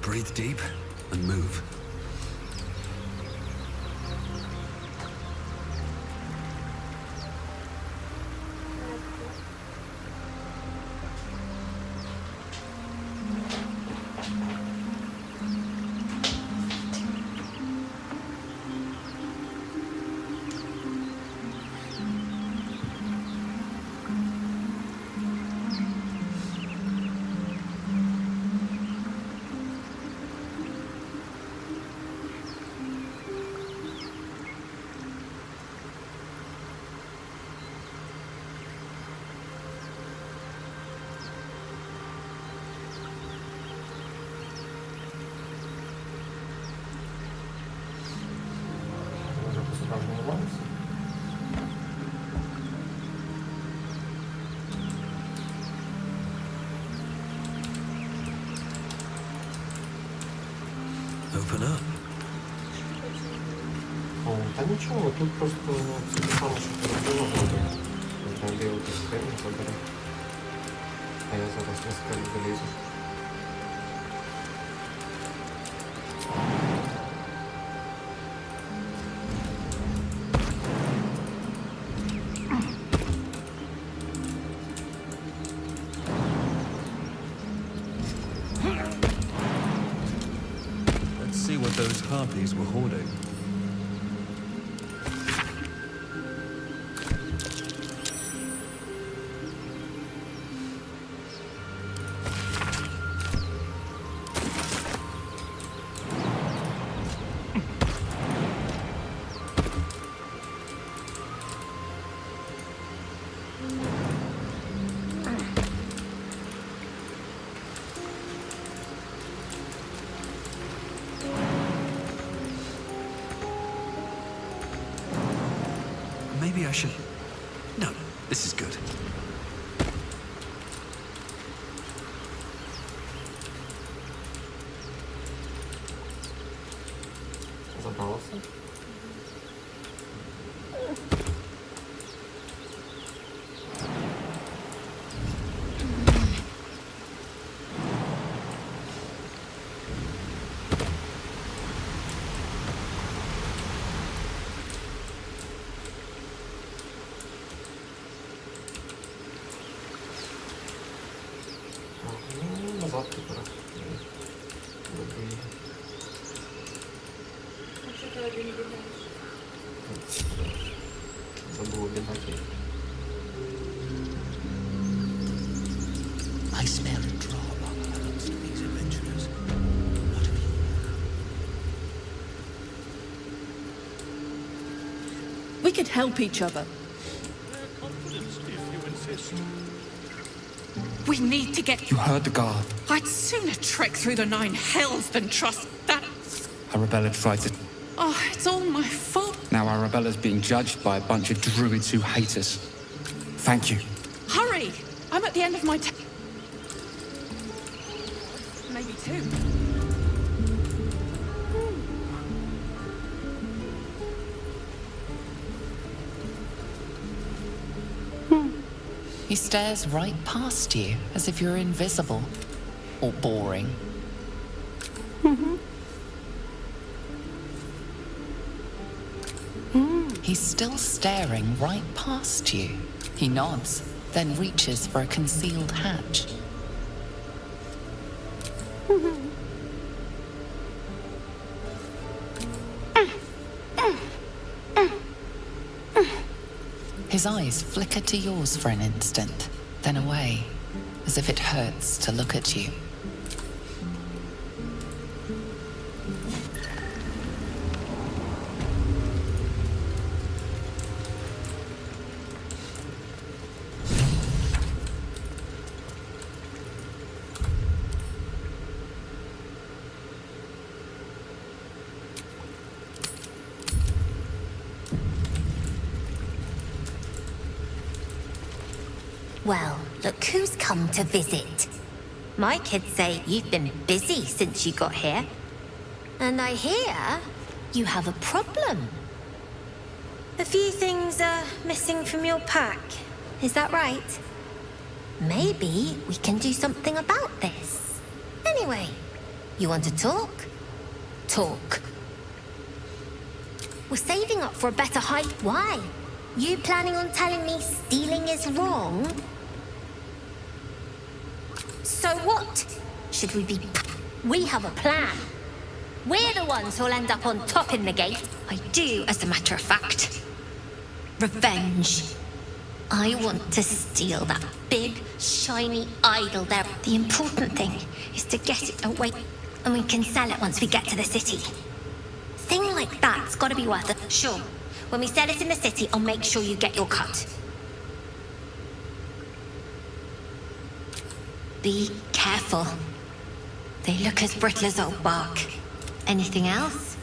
Breathe deep and move. Open up. Та нічого, тут просто це те саме, що перебило воду. Там де оті скелі забере. А я зараз на скелі залізу. See what those harpies were hoarding. Maybe I should... No, this is good. Забрался. Назад тепер. А що ти один бігаєш? Забув обігати. I smell a drop amongst these adventurers. What of you? We could help each other. Confidence, if you insist. We need to get... You heard the guard. I'd sooner trek through the 9 hells than trust that... Arabella tried to... Oh, it's all my fault. Now Arabella's being judged by a bunch of druids who hate us. Thank you. Hurry! I'm at the end of my... Maybe 2. He stares right past you, as if you're invisible. Or boring. He's still staring right past you. He nods, then reaches for a concealed hatch. His eyes flicker to yours for an instant, then away, as if it hurts to look at you. Well, look who's come to visit. My kids say you've been busy since you got here. And I hear you have a problem. A few things are missing from your pack. Is that right? Maybe we can do something about this. Anyway, You want to talk? Talk. We're saving up for a better height. Why? You planning on telling me stealing is wrong? So what? Should we be... We have a plan. We're the ones who'll end up on top in the gate. I do, as a matter of fact. Revenge. I want to steal that big, shiny idol there. The important thing is to get it away, and we can sell it once we get to the city. Thing like that's gotta be worth it. Sure. When we sell it in the city, I'll make sure you get your cut. Be careful. They look as brittle as old bark. Anything else?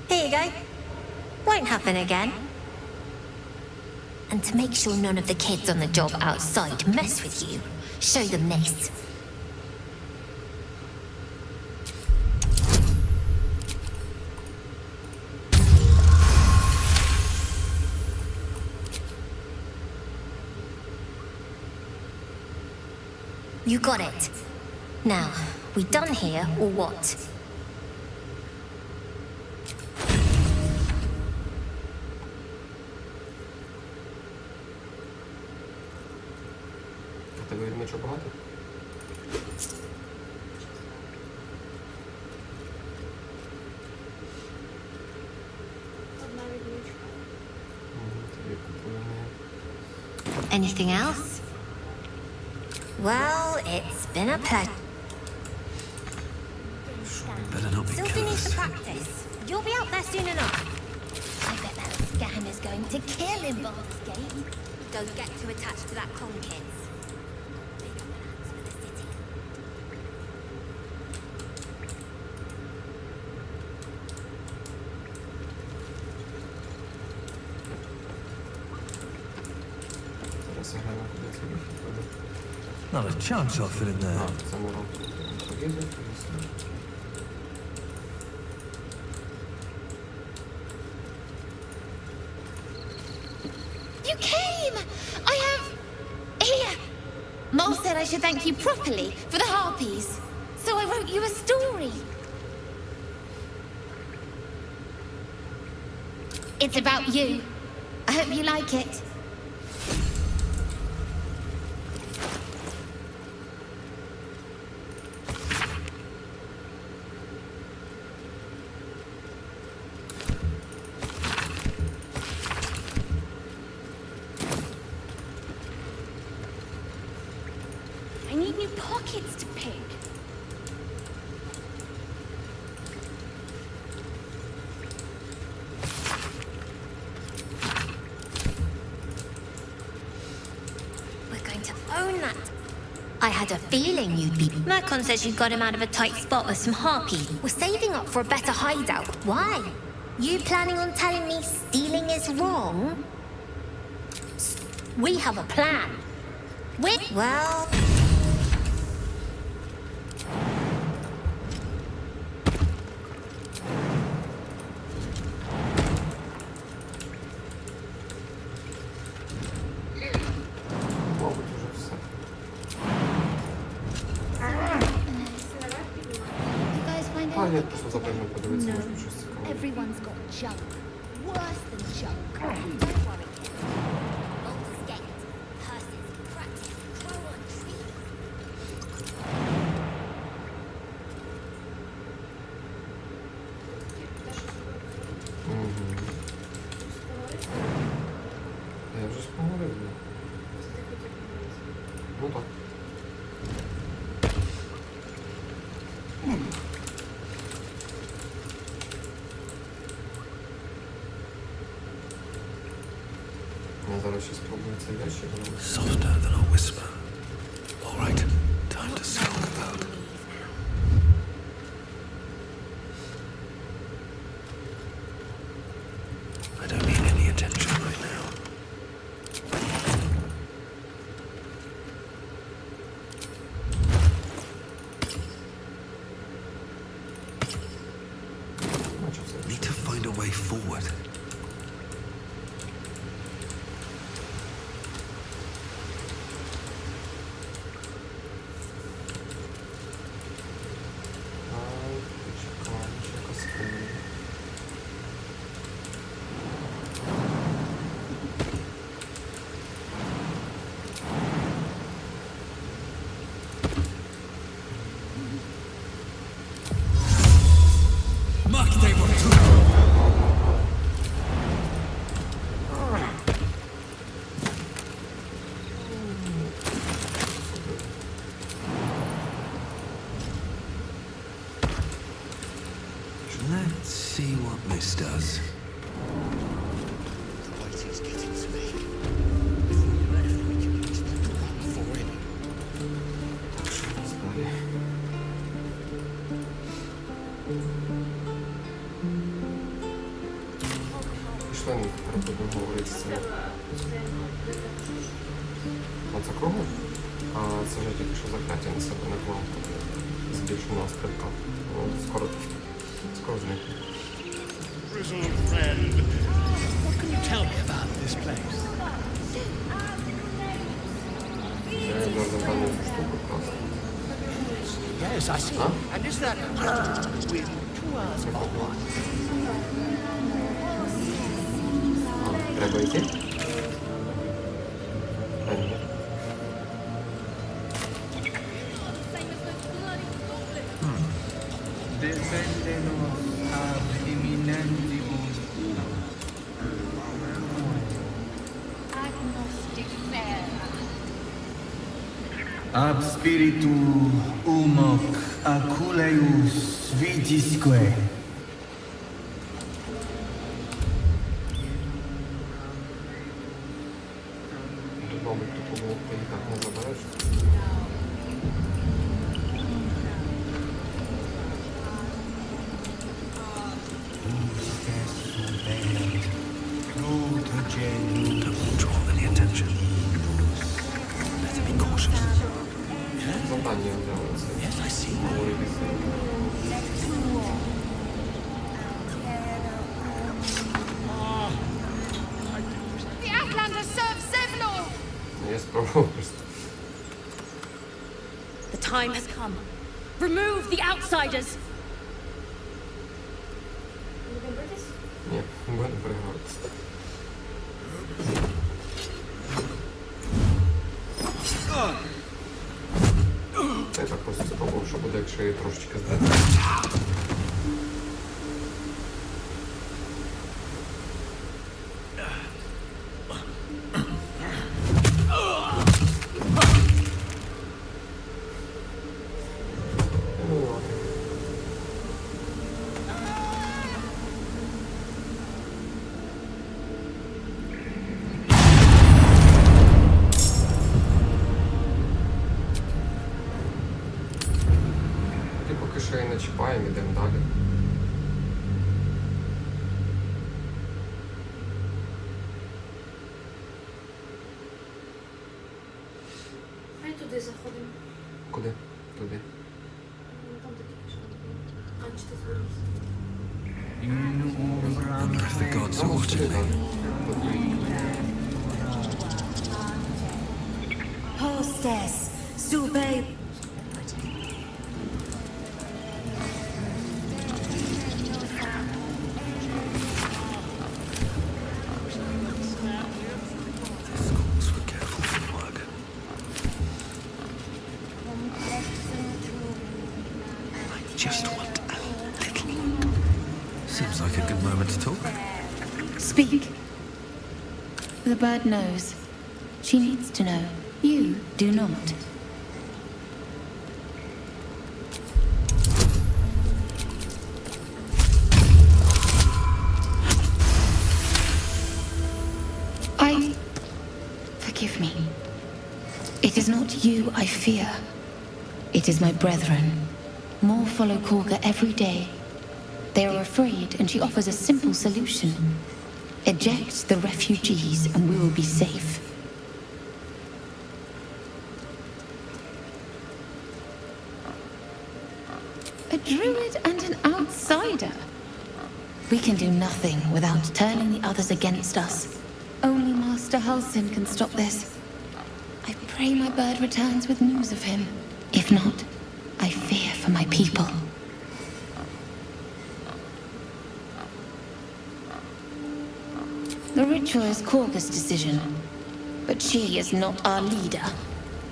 Here you go. Won't happen again. And to make sure none of the kids on the job outside mess with you, show them this. You got it. Now, we done here, or what? Категорії мечу багато? Одна відмічка. Тобі купуємо. Anything else? Well, it's been a pleasure. Better not be Still do need careless. to practice. You'll be out there soon enough. I bet that scam is going to kill in Baldur's Gate. Don't get too attached to that con, kids. Bigger plans for the city. Зараз граємо, куди це виходить. Not a chance I'll fit in А, there. це ми робимо. Повізор, You came! I have... Here! Mole said I should thank you properly for the harpies. So I wrote you a story. It's about you. I hope you like it. I need new pockets to pick. We're going to own that. I had a feeling you'd be... Mercon says you got him out of a tight spot with some harpies. We're saving up for a better hideout. Why? You planning on telling me stealing is wrong? We have a plan. Well... мабуть, уже все. You guys find А, я anything просто запевнив подивитися, No. може щось цікаве. Everyone's got junk. Worse than junk. Don't worry, kid. Baldur's Gate. Curses, practice, grow on trees. Мгм. Я вже ж поговорив. Ну так. Я зараз ще спробую цей ящик. Softer than a whisper. All right, time to skulk about. I don't need any attention right now. Наче все. Need to find a way forward. see what this does. Waiting's getting to me. Before we left, we could use that run for him. Далі. Пішли, ми тепер будемо говорити з цим. Оце кругом? А це вже тільки що закляття на себе наклав. Збільшеного стрибка. Скоро зникне. Grizzled friend, what can you tell me about this place? Я йду завдання цю штуку просто. Yes, I see. Huh? And is that with 2 hours or what? А, треба йти? А, ні. Defendenos ab imminentibus. Agnostic fair. Ab spiritu humoc aculeus vitisque. Мабуть, тупо було приїхати не забереш. Don't draw any attention. Better be cautious. Завдання я взяв на це. Yes, I see. Говорити. The Outlander serves Zevlor! Я спробував просто. The time has come. Remove the outsiders. Ні, будемо перегратися. Я так просто спробував, що буде, якщо її трошечки здати. Ти поки що і не чіпаємо, йдемо далі. Ми туди заходимо. Куди? Туди. Там такі пішли. Бачите, зворіться. In umbram If the gods are watching me. Hostess, Zube. This calls for careful footwork. I just want a little. Seems like a good moment to talk. Speak. The bird knows. She needs to know. You do not. Forgive me. It is not you I fear. It is my brethren. More follow Korga every day. They are afraid, and she offers a simple solution. Eject the refugees, and we will be safe. A druid and an outsider. We can do nothing without turning the others against us. Only Master Halsin can stop this. I pray my bird returns with news of him. If not, I fear for my people. The ritual is Korga's decision, but she is not our leader.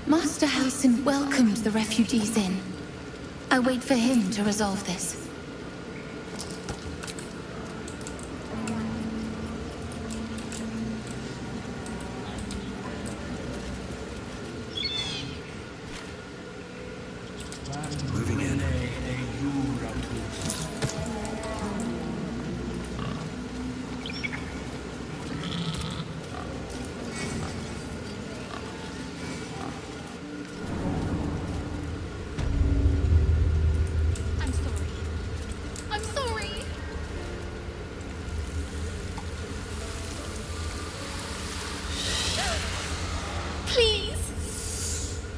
Master Halsin welcomed the refugees in. I wait for him to resolve this. Moving in.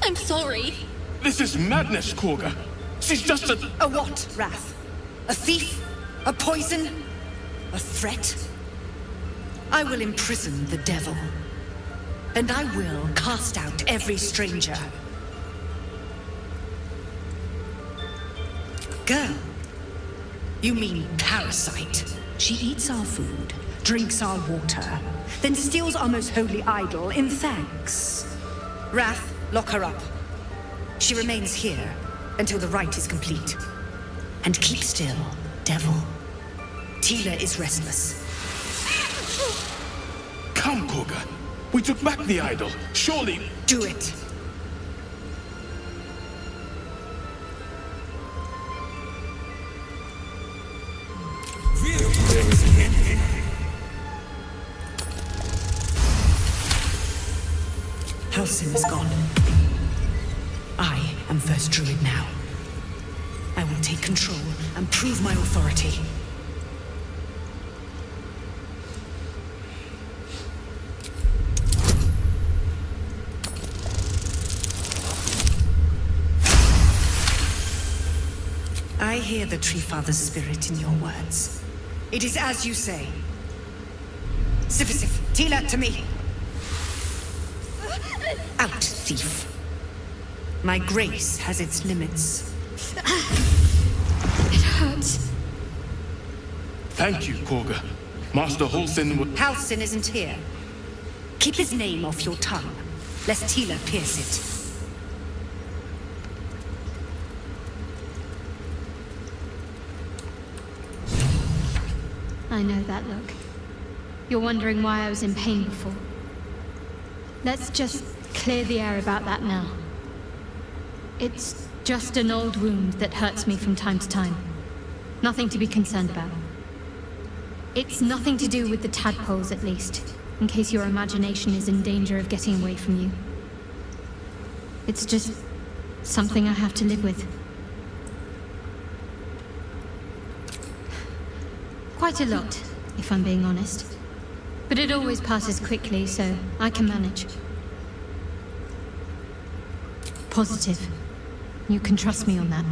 I'm sorry. This is madness, Korga. She's just a... A what, Wrath? A thief? A poison? A threat? I will imprison the devil. And I will cast out every stranger. Girl, you mean parasite. She eats our food, drinks our water, then steals our most holy idol in thanks. Wrath, lock her up. She remains here until the rite is complete. And keep still, devil. Tila is restless. Come, Korga. We took back the idol. Surely... Do it. Halsin is gone. I am first druid now. I will take control and prove my authority. I hear the Tree Father's spirit in your words. It is as you say. Sif, Tila, to me. Out, thief. My grace has its limits. It hurts. Thank you, Korga. Master Halsin would... Halsin isn't here. Keep his name off your tongue, lest Tila pierce it. I know that look. You're wondering why I was in pain before. Let's just clear the air about that now. It's just an old wound that hurts me from time to time. Nothing to be concerned about. It's nothing to do with the tadpoles, at least, in case your imagination is in danger of getting away from you. It's just something I have to live with. Quite a lot, if I'm being honest. But it always passes quickly, so I can manage. Positive. You can trust me on that.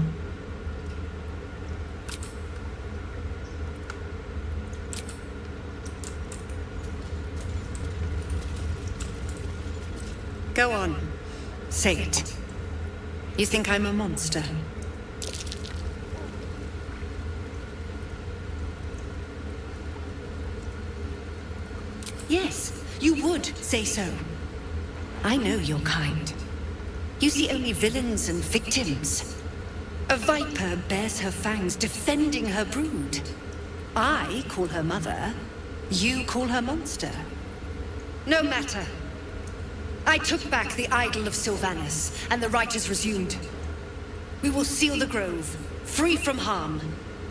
Go on. Say it. You think I'm a monster? Yes, you would say so. I know your kind. You see only villains and victims. A viper bears her fangs defending her brood. I call her mother. You call her monster. No matter. I took back the idol of Sylvanas, and the rite is resumed. We will seal the grove, free from harm,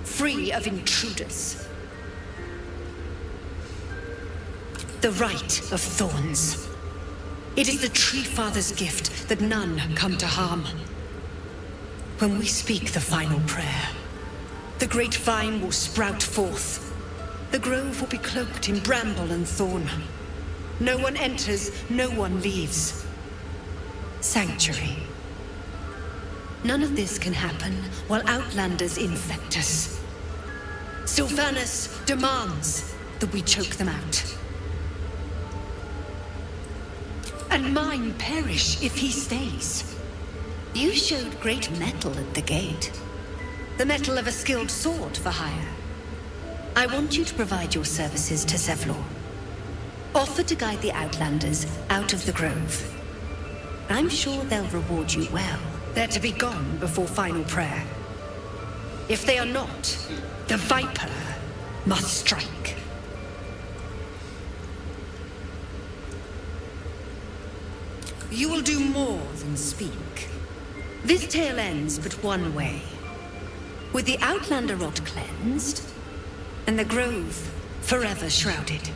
free of intruders. The rite of thorns. It is the Tree Father's gift that none come to harm. When we speak the final prayer, the great vine will sprout forth. The grove will be cloaked in bramble and thorn. No one enters, no one leaves. Sanctuary. None of this can happen while Outlanders infect us. Sylvanas demands that we choke them out. And mine perish if he stays. You showed great mettle at the gate. The mettle of a skilled sword for hire. I want you to provide your services to Zevlor. Offer to guide the Outlanders out of the grove. I'm sure they'll reward you well. They're to be gone before final prayer. If they are not, the Viper must strike. You will do more than speak. This tale ends but one way. With the Outlander rot cleansed, and the grove forever shrouded.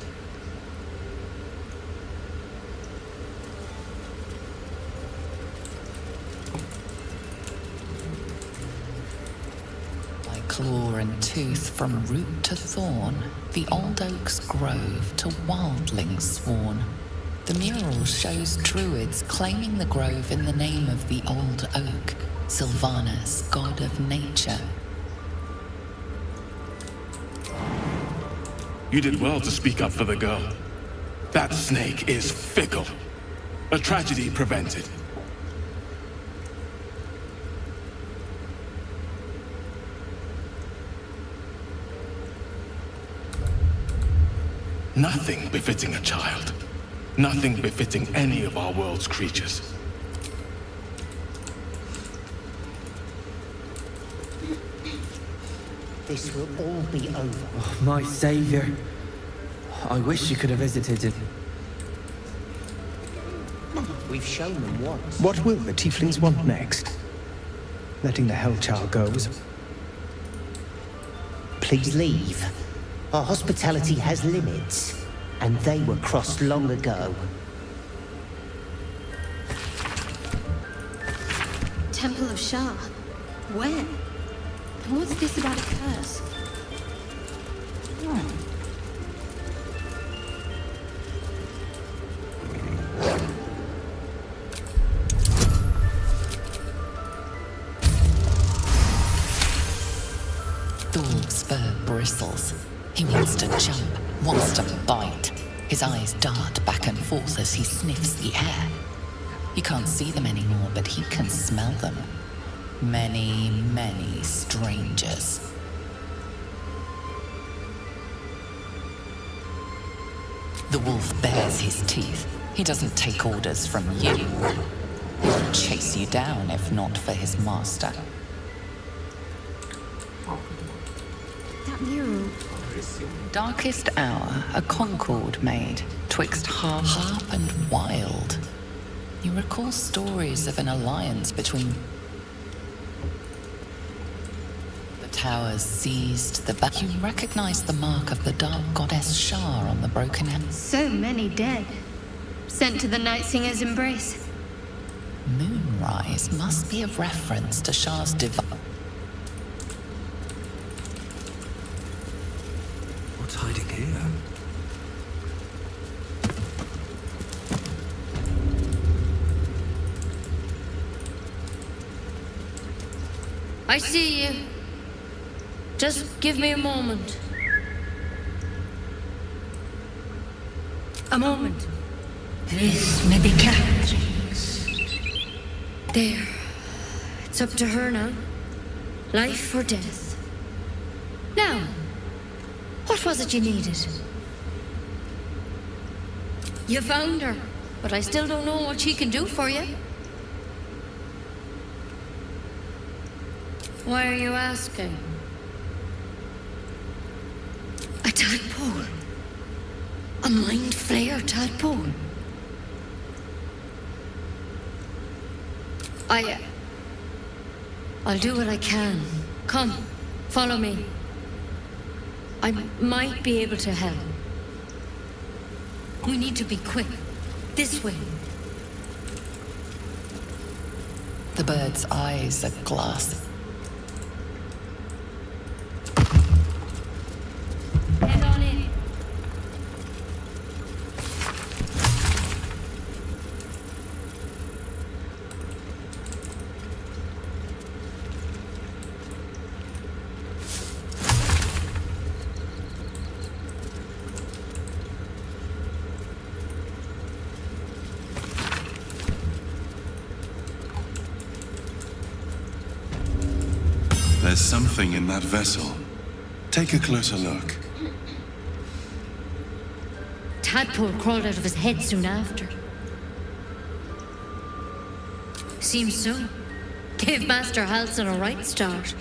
By claw and tooth from root to thorn, the old oak's grove to wildlings sworn. The mural shows druids claiming the grove in the name of the old oak, Sylvanus, god of nature. You did well to speak up for the girl. That snake is fickle. A tragedy prevented. Nothing befitting a child. Nothing befitting any of our world's creatures. This will all be over. Oh, my savior. I wish you could have visited him. We've shown them once. What will the tieflings want next? Letting the Hellchild go was... Please leave. Our hospitality has limits, and they were crossed long ago. Temple of Shah. Where? And what's this about a curse? Thor's fur bristles. He wants to jump, wants to bite. His eyes dart back and forth as he sniffs the air. You can't see them anymore, but he can smell them. Many, many strangers. The wolf bares his teeth. He doesn't take orders from you. He would chase you down if not for his master. That mural. Darkest hour, a concord made, twixt harp and wild. You recall stories of an alliance between... The towers seized, the back. You recognize the mark of the dark goddess Shah on the broken hand. So many dead. Sent to the Night Singer's embrace. Moonrise must be a reference to Shah's divine... What's hiding here? I see you. Just give me a moment. A moment. This may be Catherine's. There. It's up to her now. Life or death. Now, what was it you needed? You found her, but I still don't know what she can do for you. Why are you asking? A tadpole? A mind flayer tadpole? I'll do what I can. Come, follow me. I might be able to help. We need to be quick. This way. The bird's eyes are glassy. Head on in. There's something in that vessel. Take a closer look. Tadpole crawled out of his head soon after. Seems so. Gave Master Halsin a right start.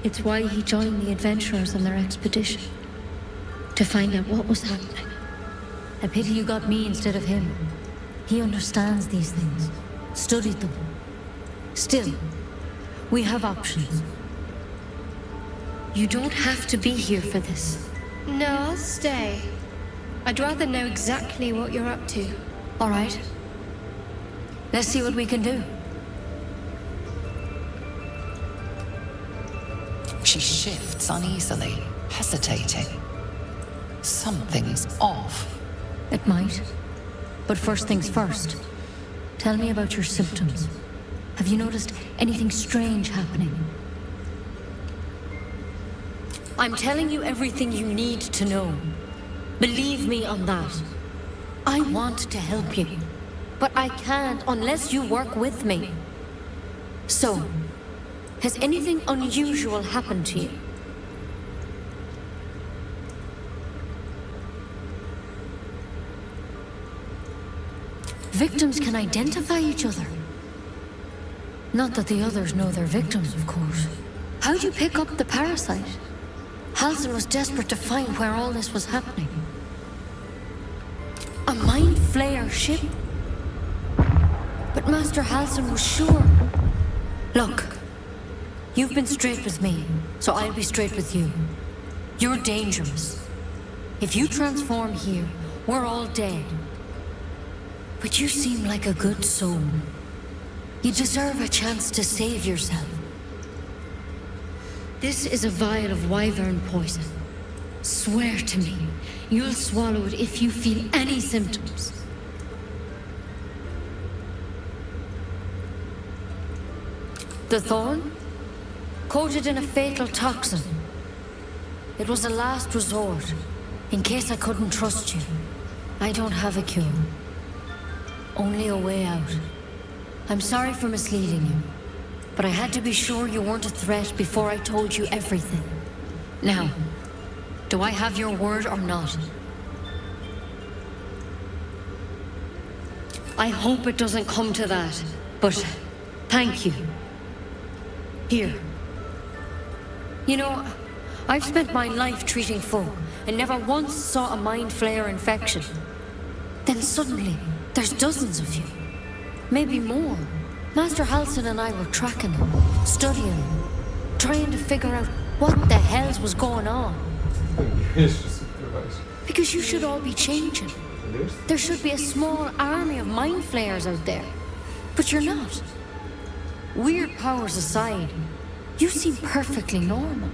It's why he joined the adventurers on their expedition. To find out what was happening. A pity you got me instead of him. He understands these things. Studied them. Still, we have options. You don't have to be here for this. No, I'll stay. I'd rather know exactly what you're up to. All right. Let's see what we can do. She shifts uneasily, hesitating. Something's off. It might. But first things first. Tell me about your symptoms. Have you noticed anything strange happening? I'm telling you everything you need to know. Believe me on that. I want to help you, but I can't unless you work with me. So, has anything unusual happened to you? Victims can identify each other. Not that the others know they're victims, of course. How'd you pick up the parasite? Halsin was desperate to find where all this was happening. A mind flayer ship? But Master Halsin was sure. Look, you've been straight with me, so I'll be straight with you. You're dangerous. If you transform here, we're all dead. But you seem like a good soul. You deserve a chance to save yourself. This is a vial of wyvern poison. Swear to me, you'll swallow it if you feel any symptoms. The thorn? Coated in a fatal toxin. It was a last resort, in case I couldn't trust you. I don't have a cure. Only a way out. I'm sorry for misleading you, but I had to be sure you weren't a threat before I told you everything. Now, do I have your word or not? I hope it doesn't come to that, but thank you. Here. You know, I've spent my life treating folk and never once saw a mind flayer infection. Then suddenly, there's dozens of you. Maybe more. Master Halsin and I were tracking them, studying them, trying to figure out what the hells was going on. Because you should all be changing. There should be a small army of mind flayers out there. But you're not. Weird powers aside, you seem perfectly normal.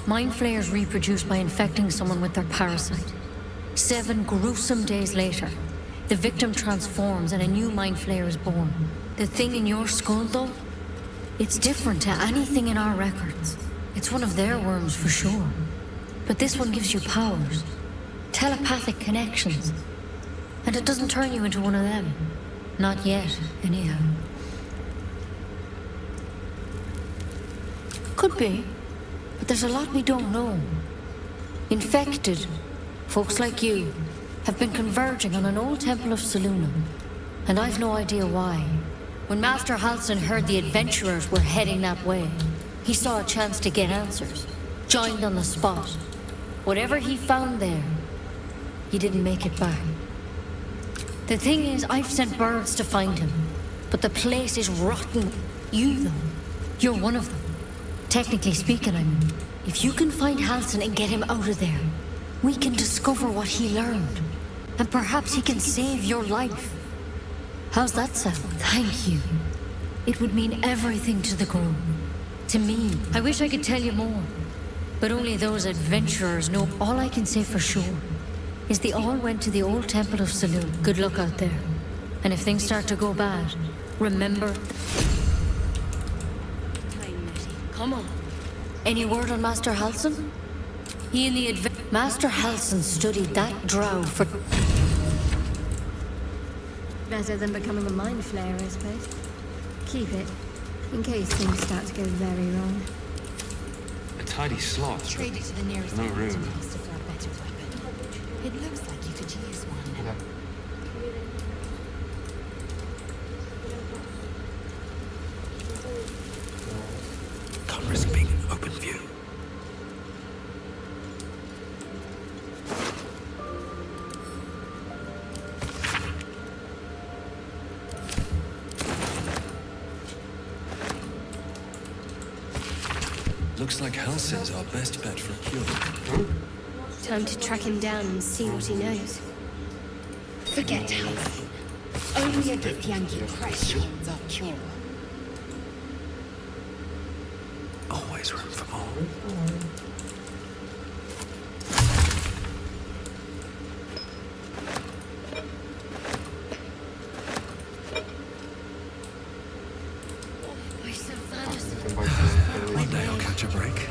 Mind flayers reproduce by infecting someone with their parasite. 7 gruesome days later, the victim transforms and a new mind flayer is born. The thing in your skull, though, it's different to anything in our records. It's one of their worms for sure. But this one gives you powers, telepathic connections. And it doesn't turn you into one of them. Not yet, anyhow. Could be, but there's a lot we don't know. Infected, folks like you, have been converging on an old temple of Selûne, and I've no idea why. When Master Halsin heard the adventurers were heading that way, he saw a chance to get answers, joined on the spot. Whatever he found there, he didn't make it back. The thing is, I've sent birds to find him, but the place is rotten. You, though, you're one of them. Technically speaking, I mean. If you can find Halsin and get him out of there, we can discover what he learned, and perhaps he can save your life. How's that sound? Thank you. It would mean everything to the group. To me. I wish I could tell you more, but only those adventurers know. All I can say for sure is they all went to the old temple of Selûne. Good luck out there. And if things start to go bad, remember... Come on. Any word on Master Halsin? He and the Master Halsin studied that drow for... Better than becoming a mind flayer, I suppose. Keep it, in case things start to go very wrong. A tidy slot. Trade it to the nearest no room. for a better weapon. It looks like you could use one. Yeah. Can't risk being in open view. Looks like Halsin's our best bet for a cure. Time to track him down and see what he knows. Forget health. Only a Githyanki press holds our cure. Always room for more. One day I'll catch a break.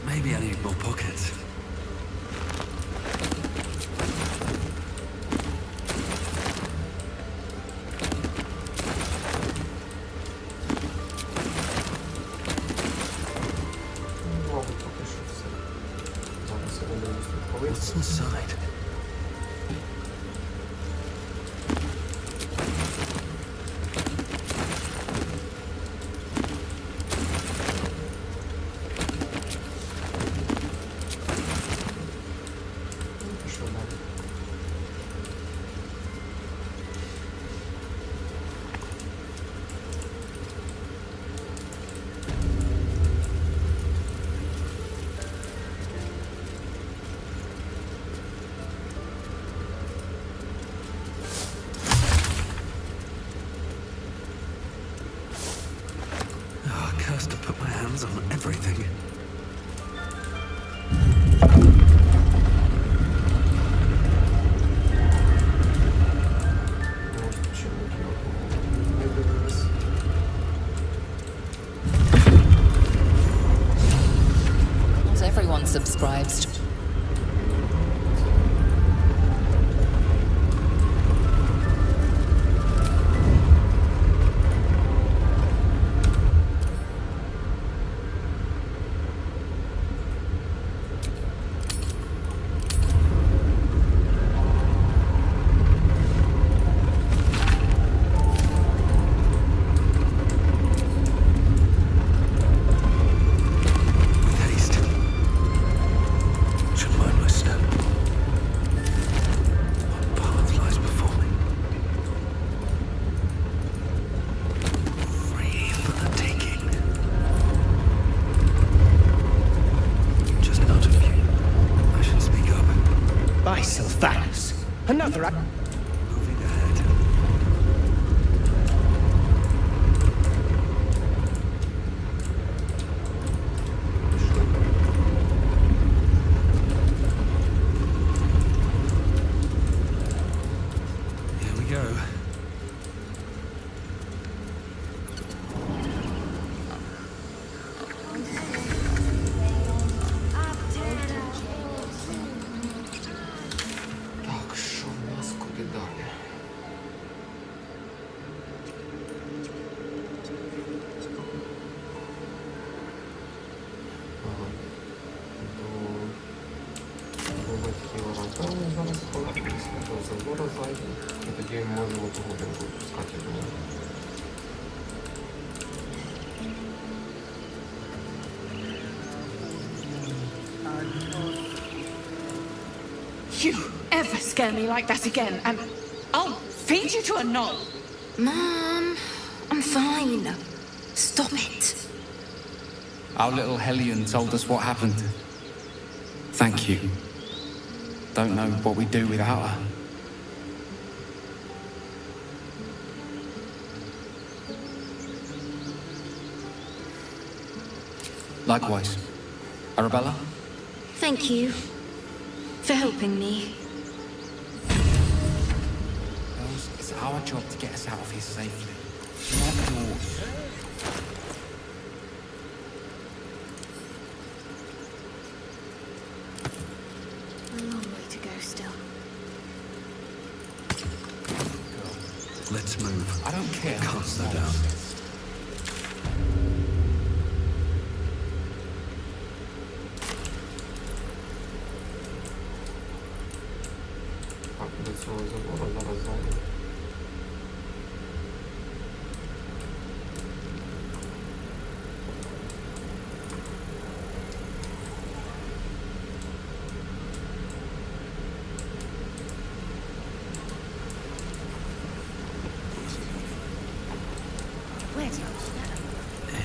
Maybe I need more pockets. What's inside? To put my hands on everything. Not everyone subscribes to... Another act. Moving ahead. Here we go. І тоді ми можемо ту годинку пускати, думаю. You ever scare me like that again, and I'll feed you to a knoll. Mom, I'm fine. Stop it. Our little Hellion told us what happened. Thank you. Don't know what we'd do without her. Likewise. Arabella? Thank you for helping me. Girls, it's our job to get us out of here safely. Not yours. A long way to go still. Let's move. I don't care. Can't slow down. до цього забору, зараз зайдемо.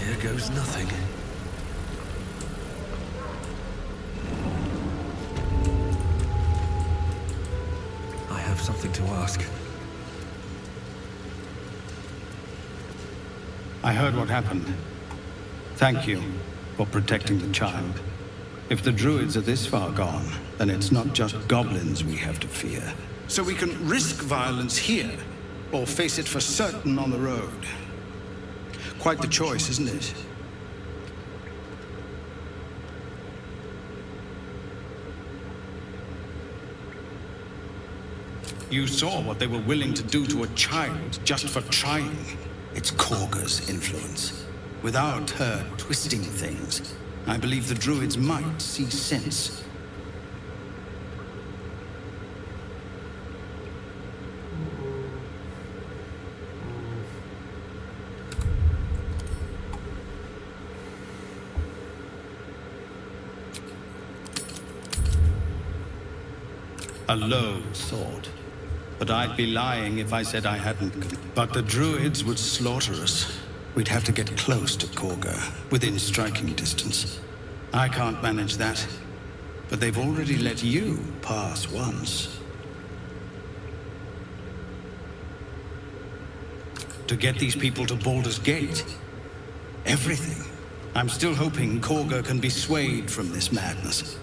Here goes nothing. I have something to ask. I heard what happened. Thank you for protecting the child. If the druids are this far gone, then it's not just goblins we have to fear. So we can risk violence here, or face it for certain on the road. Quite the choice, isn't it? You saw what they were willing to do to a child just for trying. It's Korga's influence. Without her twisting things, I believe the druids might see sense. A low thought. But I'd be lying if I said I hadn't. But the druids would slaughter us. We'd have to get close to Korga, within striking distance. I can't manage that. But they've already let you pass once. To get these people to Baldur's Gate. Everything. I'm still hoping Korga can be swayed from this madness.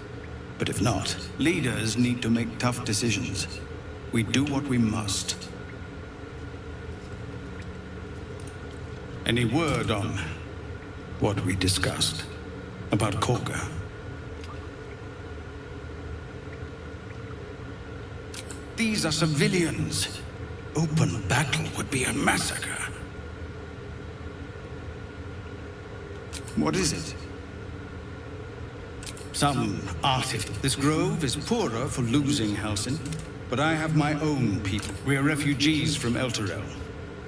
But if not, leaders need to make tough decisions. We do what we must. Any word on what we discussed about Korga? These are civilians. Open battle would be a massacre. What is it? Some artifact. This grove is poorer for losing Halsin, but I have my own people. We are refugees from Elturel.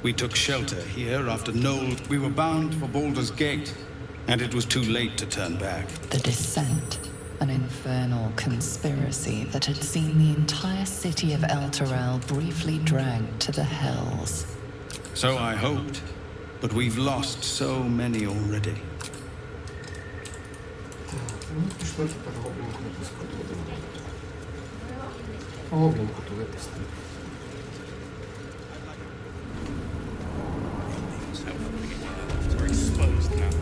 We took shelter here after Noel. We were bound for Baldur's Gate, and it was too late to turn back. The Descent, an infernal conspiracy that had seen the entire city of Elturel briefly dragged to the Hells. So I hoped, but we've lost so many already. Ну, пішли тепер гоблінку випускати будемо. Гоблінку то випустити. We're exposed now.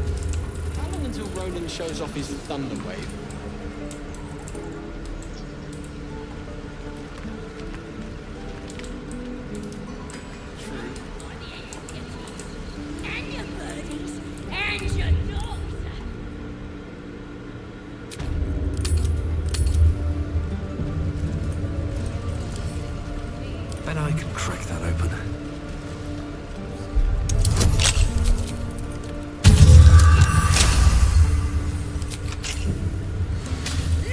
How long until Ronan shows off his thunder wave? And your birdies, and your dogs. Bet I can crack that open.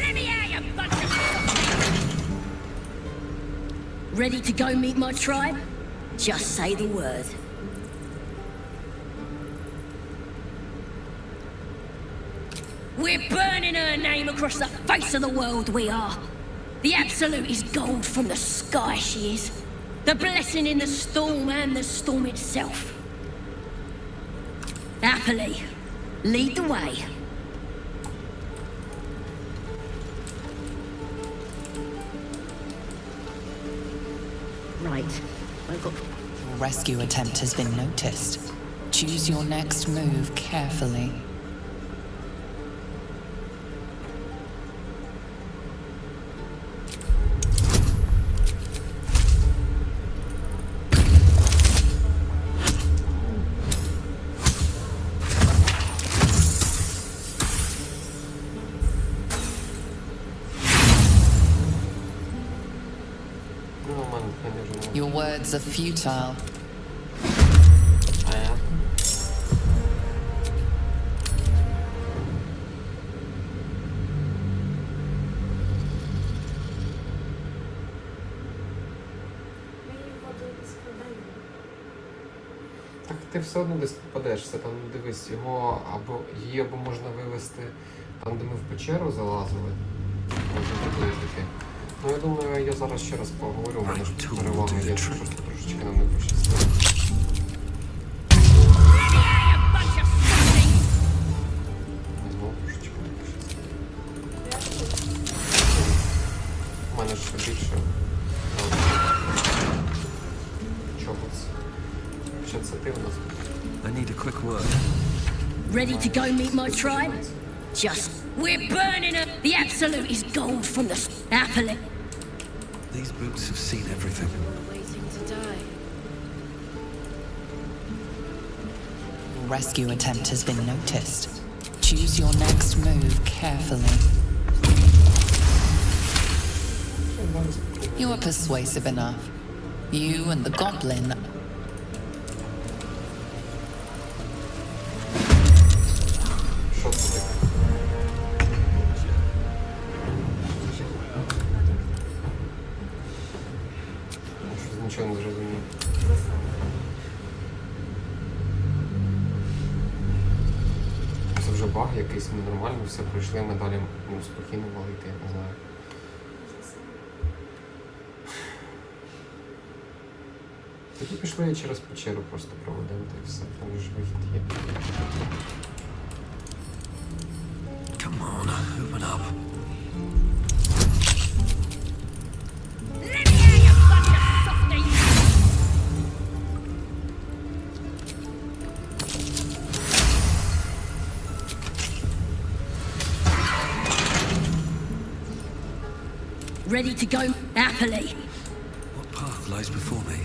Let me out, you bunch of... Ready to go meet my tribe? Just say the word. We're burning her name across the face of the world, we are. The Absolute is gold from the sky, she is. The blessing in the storm and the storm itself. Happily, lead the way. Right. I've got... Your rescue attempt has been noticed. Choose your next move carefully. Your words are futile. Так ти все одно десь попадешся, там дивись, її або можна вивезти там, де ми в печеру залазили. Може бути таке. Ну я думаю, я зараз ще раз поговорю, у мене ж перевага є, просто трошечки нам не пощастило. Знову трошечки не пощастило. У мене ще більше. Чого це? Що це ти у нас? I need a quick word. Ready to go meet my tribe? Just... We're burning her! The absolute is gold from the... Happily. These boots have seen everything. Waiting to die. Rescue attempt has been noticed. Choose your next move carefully. You are persuasive enough. You and the goblin. Що це таке? Щось нічого не зрозумів. Це вже баг якийсь, ми нормально все пройшли, ми далі спокійно валити, я не знаю. Тоді пішли через печеру просто проведемо, та і все, там ж вихід є. Come on, open up. Ready to go happily. What path lies before me?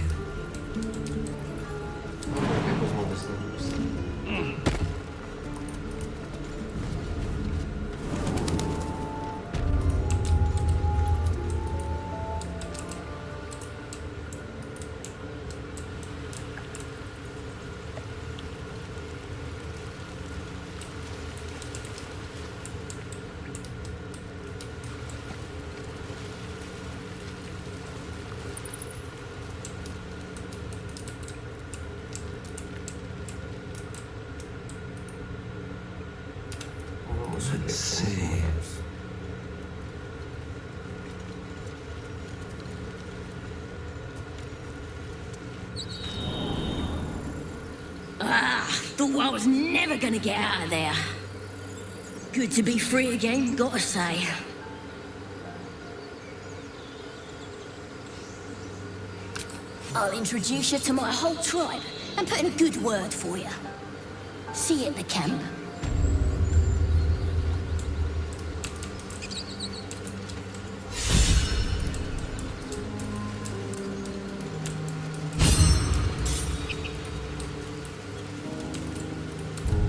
Let's see. Thought I was never gonna get out of there. Good to be free again, gotta say. I'll introduce you to my whole tribe and put in a good word for you. See you at the camp.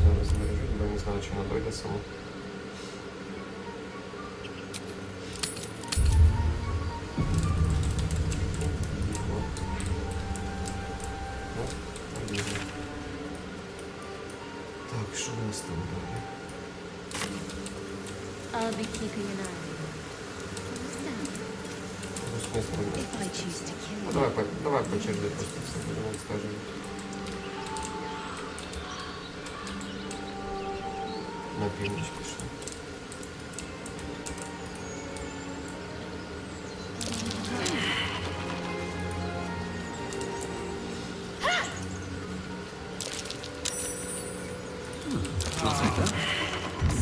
Зараз збережу, бо не знаю, чи вона дойде сама. Так, що у нас там далі? I'll be keeping an eye on you. If I choose to kill you. Давай по черзі просто все будемо скажемо. На північ пішли.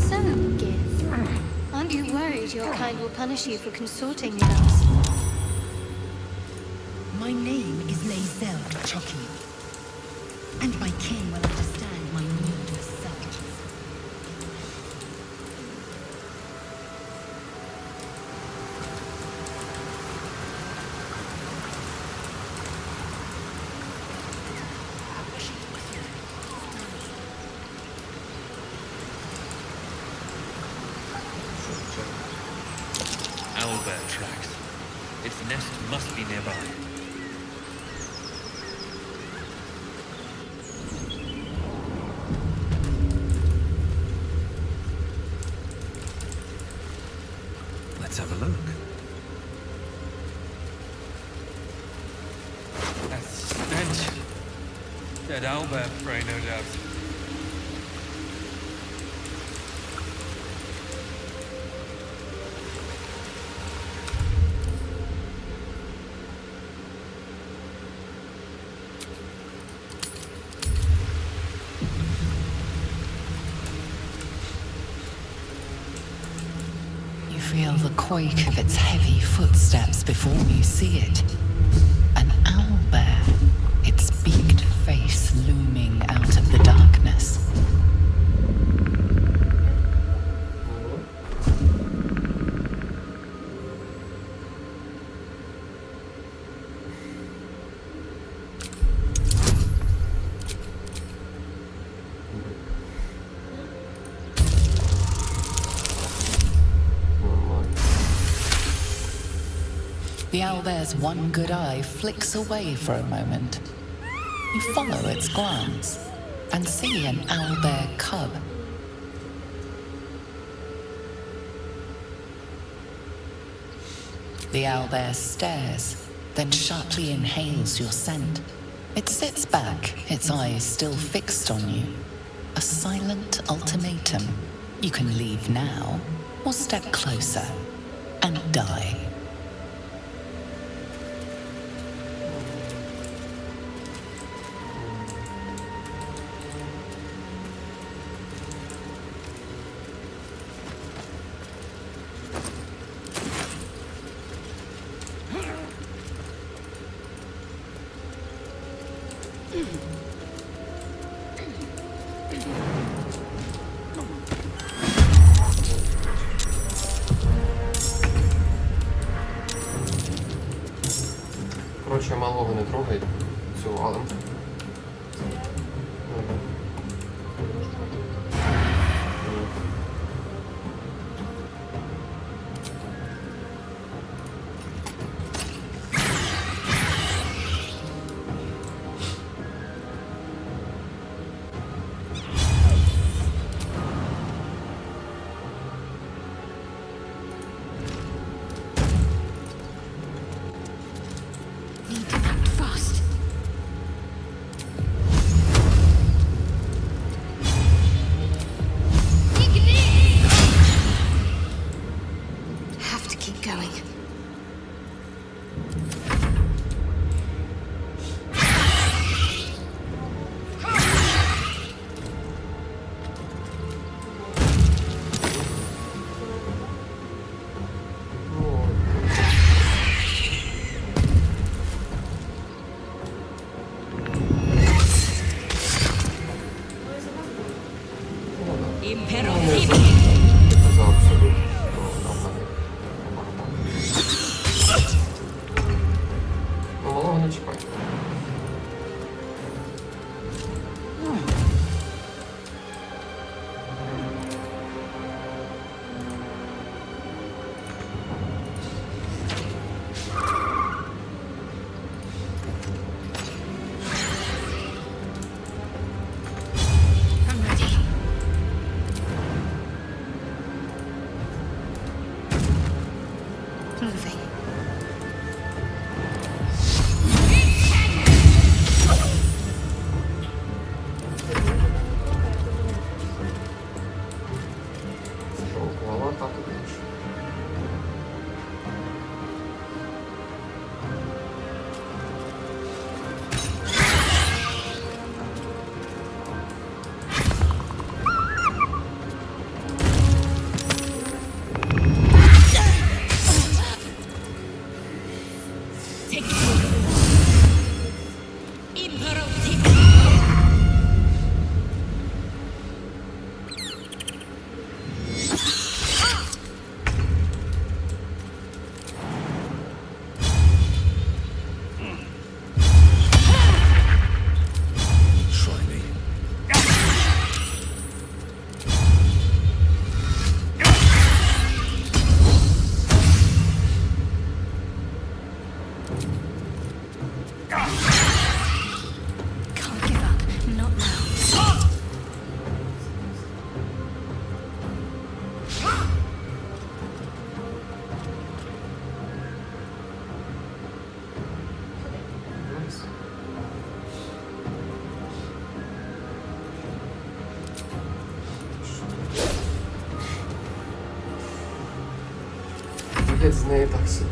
So, Gith, aren't you worried your kind will punish you for consorting with us? My name is Lae'zel Chucky, and my king will understand my need for service. Owlbear tracks. Its nest must be nearby. Let's have a look. That stench. Dead owlbear prey, no doubt. You feel the quake of its heavy footsteps before you see it. An owlbear, its beaked face looming out of the darkness. The owlbear's one good eye flicks away for a moment. You follow its glance and see an owlbear cub. The owlbear stares, then sharply inhales your scent. It sits back, its eyes still fixed on you. A silent ultimatum. You can leave now, or step closer and die. Коротше, малого не трогай цю валом. Боєць з неї так собі.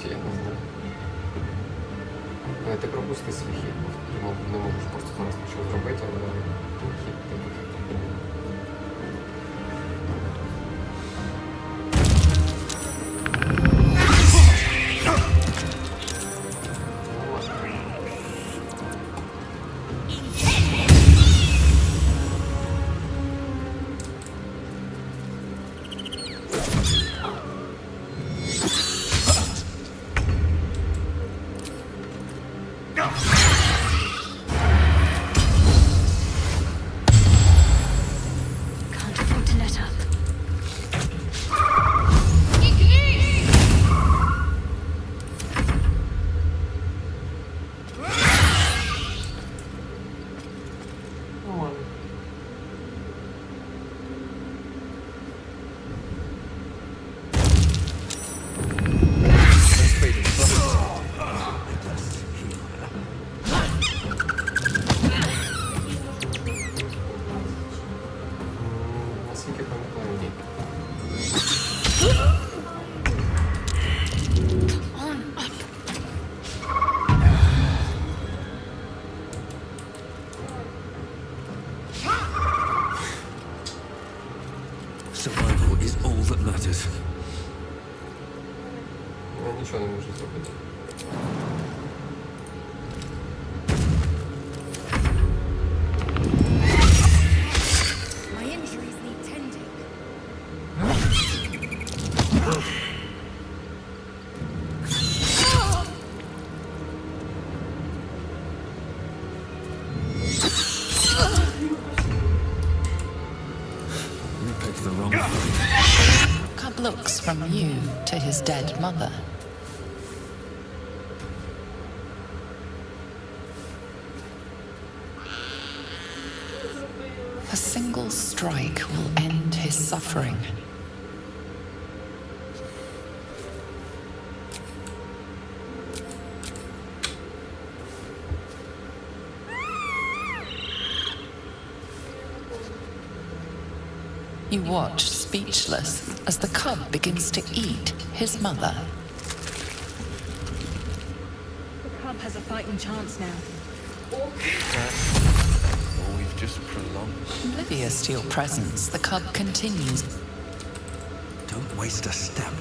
Чи я не знаю. Ти пропусти свій хід, бо ти не можеш просто зараз нічого зробити, але хід ти Survival is all that matters. Я нічого не можу зробити. My injuries need tending. You picked the wrong fight. Cub looks from you to his dead mother. A single strike will end his suffering. You watch, speechless, as the cub begins to eat his mother. The cub has a fighting chance now. Or we've just prolonged. Oblivious to your presence, the cub continues. Don't waste a step.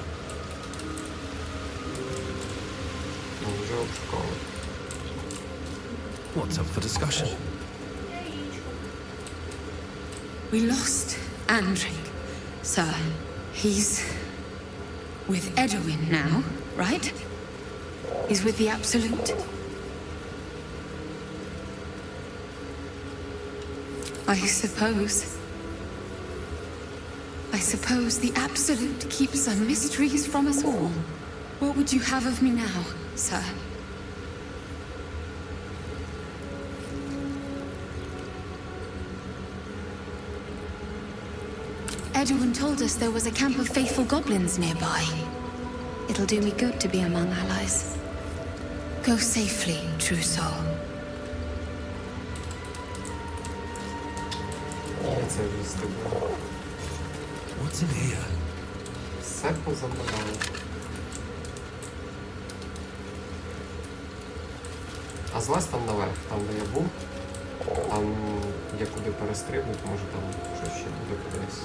What's up for discussion? We lost Andric, sir. He's with Edwin now, right? He's with the Absolute. I suppose the Absolute keeps some mysteries from us all. What would you have of me now, sir? Edwin told us there was a camp of faithful goblins nearby. It'll do me good to be among allies. Go safely, true soul. Я це вже з тобою. What's in here? Все позабирали. А злазь там наверх, там де я був, там є куди перестрибнути, може там щось ще буде кудись.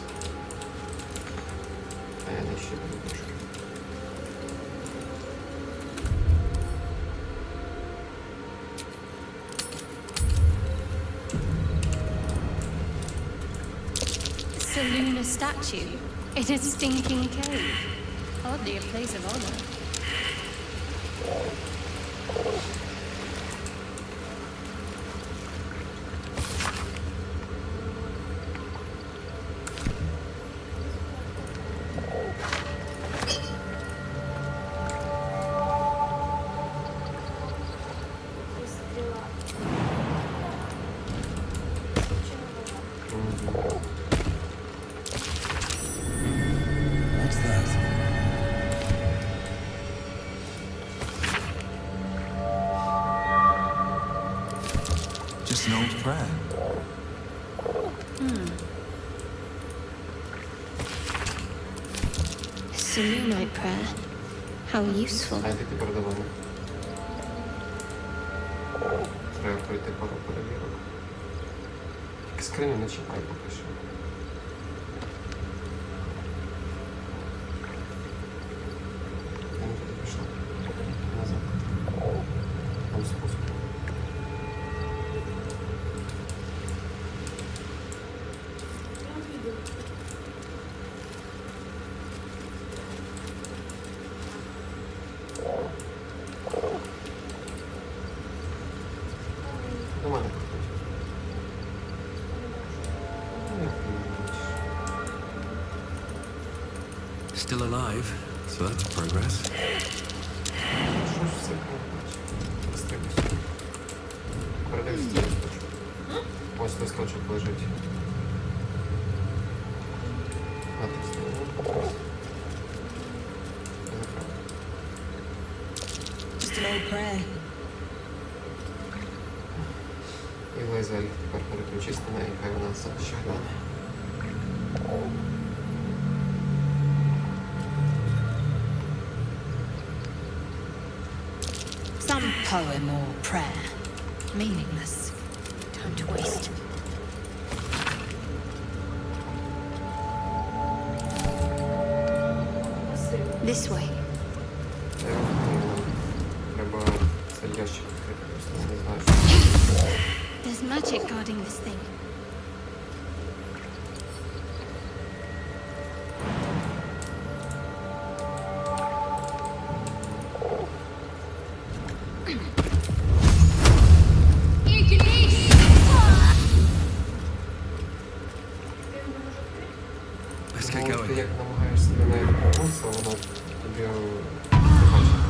А я не ще буду трошки. Seluna statue in a stinking cave. Hardly a place of honor. What's that? Just an old prayer. Selunite prayer. How useful. А йди тепер до мене. Треба пройти пару перевірок. Тільки скриню не чекай поки що. Я не туди пішла. Назад. Там спуск. До мене приходь. Ну, як ти не бачиш. Still alive, so that's progress. Що ж все бачиш? Стрибай сюди. Передивись цей листочок. Ось листочок лежить. Натисни його. Закрив. Just an old prayer. І Лайзель, тепер переключись на неї, хай вона ще гляне. Some poem or prayer. Meaningless. Time to waste. This way. Я розумію, треба цей ящик відкрити, просто не знаю, що. There's magic guarding this thing. Let's get Ну, ти going. як намагаєшся до неї дотягнутися, воно тобі бачить.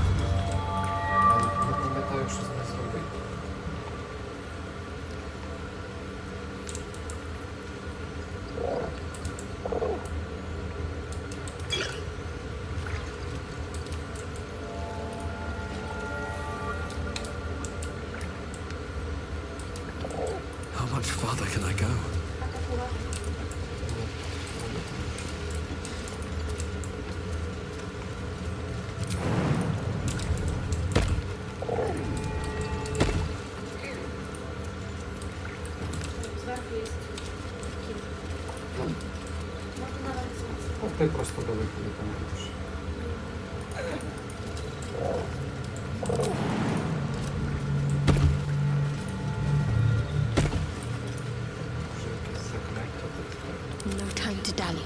Я не пам'ятаю, що з нею зробити. How much farther can I go? Ну, ти просто до виходу там будеш. Вже якесь закляття тут. No time to dally.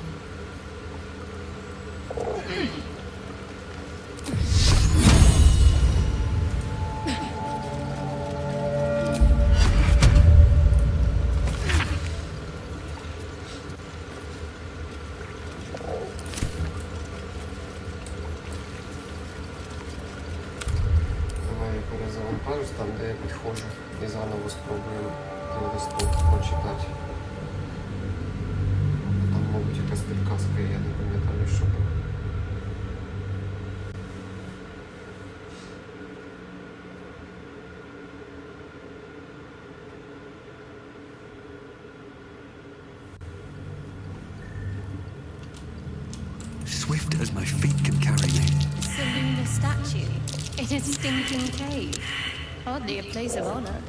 Давай я перезавантажусь там, де я підходжу, і заново спробую той листок прочитати. Там, мабуть, якась підказка, є, я не пам'ятаю, що було. Swift as my feet can carry me. Seluna statue in a stinking cave. Hardly a place of honor.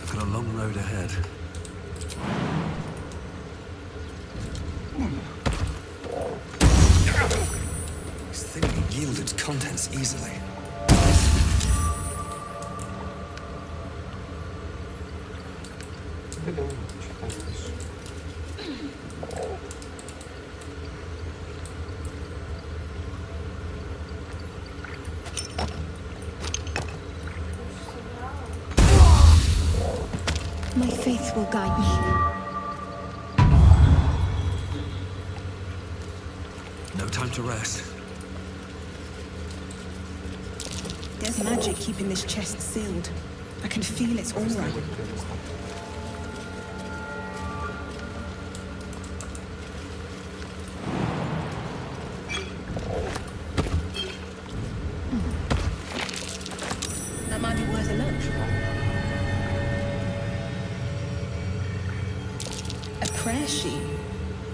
I've got a long road ahead. This thing will yield its contents easily. My faith will guide me. No time to rest. There's magic keeping this chest sealed. I can feel its aura. That might be worth a look. A prayer sheet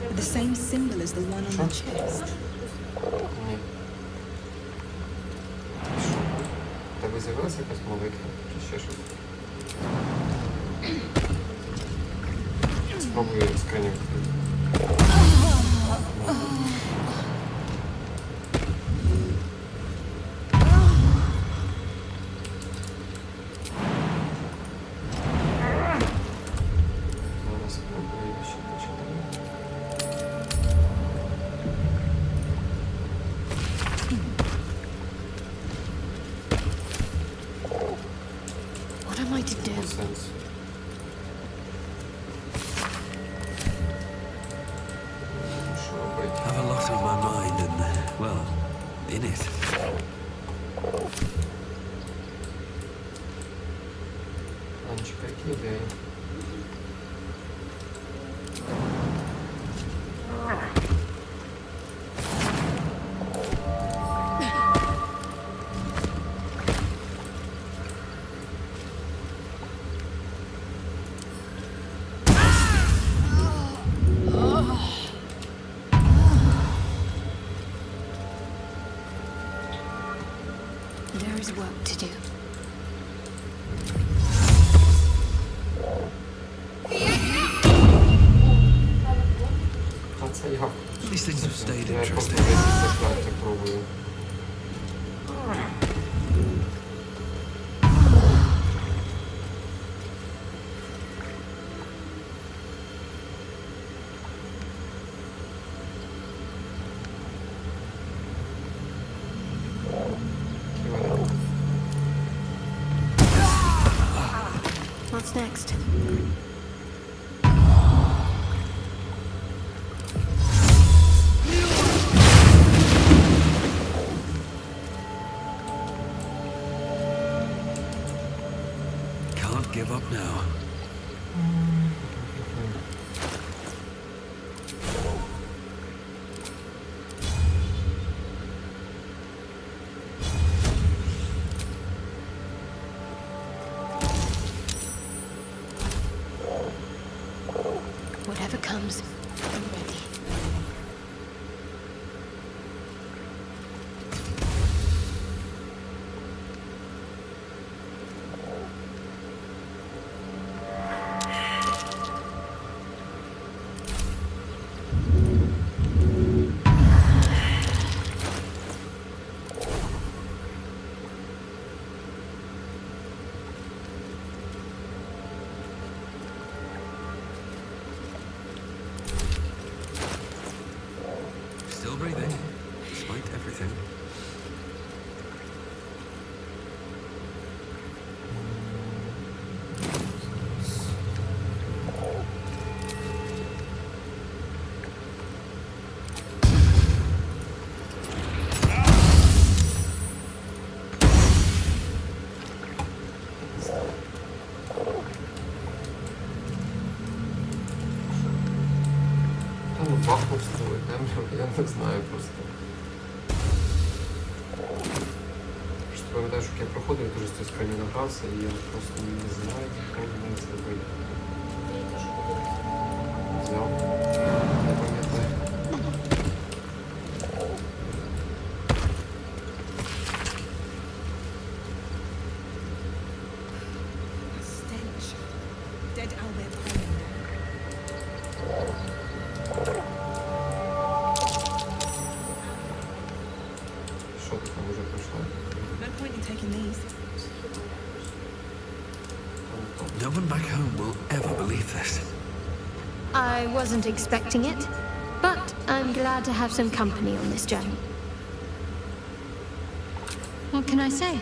with the same symbol as the one on the chest. Тебе з'явилася якась молитва чи ще щось? Спробую скриню відкрити. Зараз спробую ще почитати. What am I to do? Have a lot on my mind and, well, in it. Анечка, які ідеї? There is work to do. А це я. These things have stayed Я interesting. просто закляття пробую. What's next? Can't give up now. Whatever comes, I'm ready. Still breathing, despite everything. бахнув з того темряви, я не знаю просто. Просто пам'ятаю, що я проходив, дуже з цієї скрині награвся, і я просто не знаю, коли мені це вийде. Взяв, не пам'ятаю. Stench. Dead Albert praying there. Що ти там вже пройшла? No point in taking these. No one back home will ever believe this. I wasn't expecting it, but I'm glad to have some company on this journey. What can I say?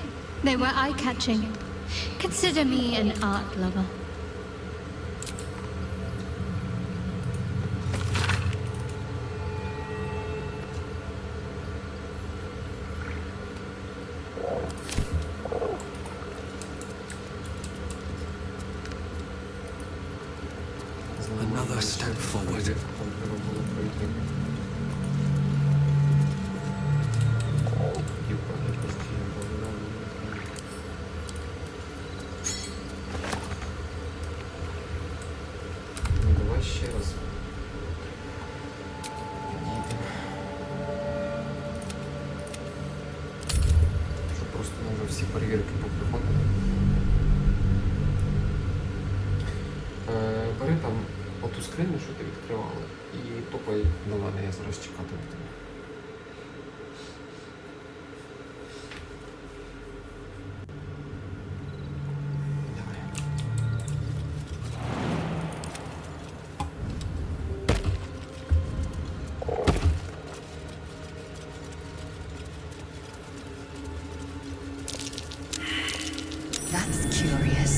They were eye-catching. Consider me an art lover. Another step forward. Давай ще раз. Їдемо. Щоб просто ми вже всі перевірки поприходили. Бери там оту скриню, що ти відкривала, і топай до мене, я зараз чекатиму тебе. That's curious.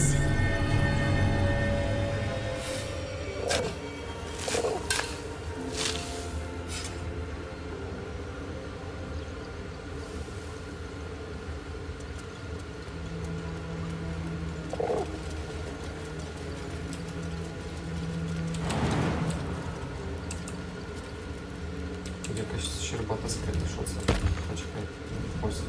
Якась щербата скриня, що це? Почекай. Ось.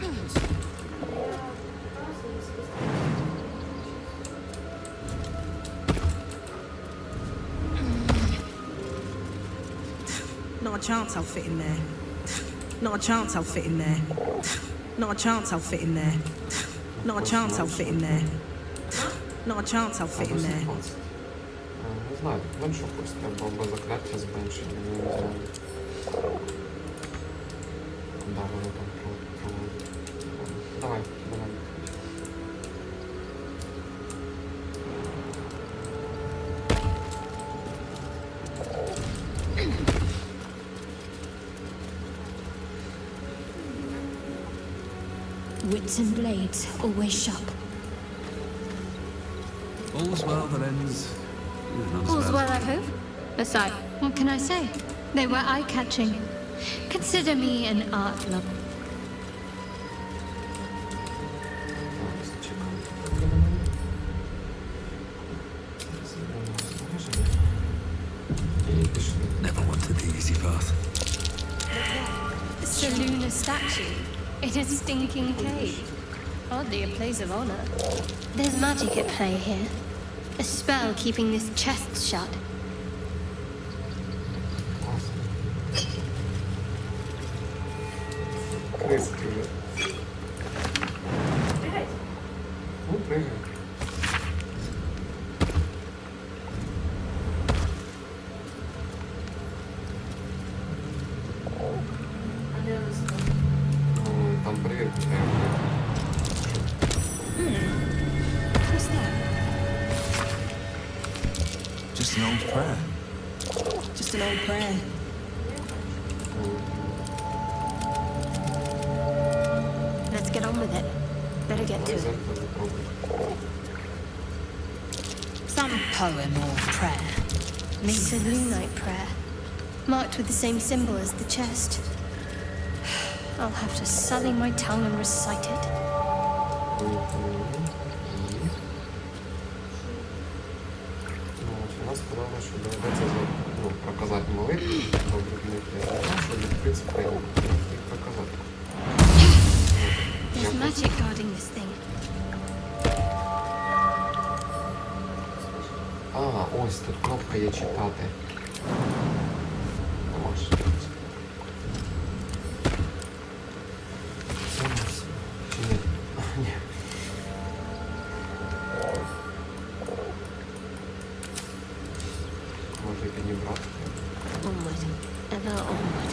Not a chance I'll fit in there. Not a chance I'll fit in there. Not a chance I'll fit in there. Not a chance I'll fit in there. Not a chance I'll fit in there. Не знаю, менше просто треба або закляття зменшення, не знаю. Да, воно там проводить. Давай, давай. Wits and blades, always sharp. All's well that ends with an All's unspelled. well, I hope. Aside, what can I say? They were eye-catching. Consider me an art lover. Never wanted the easy path. It's a lunar statue in a stinking cave. Hardly a place of honor. There's magic at play here. A spell keeping this chest shut. Криски вже. Ну, пригай. Ну, там перевірки треба. What's that? Just an old prayer. Just an old prayer. Let's get on with it. Better get to it. Some poem or prayer. It's a lunite prayer, marked with the same symbol as the chest. I'll have to sully my tongue and recite it. Вона сказала, що доведеться проказати молитву, добре книги, в принципі, їх проказати. There's magic guarding this thing. А, ось тут кнопка є читати. Ось. Чи ні? Ні. Може підібрати. Onward, ever onward.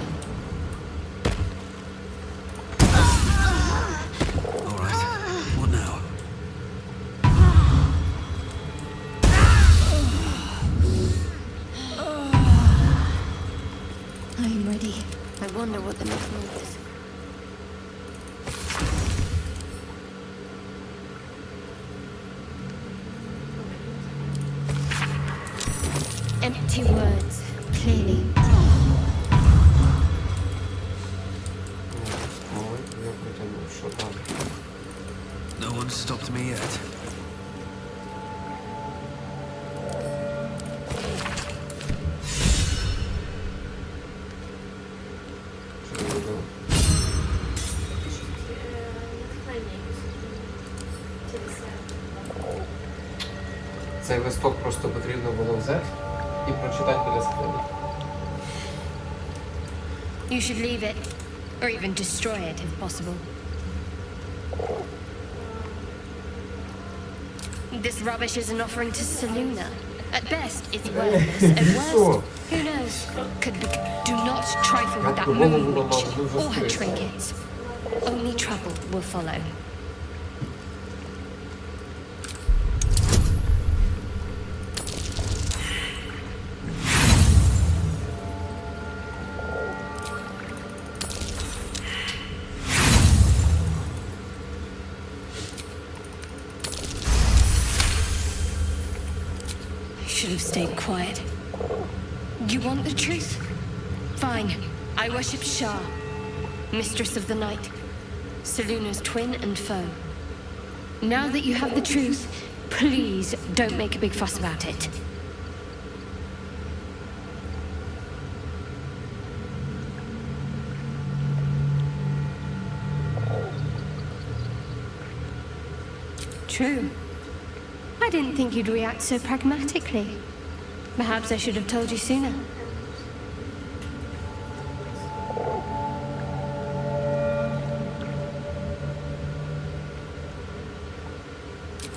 All right. What now? I'm ready. I wonder what the next move is. Empty words, clearly. Молитву я притягнув, що далі? No one's stopped me yet. Що я робив? Цей листок просто потрібно було взяти і прочитати біля склепу. You should leave it, or even destroy it if possible. This rubbish is an offering to Seluna. At best, it's worthless. At worst, who knows? Could be. Do not trifle with that moon witch or her trinkets. Only trouble will follow. Should have stayed quiet. You want the truth? Fine. I worship Shah, mistress of the night, Seluna's twin and foe. Now that you have the truth, please don't make a big fuss about it. True. I didn't think you'd react so pragmatically. Perhaps I should have told you sooner.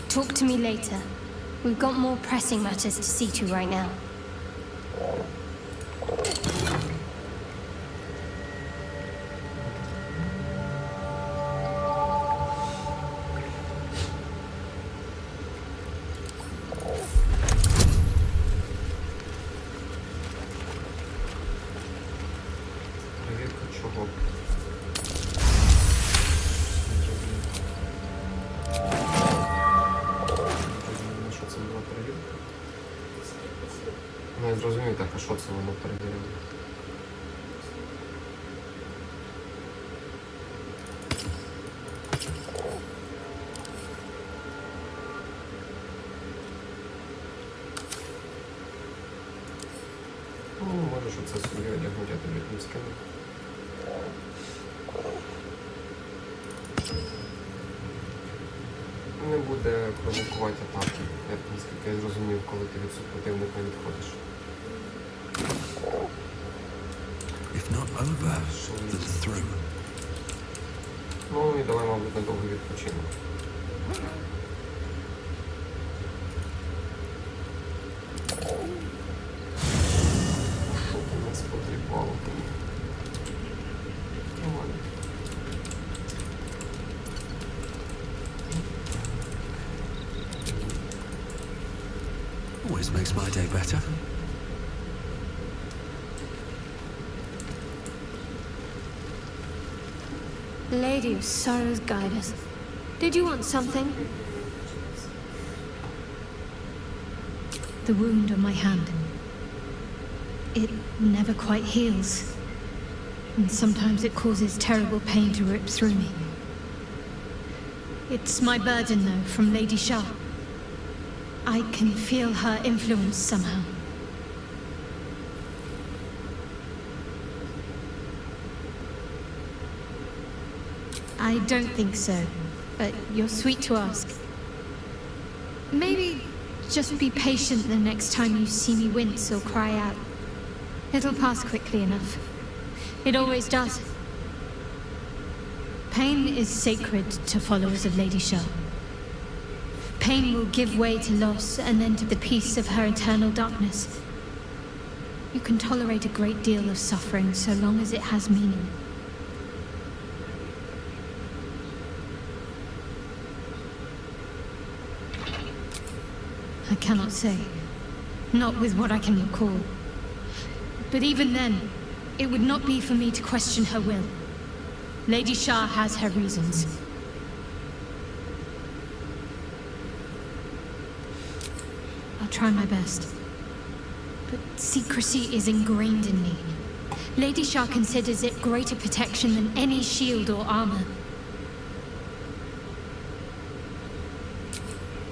Talk to me later. We've got more pressing matters to see to right now. Перевірка чого? Що це була перевірка? Не зрозумів так, а що це воно перевірило? Ну, може, що це собі одягнуть, я тобі не скину. Не буде провокувати атаки, як наскільки я зрозумів, коли ти від супротивника відходиш. If not over, then through. Ну і давай, мабуть, недовго відпочинемо. Нас потріпало. Нормально. Always makes my day better. Lady of Sorrows, guide us. Did you want something? The wound on my hand. It never quite heals. And sometimes it causes terrible pain to rip through me. It's my burden, though, from Lady Shah. I can feel her influence somehow. I don't think so, but you're sweet to ask. Maybe just be patient the next time you see me wince or cry out. It'll pass quickly enough. It always does. Pain is sacred to followers of Lady Shah. Pain will give way to loss and then to the peace of her eternal darkness. You can tolerate a great deal of suffering so long as it has meaning. I cannot say. Not with what I can recall. But even then, it would not be for me to question her will. Lady Shah has her reasons. I'll try my best. But secrecy is ingrained in me. Lady Shah considers it greater protection than any shield or armor.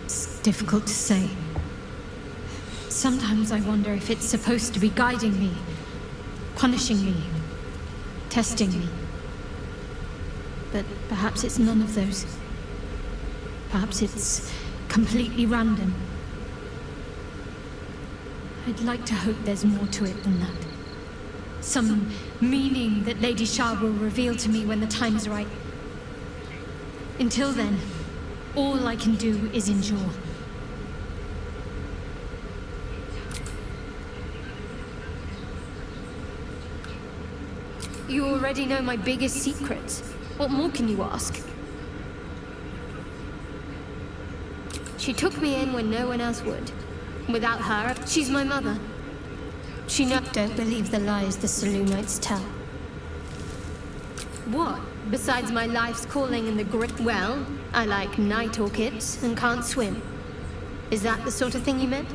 It's difficult to say. Sometimes I wonder if it's supposed to be guiding me, punishing me, testing me. But perhaps it's none of those. Perhaps it's completely random. I'd like to hope there's more to it than that. Some meaning that Lady Shah will reveal to me when the time is right. Until then, all I can do is endure. You already know my biggest secrets. What more can you ask? She took me in when no one else would. Without her, she's my mother. Don't believe the lies the Saloonites tell. What? Besides my life's calling in the grit? Well, I like night orchids and can't swim. Is that the sort of thing you meant?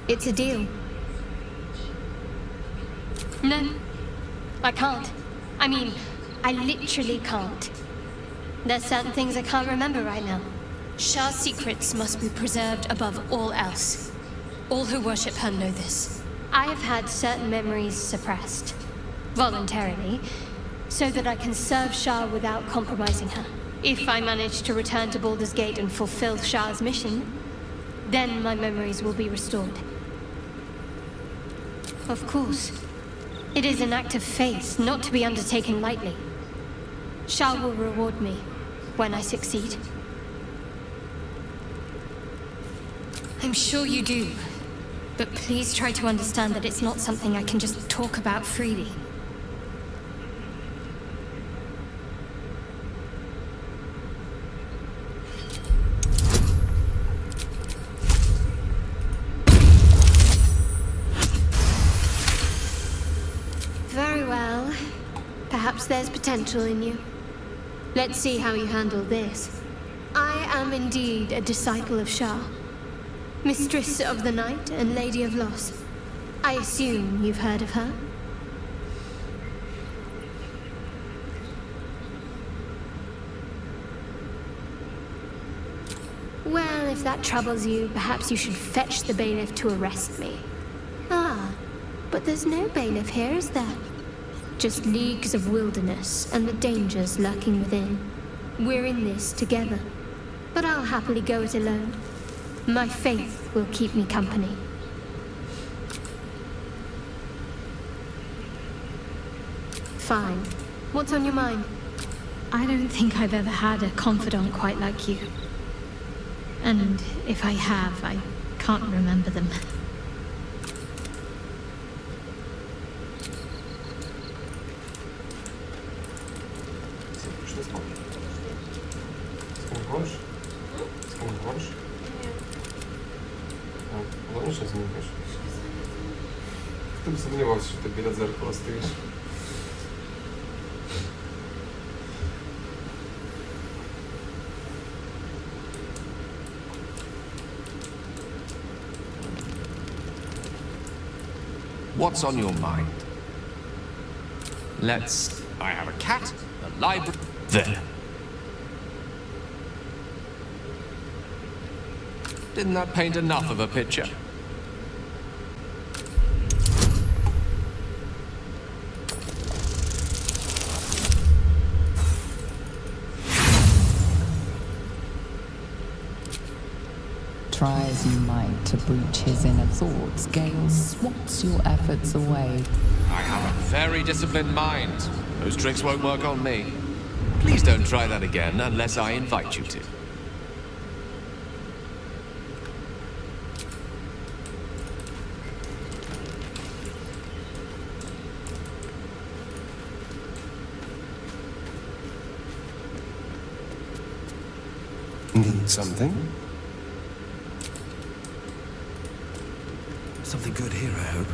It's a deal. No, I can't. I mean, I literally can't. There's certain things I can't remember right now. Shah's secrets must be preserved above all else. All who worship her know this. I have had certain memories suppressed, voluntarily, so that I can serve Shah without compromising her. If I manage to return to Baldur's Gate and fulfill Shah's mission, then my memories will be restored. Of course. It is an act of faith, not to be undertaken lightly. Shah will reward me when I succeed. I'm sure you do. But please try to understand that it's not something I can just talk about freely. Very well. Perhaps there's potential in you. Let's see how you handle this. I am indeed a disciple of Shah. Mistress of the Night and Lady of Loss. I assume you've heard of her? Well, if that troubles you, perhaps you should fetch the bailiff to arrest me. Ah, but there's no bailiff here, is there? Just leagues of wilderness and the dangers lurking within. We're in this together, but I'll happily go it alone. My faith will keep me company. Fine. What's on your mind? I don't think I've ever had a confidant quite like you. And if I have, I can't remember them. Ладно, що знімаєш? Хто б сумнівався, що ти біля дзеркала стоїш? What's on your mind? I have a cat, a library. There. Didn't that paint enough of a picture? Try as you might to breach his inner thoughts, Gale swats your efforts away. I have a very disciplined mind. Those tricks won't work on me. Please don't try that again unless I invite you to. Need something? Something good here, I hope.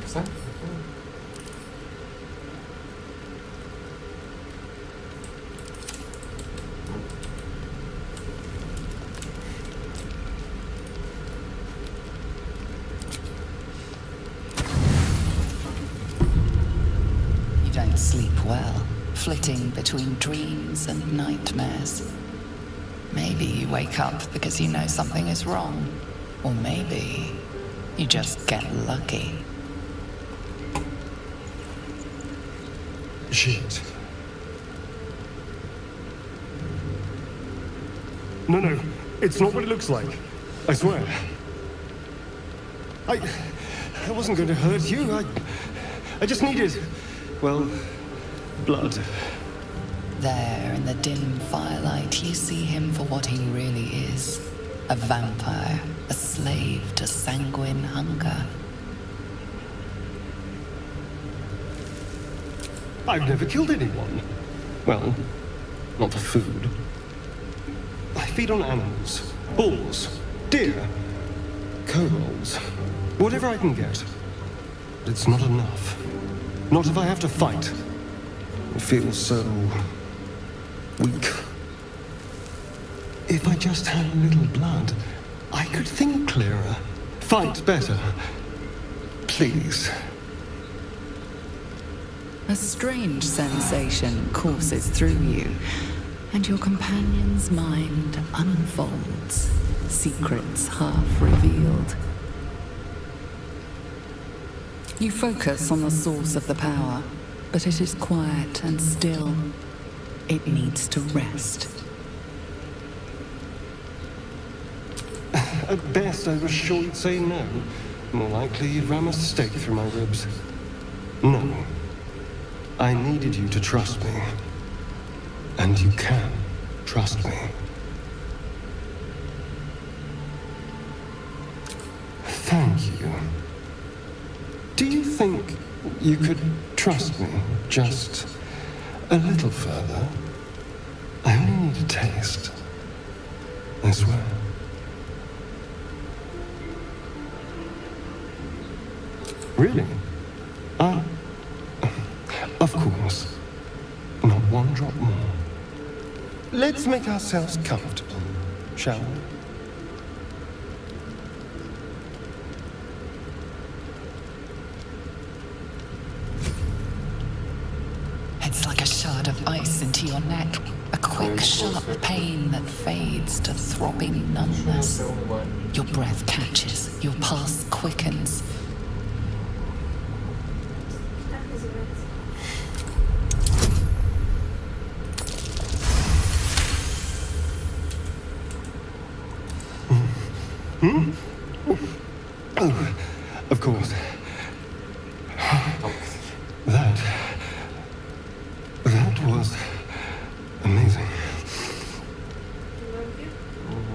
Все? You don't sleep well, flitting between dreams and nightmares. Maybe you wake up because you know something is wrong. Or maybe you just get lucky. Shit. No, it's not what it looks like. I swear. I wasn't going to hurt you. I just needed, well, blood. There, in the dim firelight, you see him for what he really is. A vampire, a slave to sanguine hunger. I've never killed anyone. Well, not for food. I feed on animals, bulls, deer, kobolds, whatever I can get. But it's not enough. Not if I have to fight. It feels so weak. If I just had a little blood, I could think clearer, fight better. Please. A strange sensation courses through you, and your companion's mind unfolds, secrets half revealed. You focus on the source of the power, but it is quiet and still. It needs to rest. At best, I was sure you'd say no. More likely, you'd ram a stake through my ribs. No. I needed you to trust me. And you can trust me. Thank you. Do you think you could trust me just a little further? I only need a taste. I swear. Really? Of course. Not one drop more. Let's make ourselves comfortable, shall we? It's like a shard of ice into your neck. A quick, sharp pain that fades to throbbing numbness. Your breath catches, your pulse quickens. Hmm? Oh, of course. That was amazing.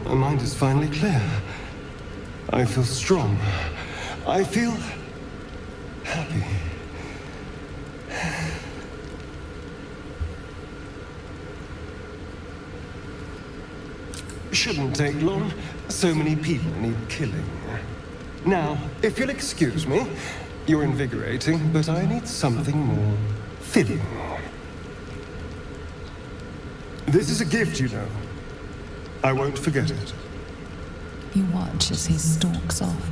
My mind is finally clear. I feel strong. I feel happy. Shouldn't take long. So many people need killing. Now, if you'll excuse me, you're invigorating, but I need something more filling. This is a gift, you know. I won't forget it. You watch as he stalks off,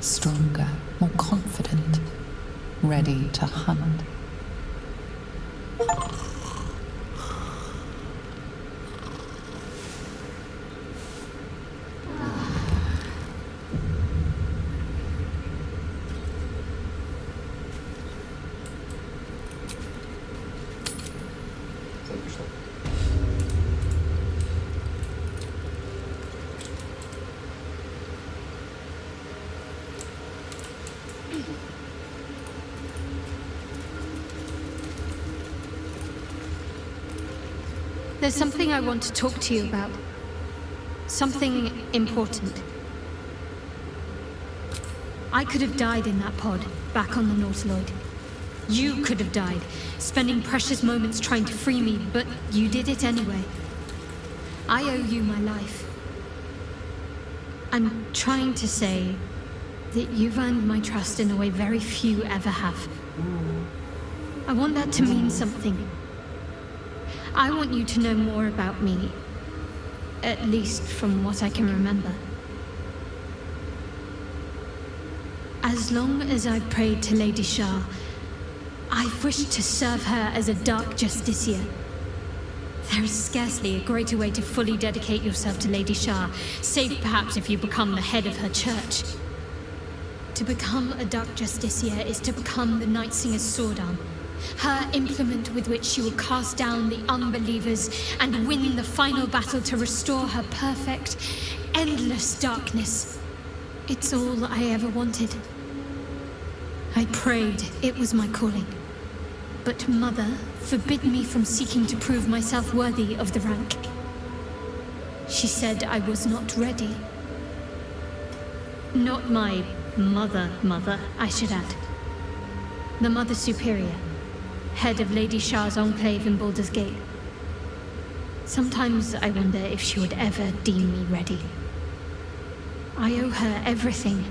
stronger, more confident, ready to hunt. There's something I want to talk to you about. Something important. I could have died in that pod, back on the Nautiloid. You could have died, spending precious moments trying to free me, but you did it anyway. I owe you my life. I'm trying to say that you've earned my trust in a way very few ever have. I want that to mean something. I want you to know more about me, at least from what I can remember. As long as I've prayed to Lady Shah, I've wished to serve her as a Dark Justiciar. There is scarcely a greater way to fully dedicate yourself to Lady Shah, save perhaps if you become the head of her church. To become a Dark Justiciar is to become the Night Singer's sword arm, her implement with which she will cast down the unbelievers and win the final battle to restore her perfect, endless darkness. It's all I ever wanted. I prayed it was my calling. But Mother forbid me from seeking to prove myself worthy of the rank. She said I was not ready. Not my mother, I should add. The Mother Superior, head of Lady Shah's enclave in Baldur's Gate. Sometimes I wonder if she would ever deem me ready. I owe her everything,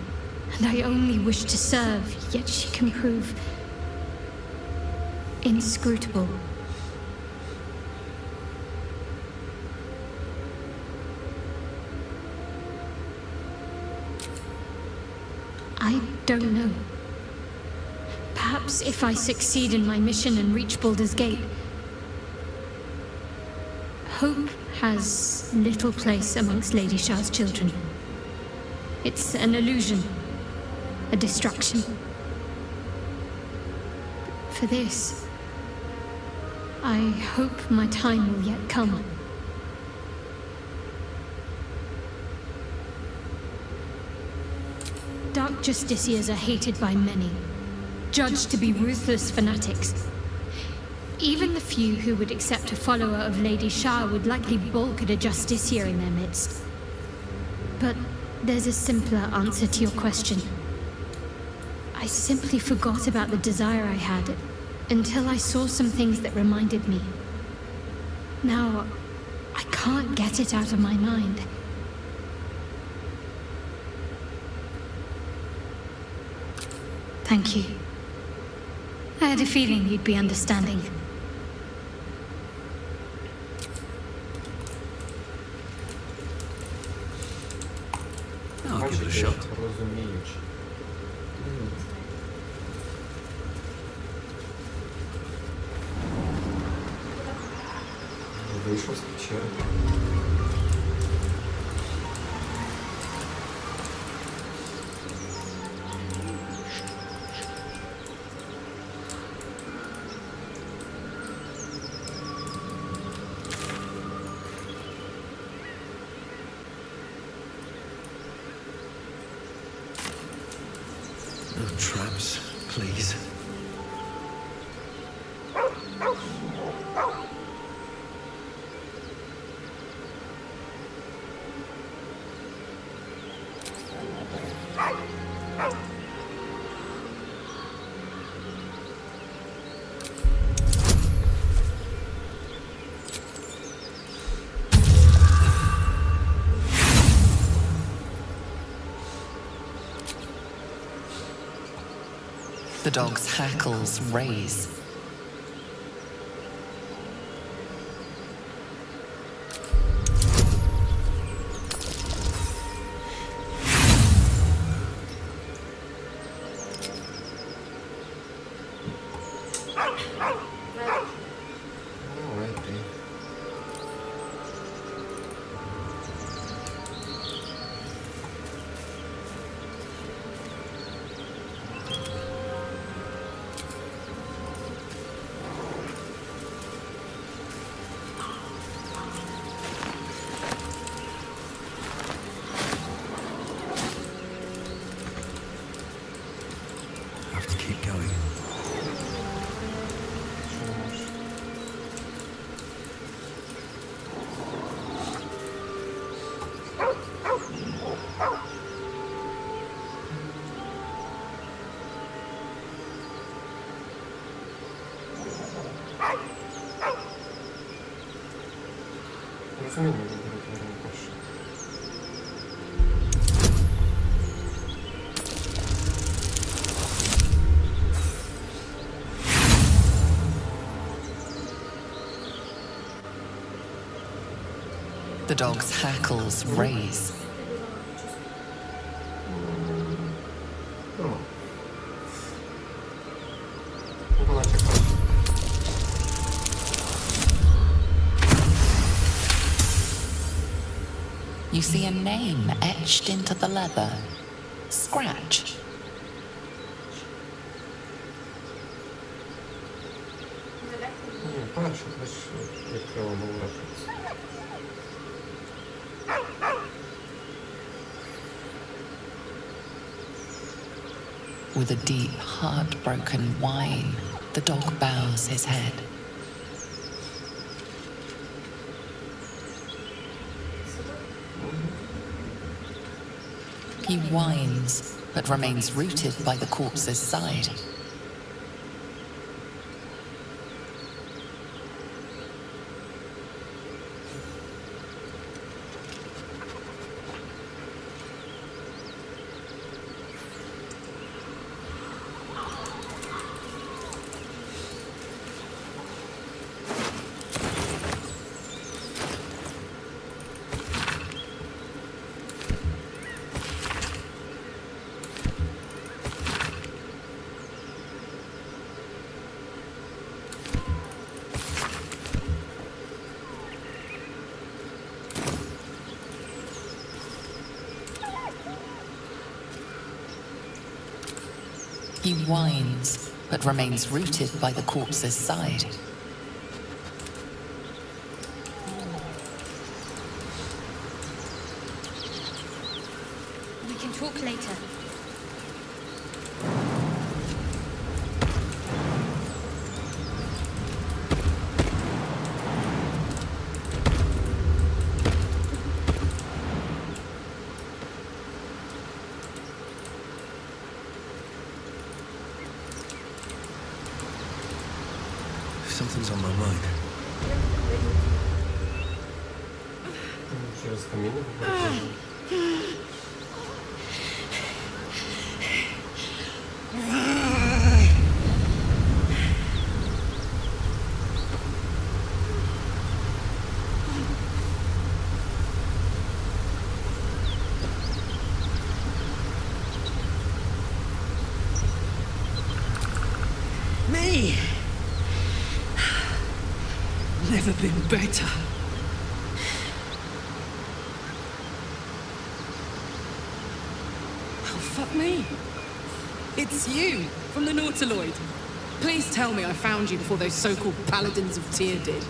and I only wish to serve, yet she can prove inscrutable. I don't know. Perhaps if I succeed in my mission and reach Baldur's Gate. Hope has little place amongst Lady Shah's children. It's an illusion, a distraction. For this, I hope my time will yet come. Dark Justiciars are hated by many, judged to be ruthless fanatics. Even the few who would accept a follower of Lady Shah would likely balk at a Justiciar in their midst. But there's a simpler answer to your question. I simply forgot about the desire I had until I saw some things that reminded me. Now, I can't get it out of my mind. Thank you. I had a feeling you'd be understanding. I'll give it a shot. Розуміючи. Вийшов з печери. No traps, please. The dog's hackles raise. розуміння відповідно перше. The dog's hackles raise. Вона чекає. You see a name etched into the leather. Scratch. Ні, перше, лиш відкрила нову референс. With a deep, heartbroken whine, the dog bows his head. He whines, but remains rooted by the corpse's side. He whines, but remains rooted by the corpse's side. We can talk later. Something's on my mind. Через камін говорить. Me? Never been better. Oh, fuck me. It's you, from the Nautiloid. Please tell me I found you before those so-called Paladins of Tyr did.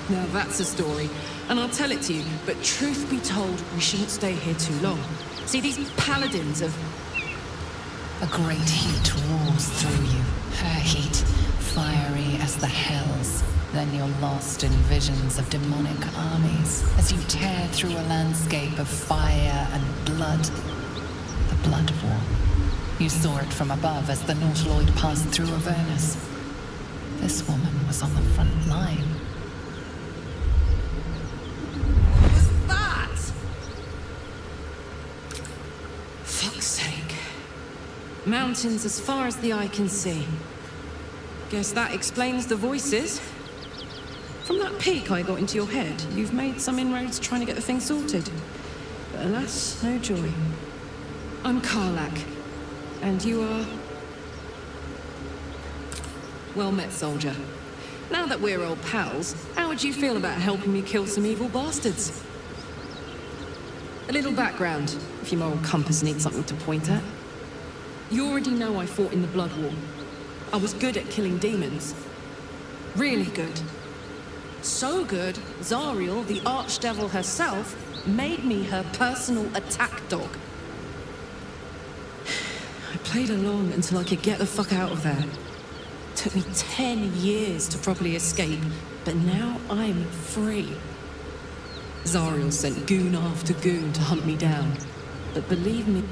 Now that's a story, and I'll tell it to you, but truth be told, we shouldn't stay here too long. See, these Paladins of... A great heat roars through you, her heat, fiery as the hells. Then you're lost in visions of demonic armies as you tear through a landscape of fire and blood. The Blood War. You saw it from above as the Nautiloid passed through Avernus. This woman was on the front line. What was that? Fuck's sake. Mountains as far as the eye can see. Guess that explains the voices. From that peak I got into your head, you've made some inroads trying to get the thing sorted. But alas, no joy. I'm Karlak, and you are... Well met, soldier. Now that we're old pals, how would you feel about helping me kill some evil bastards? A little background, if your moral compass needs something to point at. You already know I fought in the Blood War. I was good at killing demons. Really good. So good, Zariel, the archdevil herself, made me her personal attack dog. I played along until I could get the fuck out of there. Took me 10 years to properly escape, but now I'm free. Zariel sent goon after goon to hunt me down. But believe me...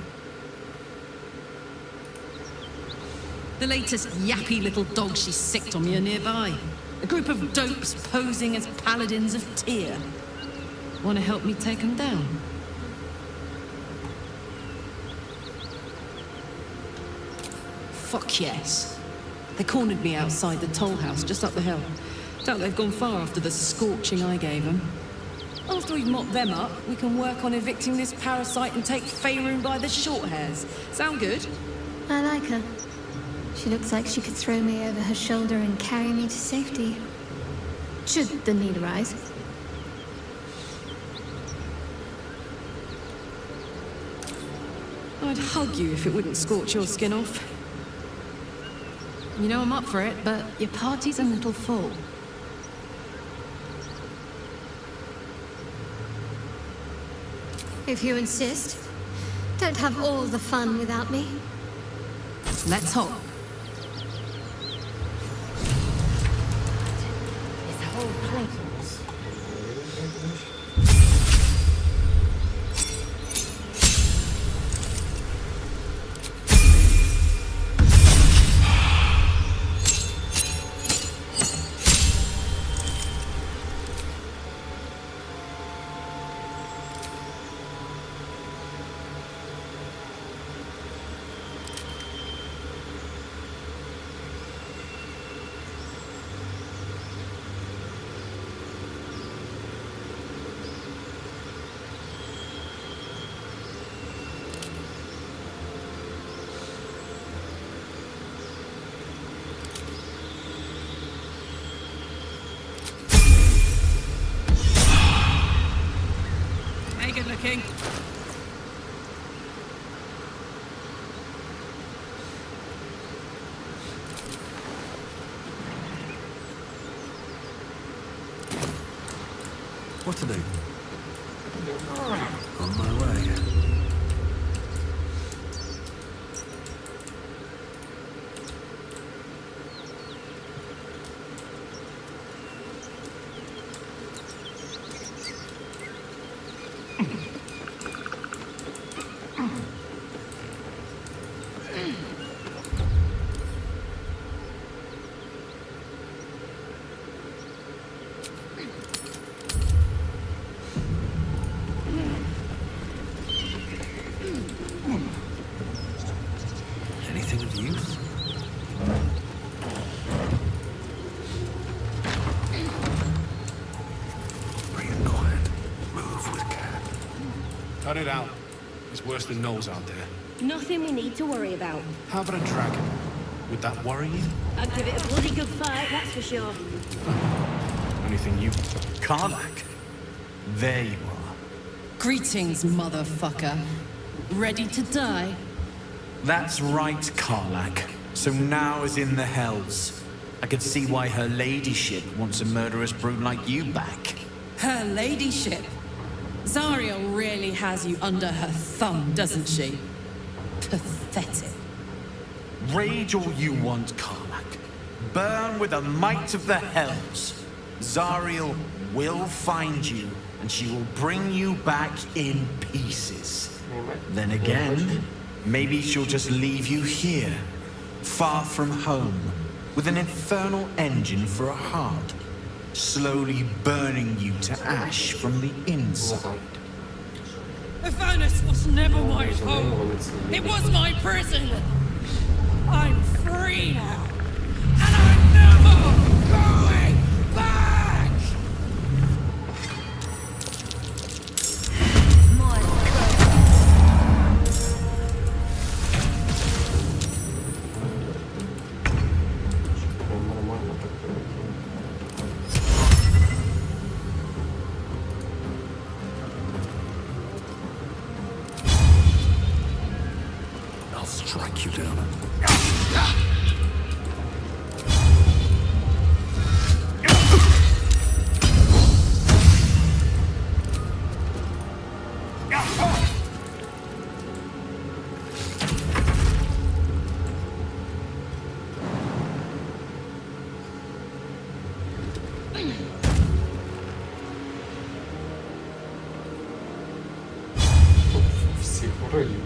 The latest yappy little dog she sicked on me are nearby. A group of dopes posing as paladins of Tyr. Want to help me take them down? Fuck yes. They cornered me outside the toll house just up the hill. Doubt they've gone far after the scorching I gave them. After we've mopped them up, we can work on evicting this parasite and take Faerun by the short hairs. Sound good? I like her. She looks like she could throw me over her shoulder and carry me to safety. Should the need arise. I'd hug you if it wouldn't scorch your skin off. You know I'm up for it, but your party's a little full. If you insist. Don't have all the fun without me. Let's hope. This whole place. Good looking. What to do? On my way. Anything of use? Bring it quiet. Move with care. Cut it out. It's worse than Knowles out there. Nothing we need to worry about. How about a dragon? Would that worry you? I'd give it a bloody good fight, that's for sure. Anything you... Karlach? There you are. Greetings, motherfucker. Ready to die? That's right, Karlach. So now is in the hells. I could see why her ladyship wants a murderous brute like you back. Her ladyship? Zariel really has you under her thumb, doesn't she? Pathetic. Rage all you want, Karlach. Burn with the might of the hells. Zariel will find you, and she will bring you back in pieces. Then again, maybe she'll just leave you here, far from home, with an infernal engine for a heart, slowly burning you to ash from the inside. The furnace was never my home. It was my prison. I'm free now. And I'm never going back! I'll strike you down. Всіх ворогів.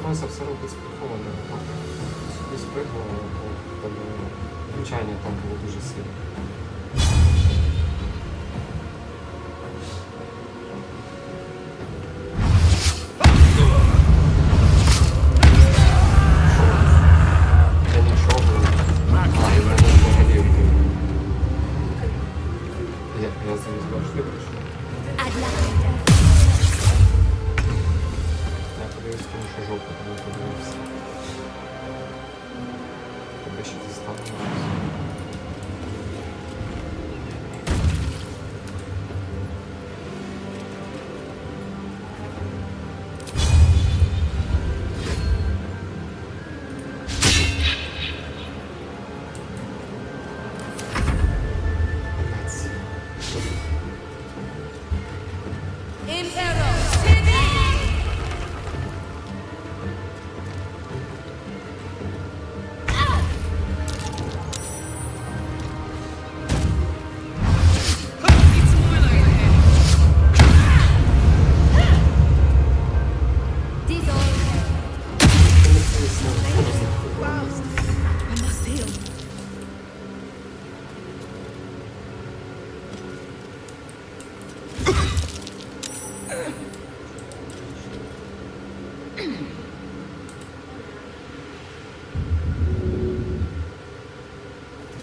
стараюся все робити спокійно. Собі спригнуло, то звичайно там було дуже сильно.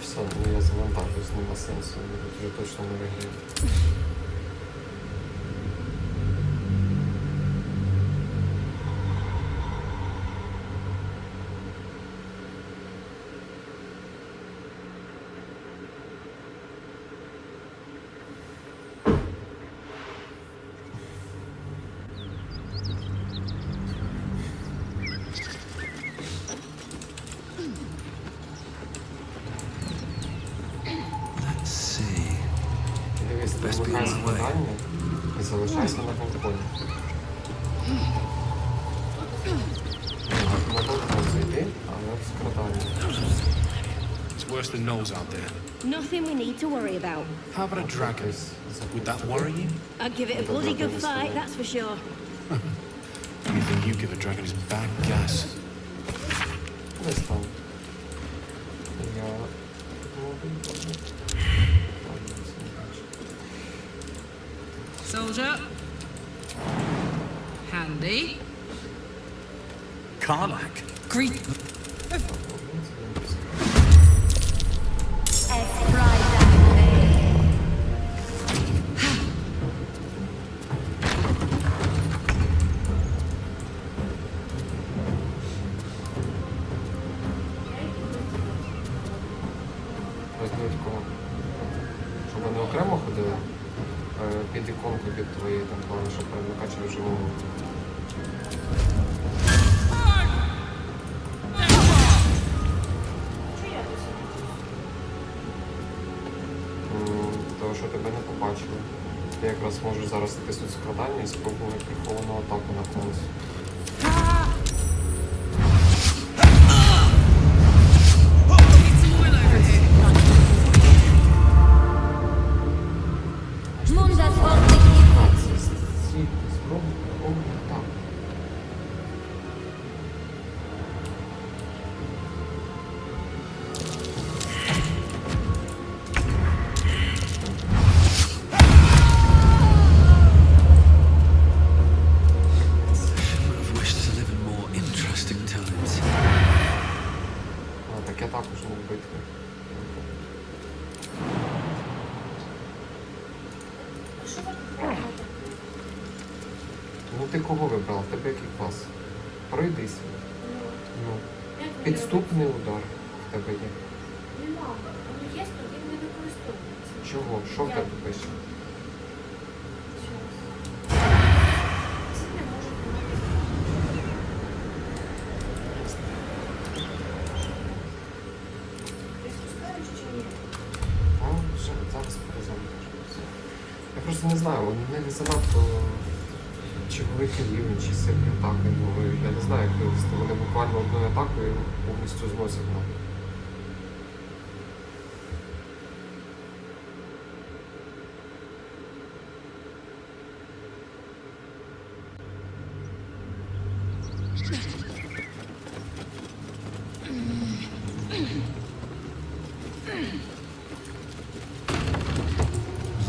Все, ну я завантажусь, нема сенсу, я точно не виграю. Вимикай складання і залишайся на балконі. На балкон зайди, але в складання. It's worse than Knowles out there. Nothing we need to worry about. How about a dragon? Would that worry you? I'd give it a bloody good fight, that's for sure. Anything you give a dragon is bad gas. Десь там. Я... Soldier. Handy. Karlak. Greet. Возьмуть кого. Щоб вони окремо ходили. Під іконку від твоєї там плану, щоб перемикачі вживу. Того, що тебе не побачили. Ти якраз можеш зараз натиснути складання і спробувати приховану атаку на клаус. Так я також не вбити. Ну ти кого вибрав? В тебе який клас? Пройдись. Ну. Підступний удар в тебе є. Нема, воно є, то він не використовується. Чого? Що в тебе пише? Зараз перезавантажуюся. Я просто не знаю, вони не занадто чи великий рівень, чи сильні атаки. Я не знаю, як вивести. Вони буквально одною атакою повністю зносять нам.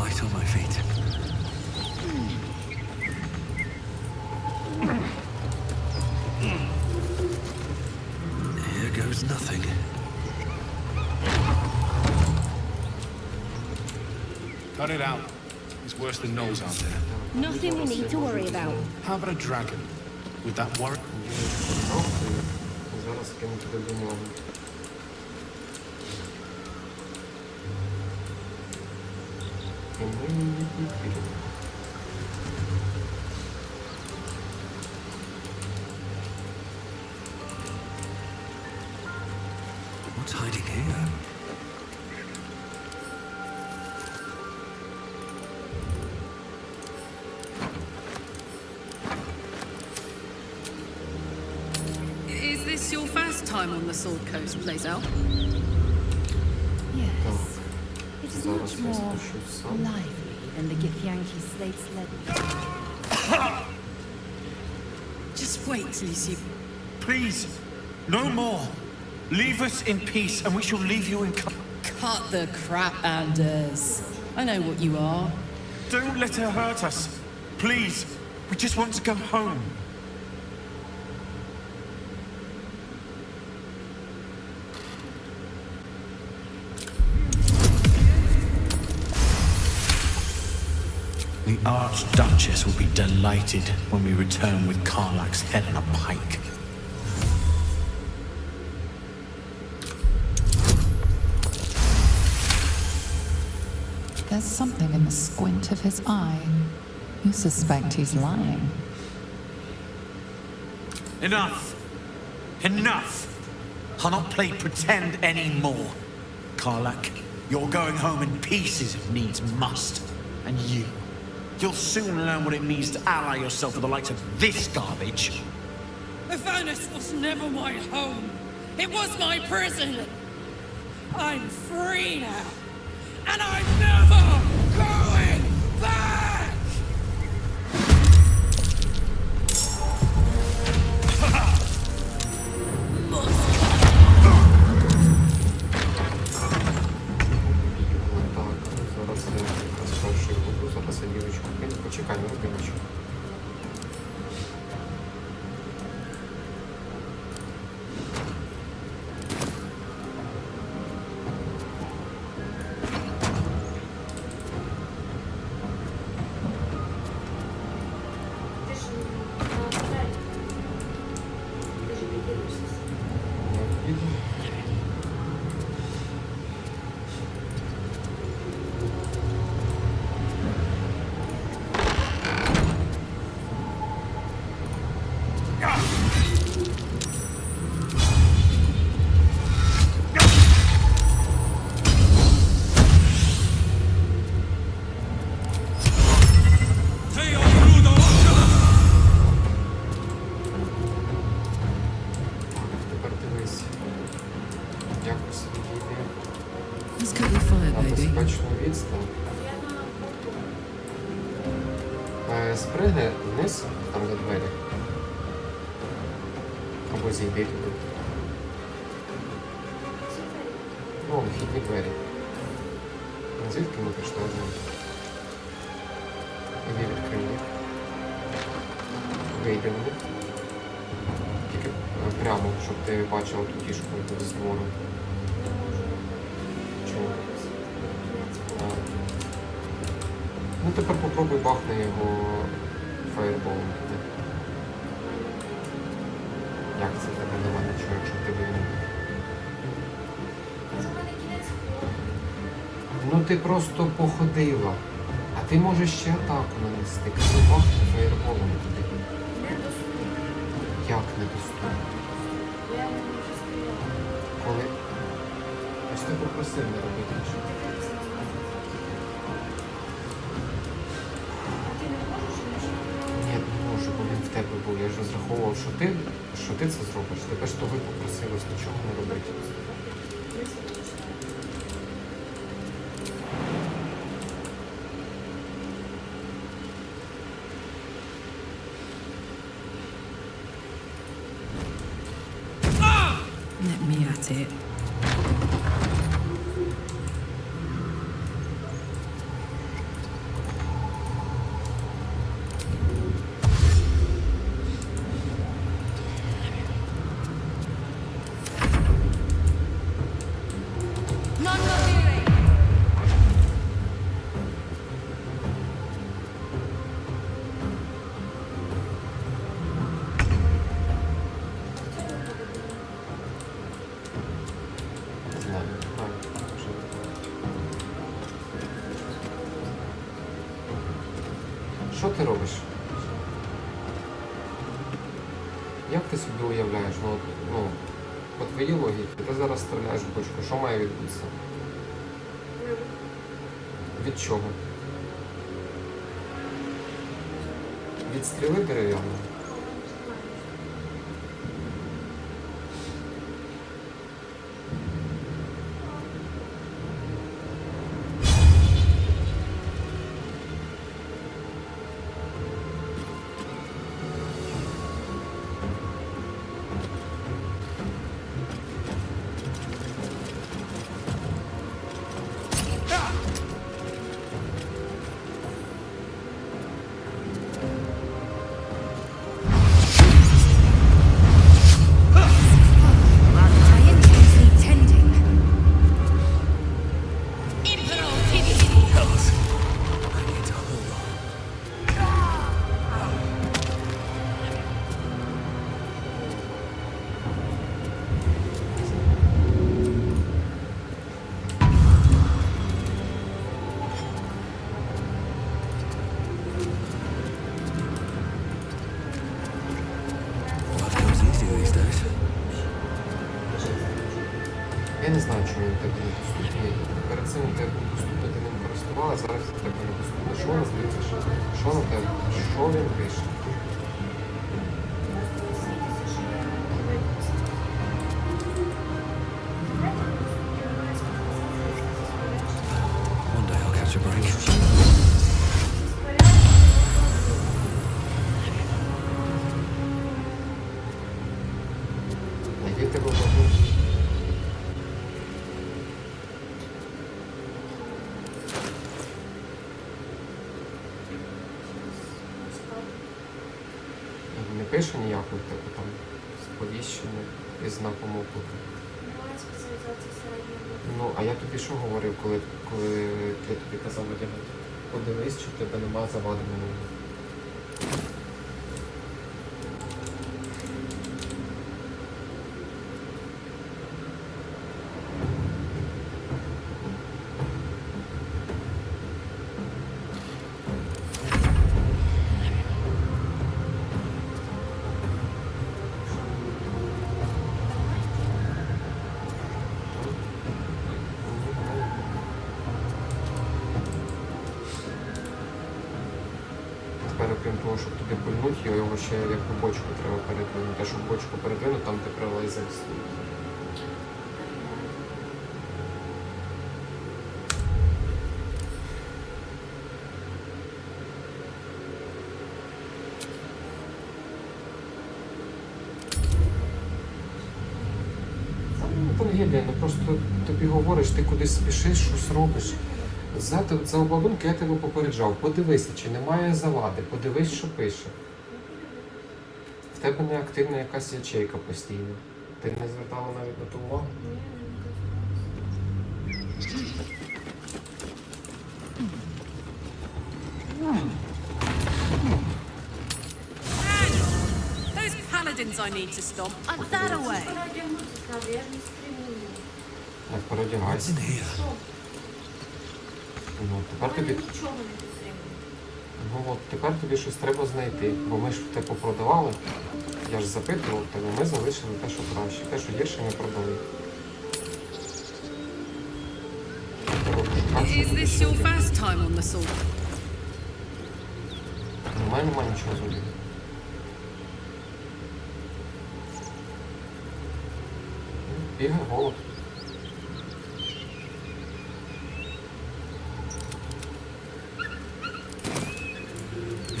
Light on my feet. Here goes nothing. Cut it out. It's worse than Knowles out there. Nothing we need to worry about. How about a dragon? Would that worry? Зараз кину туди до нього. І ми її підемо. What's hiding here? Is this your first time on the Sword Coast, Lae'zel? Yes. It is Зараз much я more спущусь сам. lively than the Githyanki slates led. Just wait till you see. Please, no more. Leave us in peace, and we shall leave you in. Cut the crap, Anders. I know what you are. Don't let her hurt us. Please, we just want to go home. The Archduchess will be delighted when we return with Karlach's head on a pike. There's something in the squint of his eye. You suspect he's lying. Enough! Enough! I'll not play pretend anymore. Karlach, you're going home in pieces if needs must. And you'll soon learn what it means to ally yourself with the likes of this garbage. Avernus was never my home. It was my prison. I'm free now. And I'm never going back! Зараз я якраз перший буду, зараз я дівочку кину. Почекай, не роби нічого. Let's cut your fire, На baby. безпечну відстань. Спригни вниз, там де двері. Або зійди туди. О, вхідні двері. Звідки ми пішли одним? Іди відкрий їх. Вийди в них. Тільки прямо, щоб ти бачив ту кішку з двору. Чому? Ну тепер попробуй бахни його фаєрболом туди. Як це тебе нема нічого, якщо ти винен? Ну ти просто походила. А ти можеш ще атаку нанести. Кажу, бахни фаєрболом туди. Як недоступно? Коли? Ось ти попросив не робити нічого. Ні, не можу, бо він в тебе був. Я ж розраховував, що ти це зробиш. Тебе ж того й попросилось нічого не робити. Let me at it. Що ти робиш? Як ти собі уявляєш? По твоїй логіці, ти зараз стріляєш в бочку. Що має відбутися? Від чого? Від стріли дерев'яної? Я не знаю, чому він так недоступний. Перед цим ти був доступний, ти ним користувалася, зараз ти так недоступний. Що воно пише? Що на тебе? Що він пише? One day I'll catch a break. Який тебе вагон? Не пише ніякого типу там сповіщення і знаком оклику. Ну, а я тобі що говорив, коли я тобі казав одягати? Подивись, чи в тебе нема завади минулого. Тепер, окрім того, щоб туди пильнути, його ще як бочку треба передвинути. А щоб бочку передвинути, там ти прилазив. Трагедія, ну просто тобі говориш, ти кудись спішиш, щось робиш. За обладунки я тебе попереджав. Подивися, чи немає завади, подивись, що пише. В тебе неактивна якась ячейка постійно. Ти не звертала навіть на ту увагу? Those paladins I need to stop are that away. Так, переодягайся. Ну, тепер тобі щось треба знайти, бо ми ж те попродавали, я ж запитував тебе, ми залишили те, що краще, те, що гірше, ми продали. Is this your first time on the sword? У мене немає нічого зробити. Бігай, голод.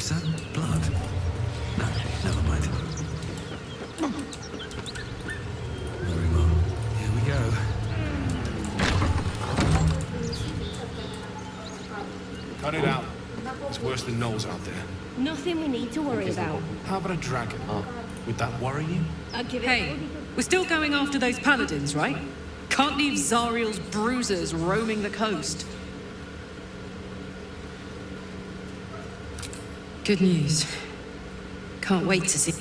Is that blood? No, never mind. Very well. Here we go. Cut it out. It's worse than Knowles out there. Nothing we need to worry about. How about a dragon? Would that worry you? I'll give it. Hey, we're still going after those paladins, right? Can't leave Zariel's bruisers roaming the coast. Good news. Can't wait to see.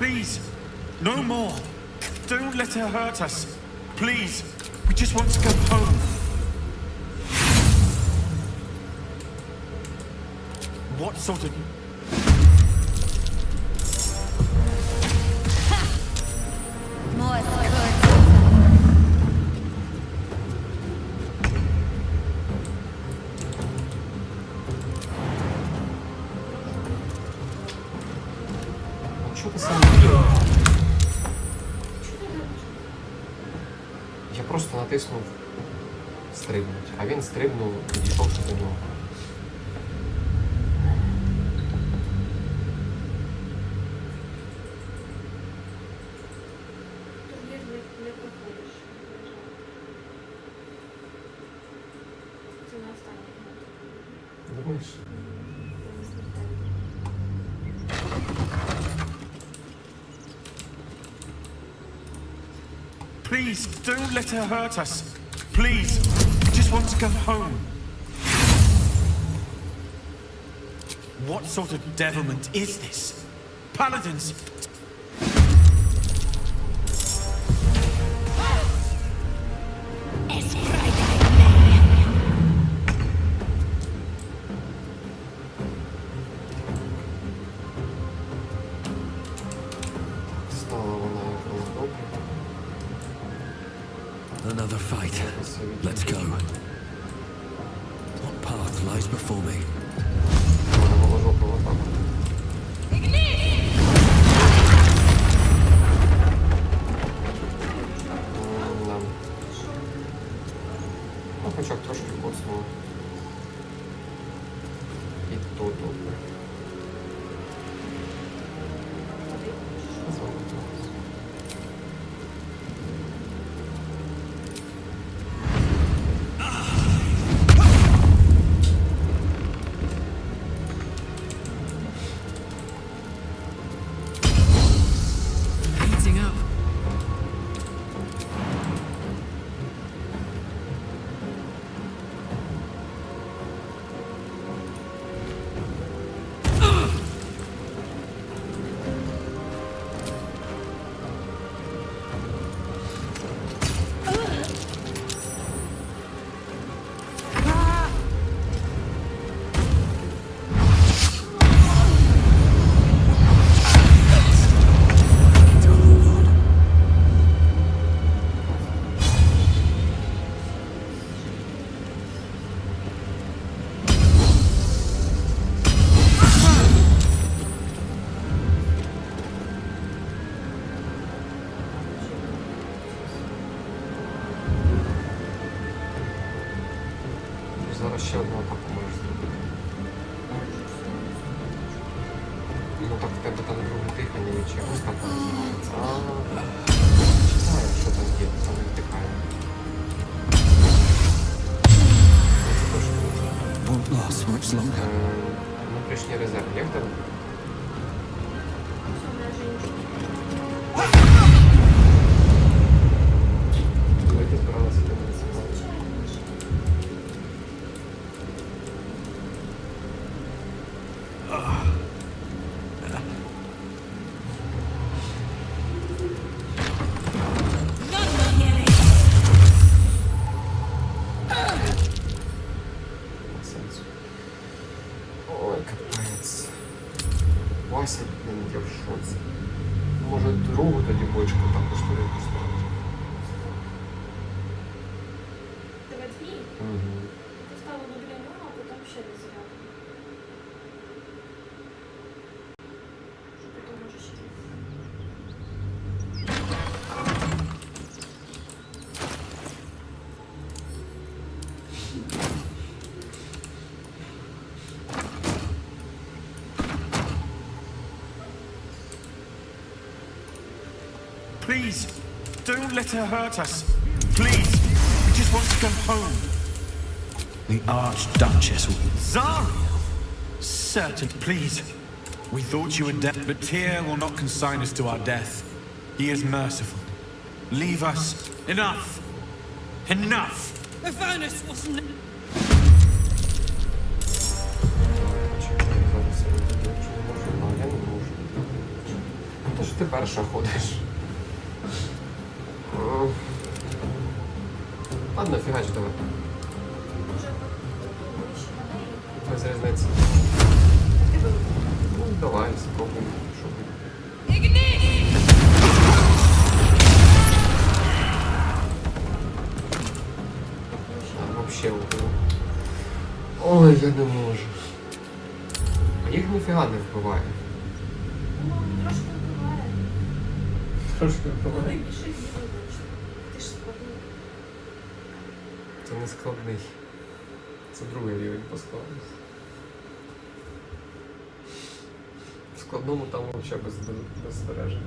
Please, no more. Don't let her hurt us. Please, we just want to go home. What sort of... More good. Що ти сам робив? Я просто натиснув стрибнуть, а він стрибнув, підійшовши до нього. Не проходиш. Це на останній. Думаєш? Please, don't let her hurt us. Please, we just want to go home. What sort of devilment is this? Paladins! Another fight. Let's go. What path lies before me? Ну, хоча б трошки коцнуло. І тут добре. Heating up. Зараз ще одну атаку можеш зробити. Ну так в тебе там друге дихання чи якось так називається. Читаю, що там є, це не втикає. Won't last much longer. Внутрішній резерв є в тебе? Коли ти збиралася до мене сказати? Сенсу. Ой, капець. Вася, блін, я в шоці. Може другу тоді бочку також туди поставити? Тебе дві? Угу. Поставили біля нього, а потім ще не зряв. Що потім може ще. Please, don't let her hurt us. Please, we just want to go home. The Archduchess will... Zariel! Certain, please. We thought you were dead, but Tyr will not consign us to our death. He is merciful. Leave us. Enough! Enough! Avernus wasn't... Зараз я не можу, але я не можу. Ти ж ти перша ходиш. Ладно, фігач давай. Без різниці. Ну, давай, спробуємо. Що буде? А, вообще убило. Ой, я не можу. А їх ніфіга не вбиває. Трошки вбиває. Це не складний. Це другий рівень по складності. В складному там взагалі без збереження.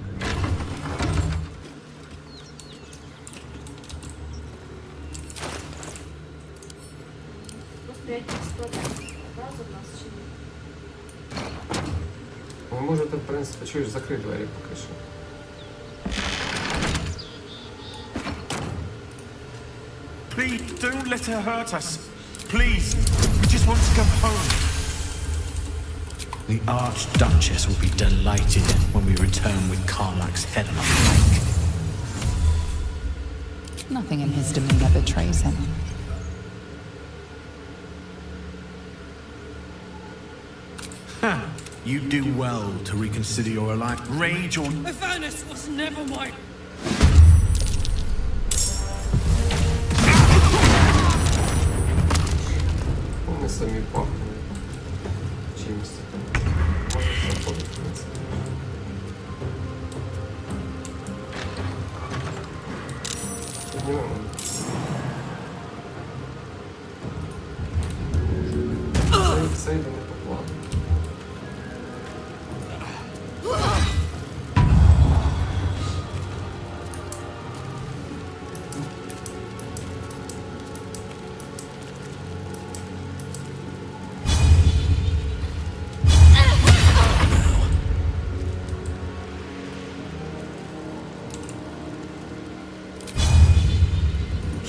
Ви можете, в принципі, чуєш, закрити двері поки що. Please, don't let her hurt us. Please, we just want to come home. The Archduchess will be delighted when we return with Karlach's head on a pike. Nothing in his demeanor betrays him. Ha! You do well to reconsider your alliance. Rage or... Avernus was never my... Вони самі пахнули чимось. Може заходити, в принципі. Піднімемо. Це йде не по плану.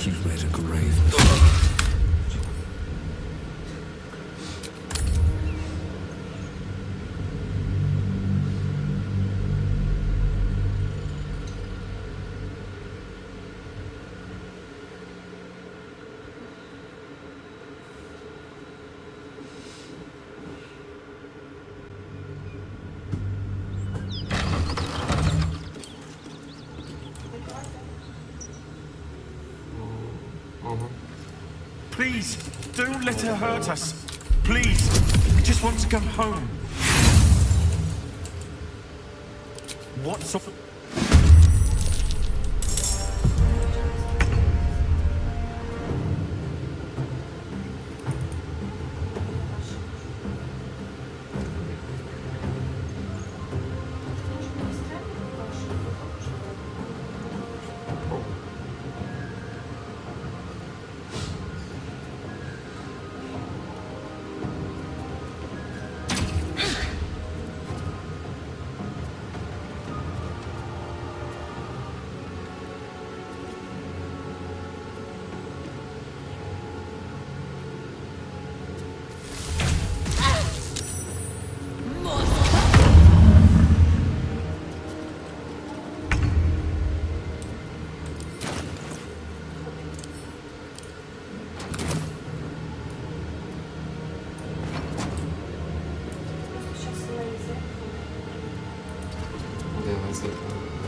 You've made a grave mistake. Please, don't let her hurt us. Please, we just want to come home. What's up?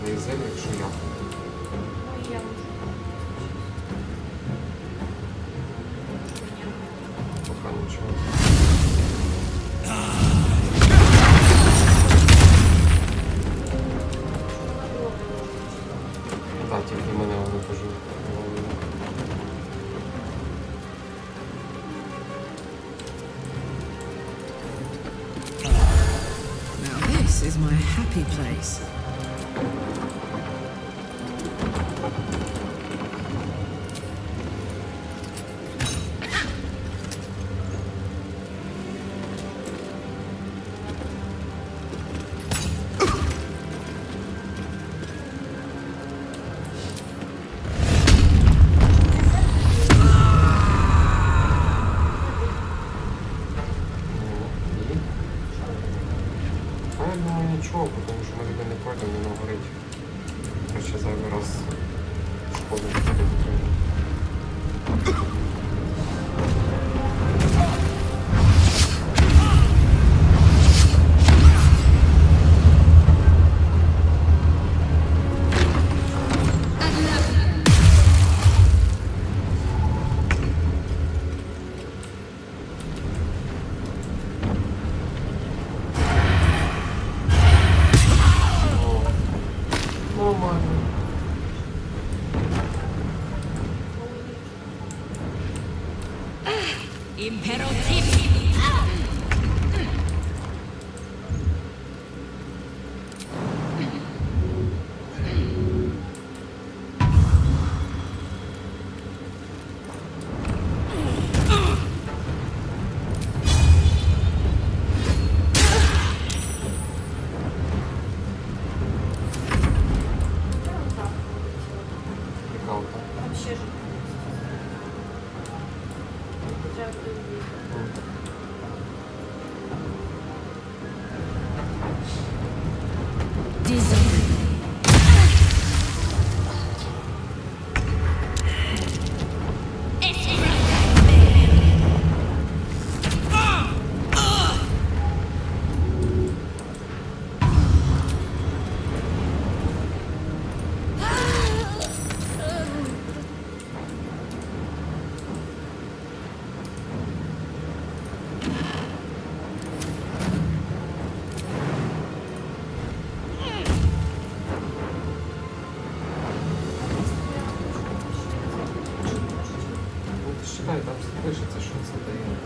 Лейзель, якщо я. Пока нічого. Так, тільки мене вони пожив. Now this is my happy place. Правильно. нічого, тому що ми туди не пройдемо, воно горить. Краще зайвий раз шкоду не буде затримати. Чекай, там пишеться, що це дає.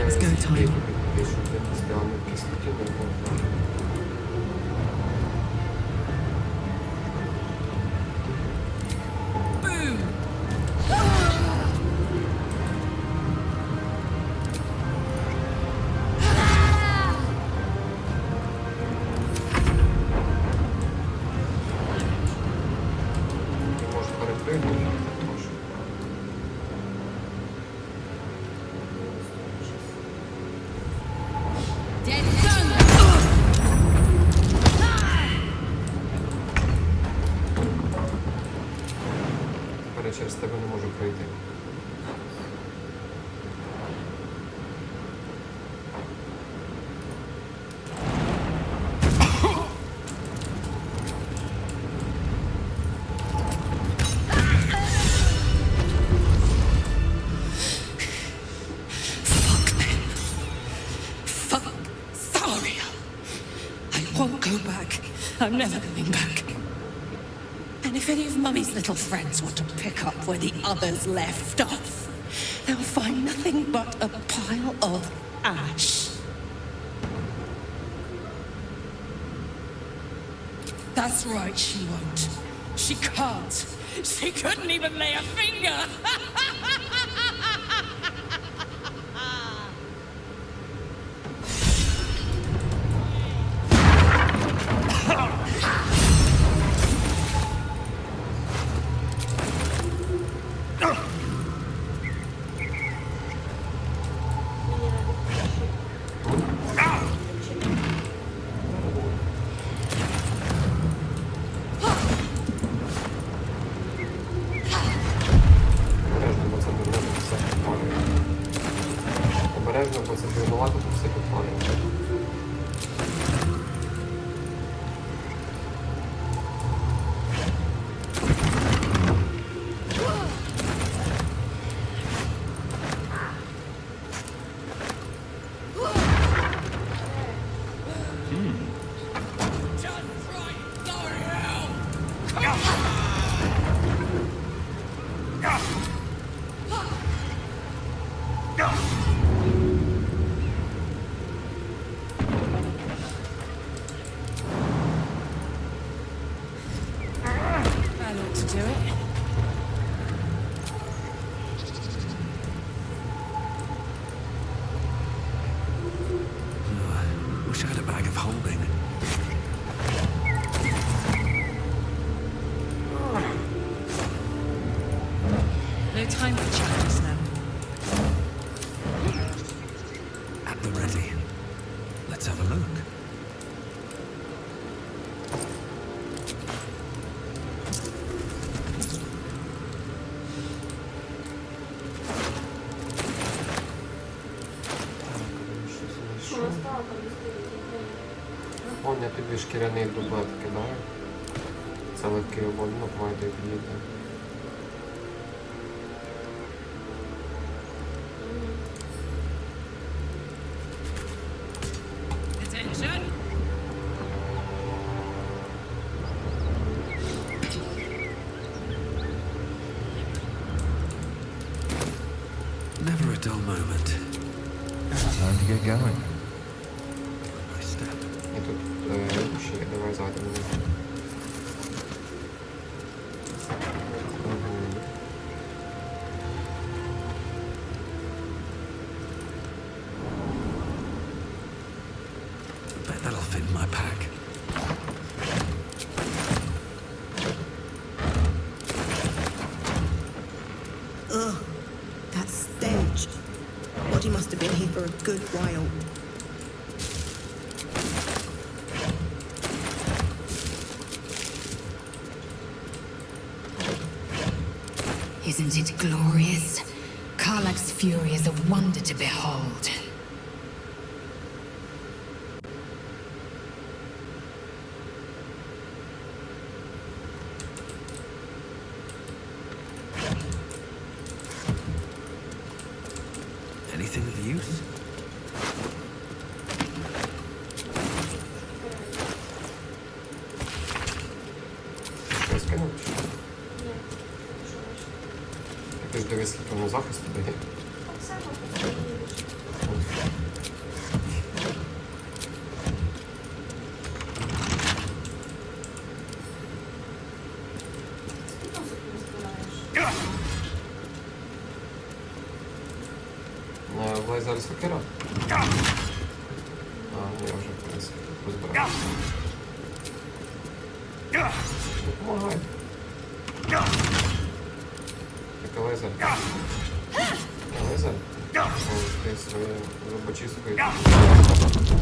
It's go time. Через тебе не можу пройти. Won't go back. I'm never going back. And if any of Mummy's little friends want to pick up where the others left off, they'll find nothing but a pile of ash. That's right, she won't. She can't. She couldn't even lay a finger. Обережно, бо це тренувати, то все підпалює. Let's have a look. Вон я тобі шкіряний дублет кидаю. Це легкий ободно, давайте підійде. Attention! Never a dull moment. Time to get going. My step. І тут ще є, давай зайдемо. Bet that'll fit in my pack. Ugh, that stench. Body must have been here for a good while. Isn't it glorious? Karlach's fury is a wonder to behold. Anything of use? Що скинув? Ти ж дивись, скільки воно захисту дає. Влазь зараз сокира? А, я вже, в принципі, позбирав. Допомагай. Так, лазер. Лазер? О, ти своєю зубочисткою.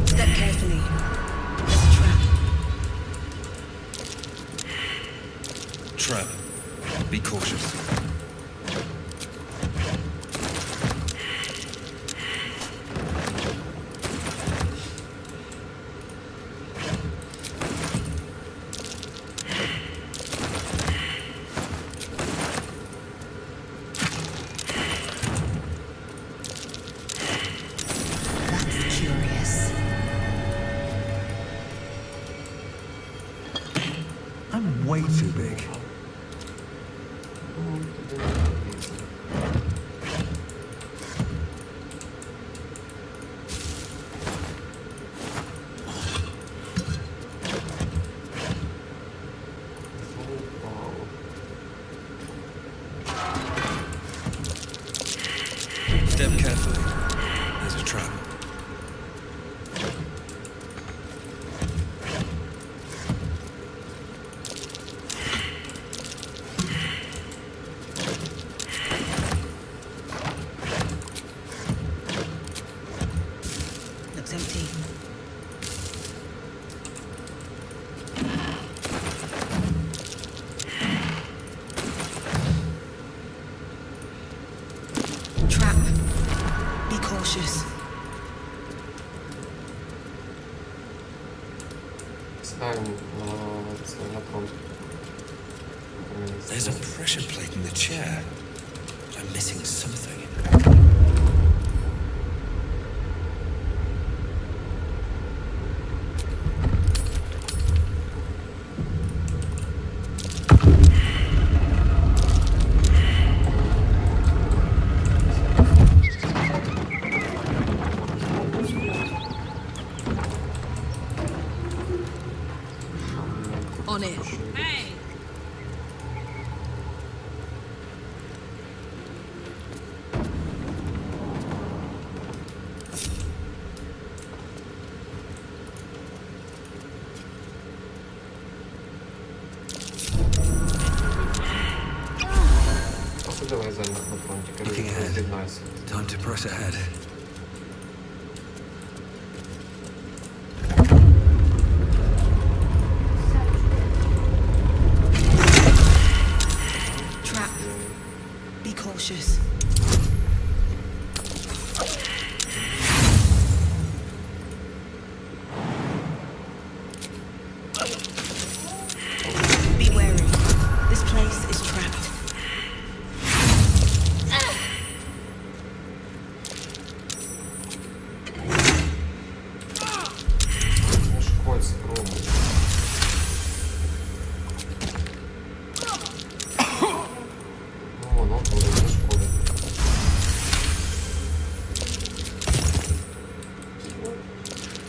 Step carefully. There's a trap. Trap. Be cautious. That's curious. I'm way too big. Step carefully. There's a trap. Looks empty. Trap. Be cautious. Сідаємо на фронт. There's a pressure plate in the chair. But I'm missing something. On it. Hey! Посиди лазер на фронті, Looking ahead. роз'єднайся. Time to press ahead.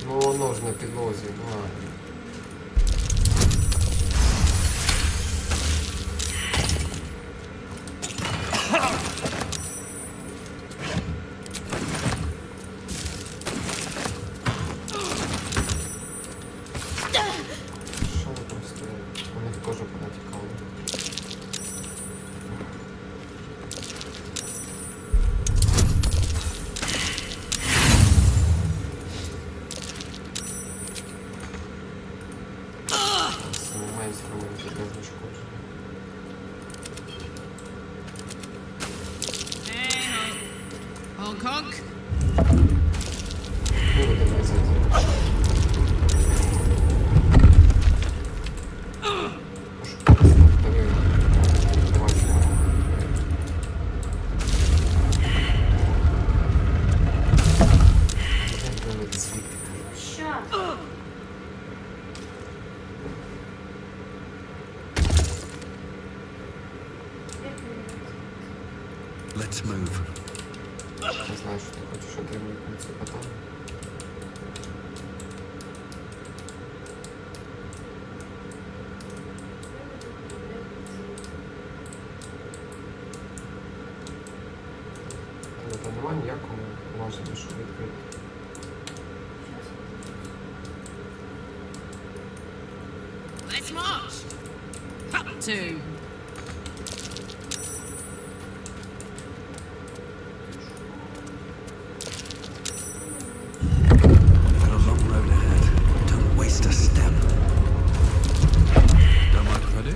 Ну воно ж на підлозі, ну ладно. Що ви там стоять? У них теж понатікали. Немає інструментів для знешкодження. Honk honk. Виведи назад. Let's move. Не знаю, що ти хочеш отримати на це питання. Та немає ніякого важливого, що відкрити. Let's march. Up to. We've got a long road ahead. Don't waste a step. Don't mind if I do.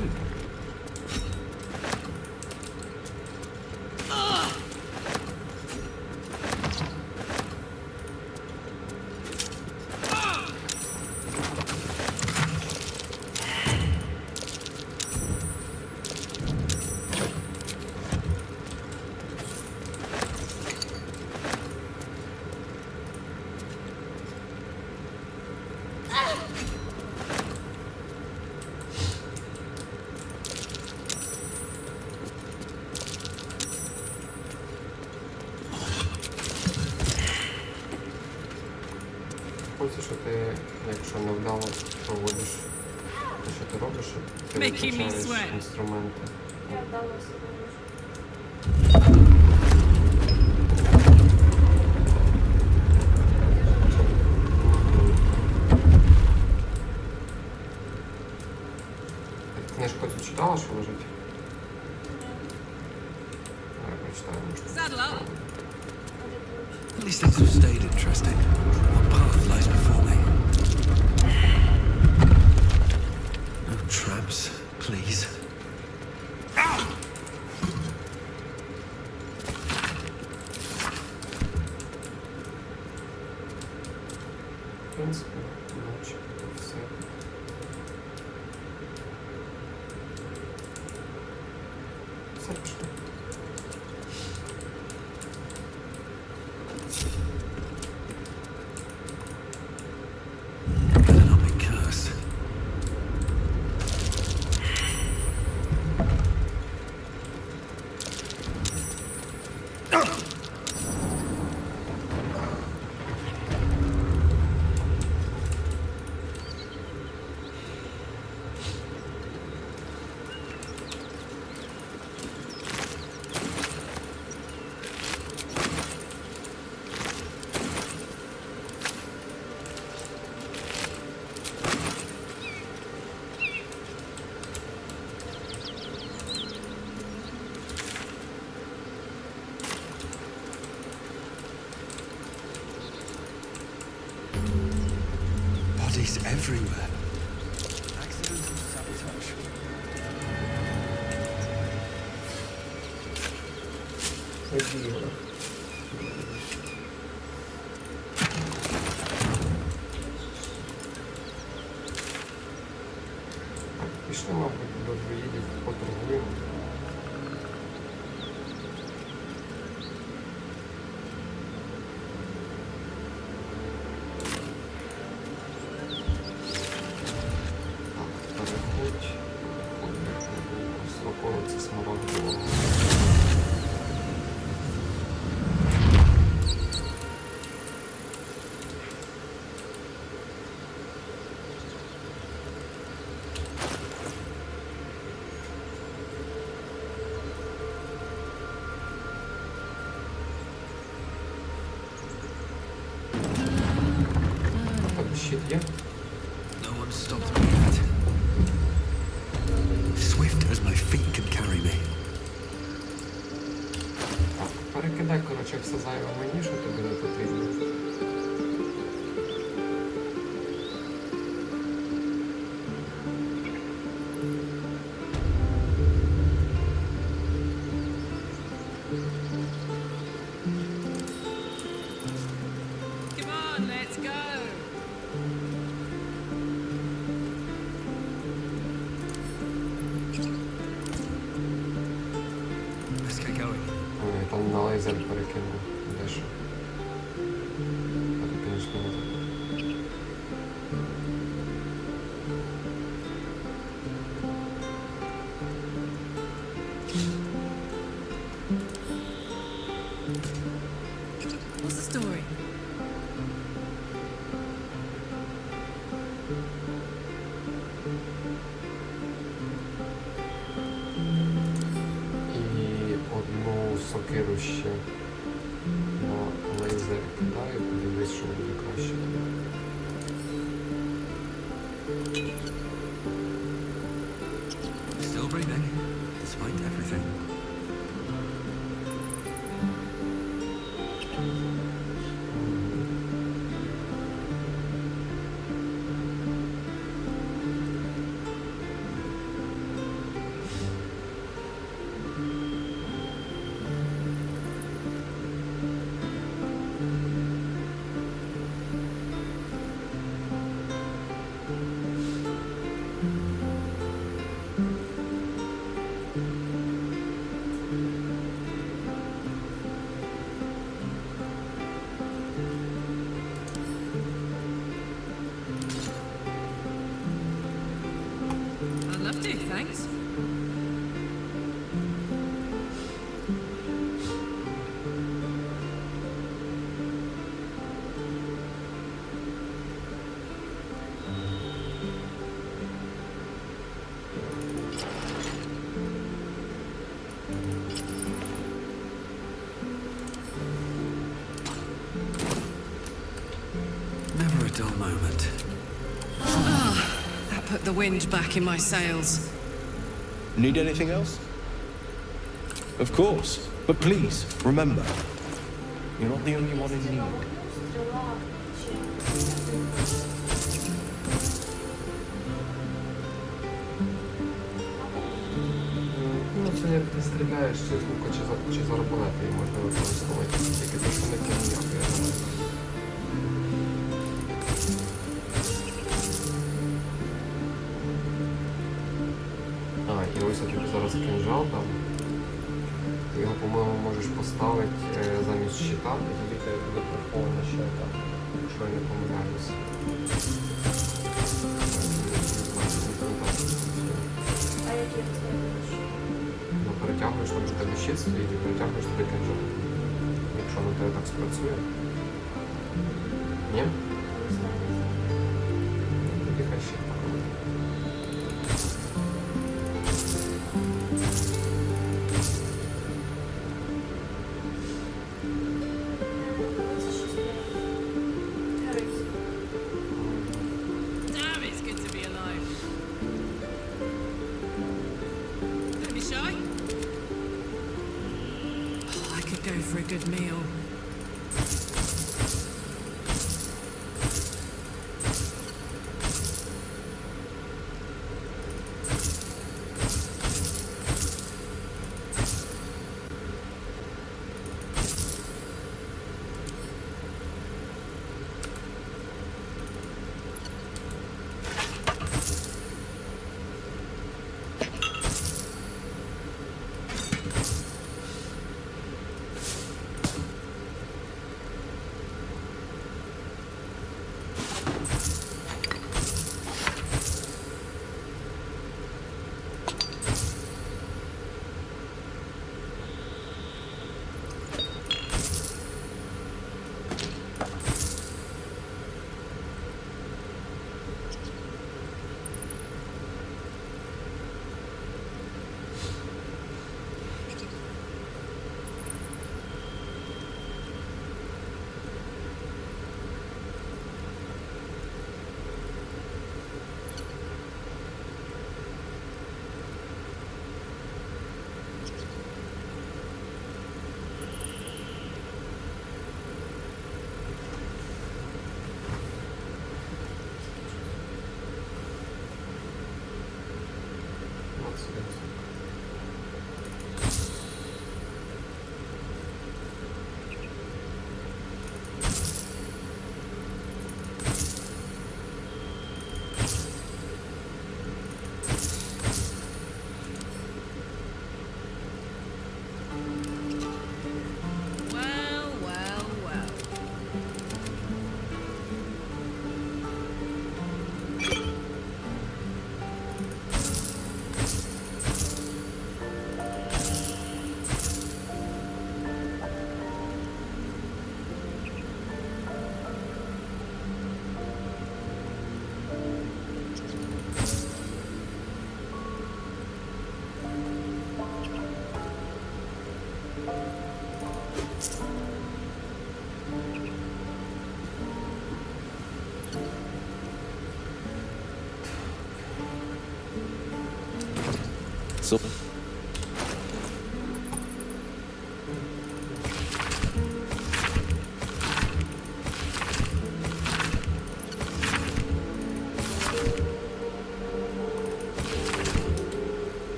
Хочеш, що ти, якщо невдало проводиш, те, що ти робиш, ти Making me виключаєш sweat. інструменти. Я вдалося. Ти книжку цю читала, що лежить? Давай прочитаємо. Saddle up. At least things have stayed interesting. What path lies before me? No traps, please. В принципі, наче все. Все пішло. Better not be cursed. Bodies everywhere. Accidental sabotage. Надіємо. Пішли, мабуть, до друїдів поторгуємо. Так, переходь. Ось околиці Смарагдового. Є? No one stopped me yet. Swift as my feet can carry me. Так, перекидай, коротше, все зайве мені, що тобі не потрібно. Come on, let's go. Let's get going. Ой, там на лазер перекинув. Дещо. Перекинеш на лазер. What's the story? І одну сокиру ще на лазер кидаю, подивись, що буде краще. Still breathing, despite everything. I'd love to, thanks. Never a dull moment. That put the wind back in my sails. Need anything else? Of course. But please, remember, you're not the only one in need. Ну, це як ти стріляєш чи з лука, чи з арбалета, і можна використовувати. Тільки те, що не кін'як, я думаю. І ось я тобі зараз кинжал там. Ти його, по-моєму, можеш поставити замість щита, і тоді тебе буде прихована ще там, якщо я не помиляюся. Ну, перетягуєш, там у тебе щит стоїть, і перетягуєш туди кинжал. Якщо на тебе так спрацює. Ні? Тоді хай щит покладе. Damn, it's good to be alive. Don't be shy. Oh, I could go for a good meal.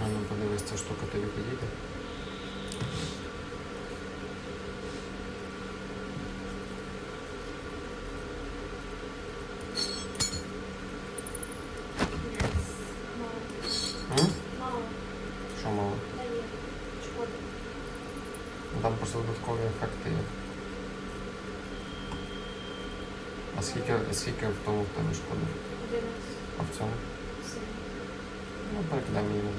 А ну подивись, ця штука тобі підійде. Що мало? Там просто додаткові ефекти є. А скільки в тому в тебе шкоди? 11. А в цьому? 7. Ну, перекидай мені назад.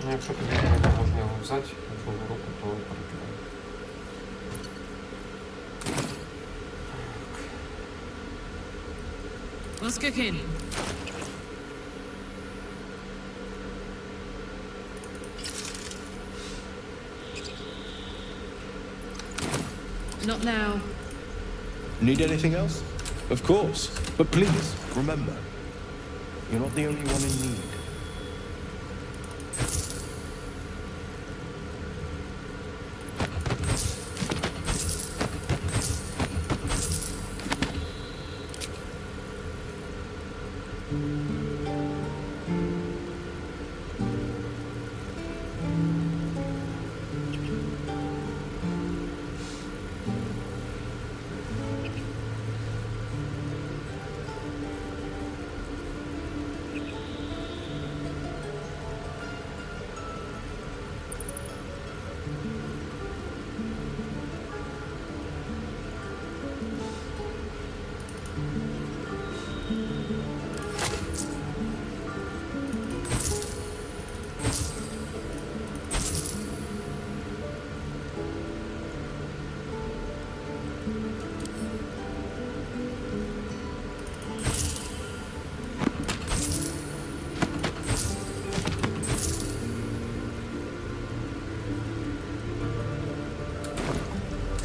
Ну, якщо тобі можна його взяти в другу руку, то перекидай. What's cooking? Not now. Need anything else? Of course. But please, remember, you're not the only one in need.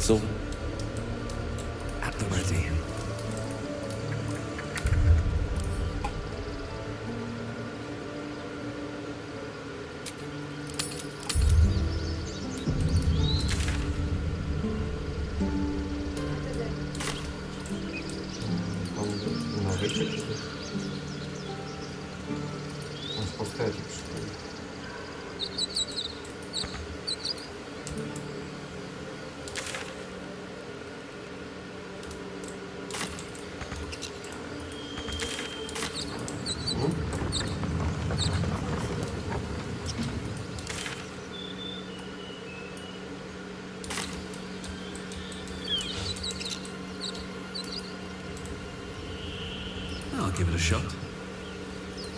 So, at the ready. На вичерпі. Ось поставити в школі. I'll give it a shot.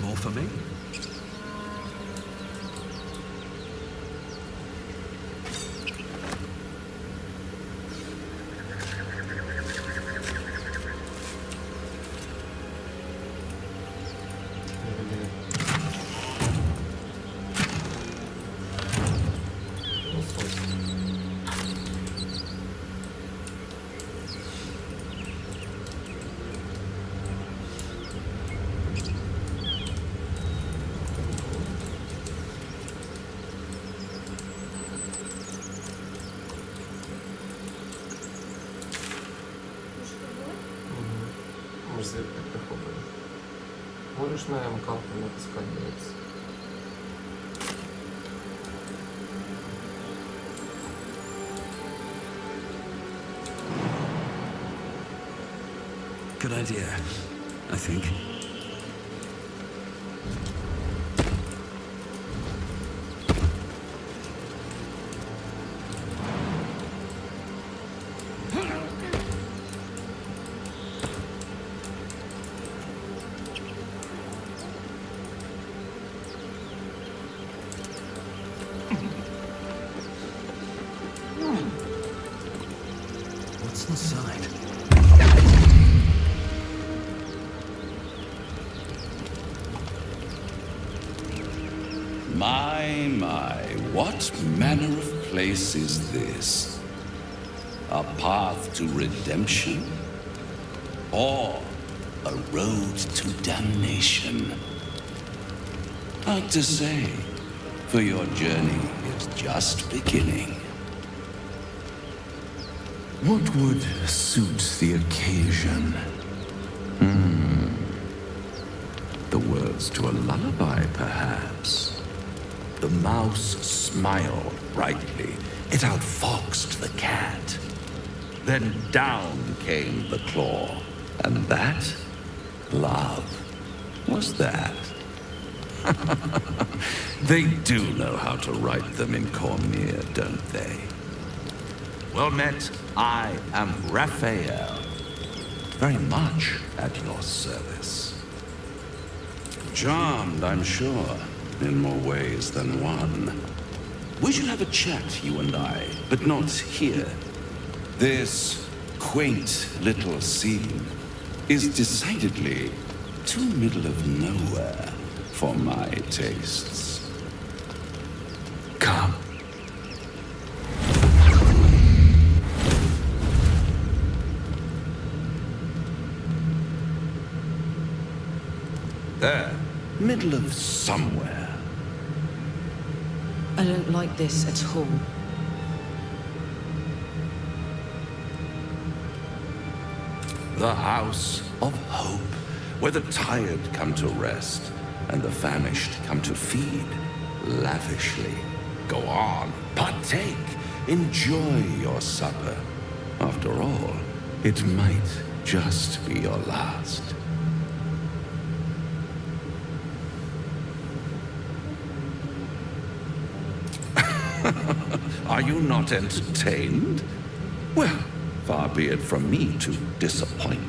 More for me? Звідки прихопили. Можеш на М-карту натискати дивитися. idea, I think. What's inside? My, what manner of place is this? A path to redemption? Or a road to damnation? Hard to say, for your journey is just beginning. What would suit the occasion? The words to a lullaby, perhaps. The mouse smiled brightly. It outfoxed the cat. Then down came the claw. And that, love, was that. They do know how to write them in Cormier, don't they? Well met, I am Raphael. Very much at your service. Charmed, I'm sure, in more ways than one. We should have a chat, you and I, but not here. This quaint little scene is decidedly too middle of nowhere for my tastes. Come. There, middle of somewhere. I don't like this at all. The House of Hope, where the tired come to rest and the famished come to feed lavishly. Go on, partake, enjoy your supper. After all, it might just be your last. Are you not entertained? Well, far be it from me to disappoint.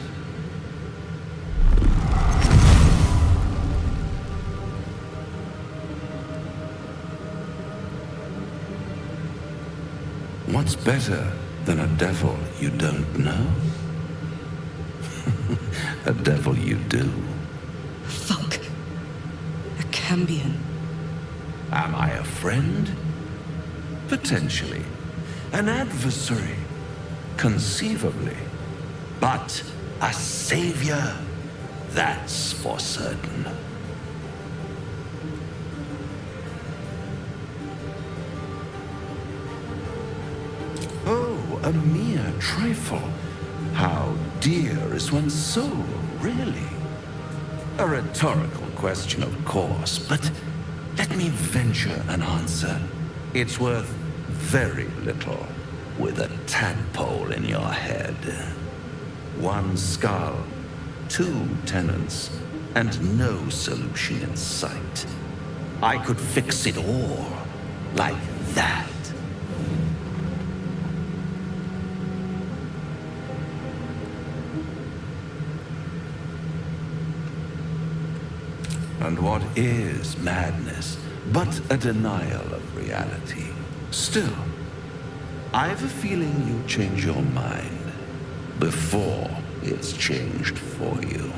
What's better than a devil you don't know? A devil you do. Fuck. A Cambion. Am I a friend? Potentially. An adversary? Conceivably. But a savior? That's for certain. Oh, a mere trifle. How dear is one's soul, really? A rhetorical question, of course, but let me venture an answer. It's worth very little with a tadpole in your head. One skull, two tenants, and no solution in sight. I could fix it all like that. And what is madness but a denial of reality? Still, I've a feeling you'll change your mind before it's changed for you.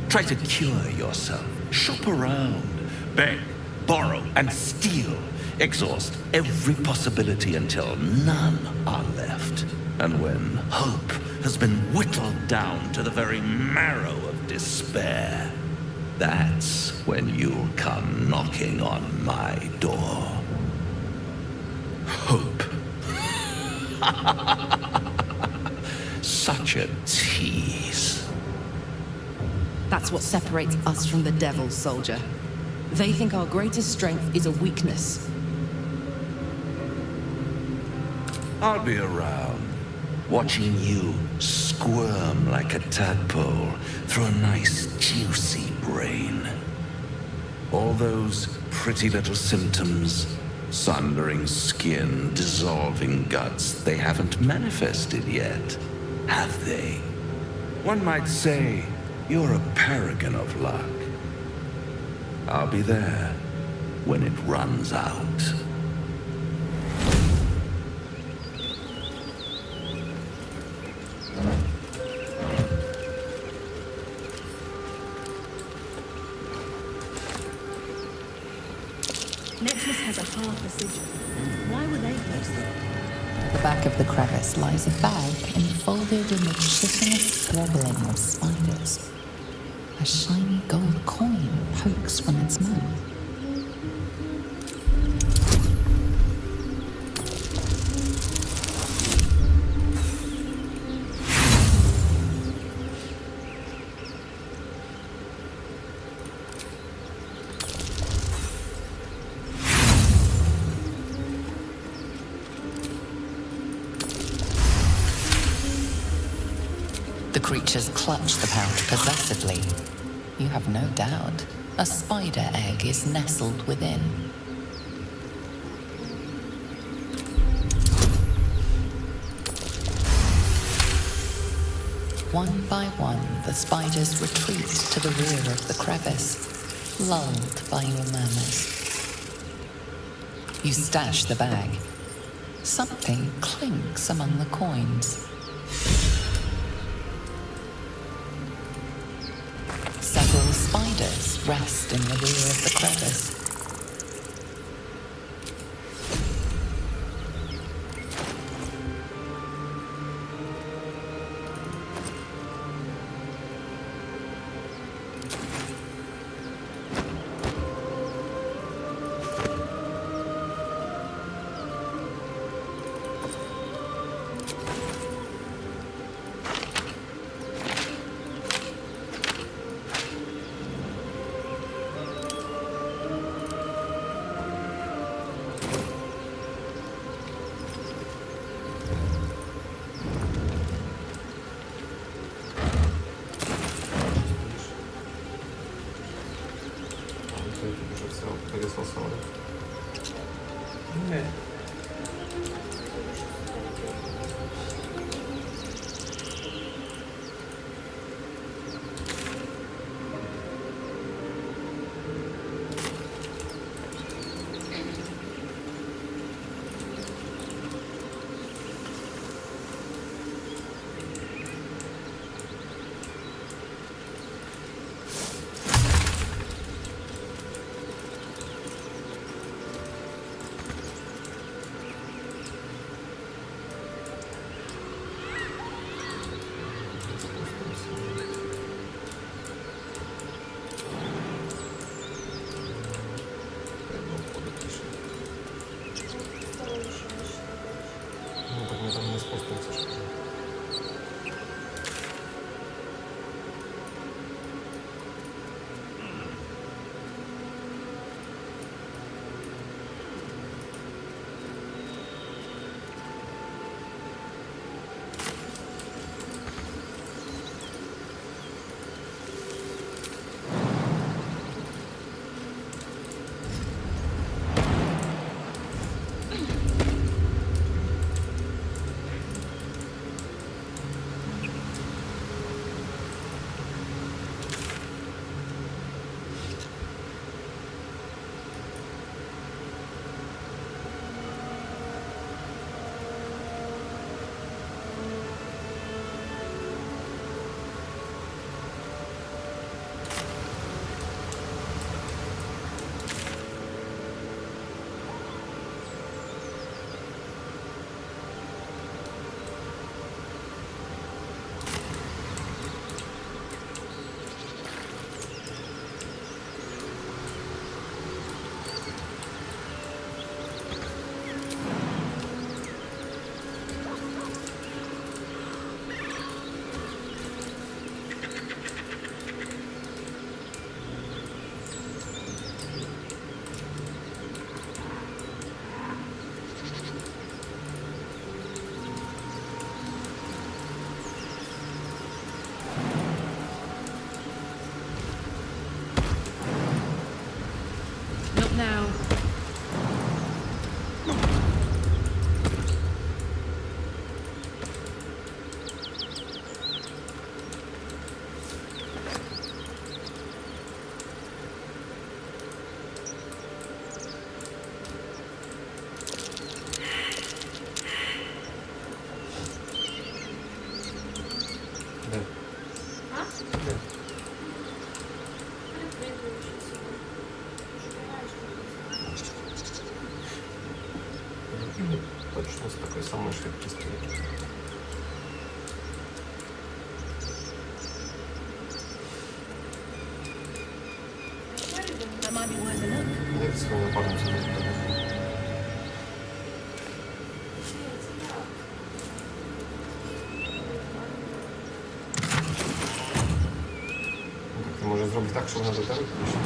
Try to cure yourself, shop around, beg, borrow, and steal. Exhaust every possibility until none are left. And when hope has been whittled down to the very marrow of despair, that's when you'll come knocking on my door. Hope. Such a tease. That's what separates us from the devil, soldier. They think our greatest strength is a weakness. I'll be around. watching you squirm like a tadpole through a nice, juicy brain. All those pretty little symptoms, sundering skin, dissolving guts, they haven't manifested yet, have they? One might say you're a paragon of luck. I'll be there when it runs out. Necklace has a half a sigil. Why were they posted? At the back of the crevice lies a bag enfolded in the chitinous throbbling of spiders. A shiny gold coin pokes from its mouth. The creatures clutch the pouch possessively. You have no doubt. A spider egg is nestled within. One by one, the spiders retreat to the rear of the crevice, lulled by your murmurs. You stash the bag. Something clinks among the coins. Several spiders rest in the rear of the crevice. Вже все пересосали. Не. Now, Де? А? Де? Точно з такою самою швидкістю. That might be worth a look. Як свою напарницю не впаде. Так ти можеш зробити так, щоб вона до тебе підійшла?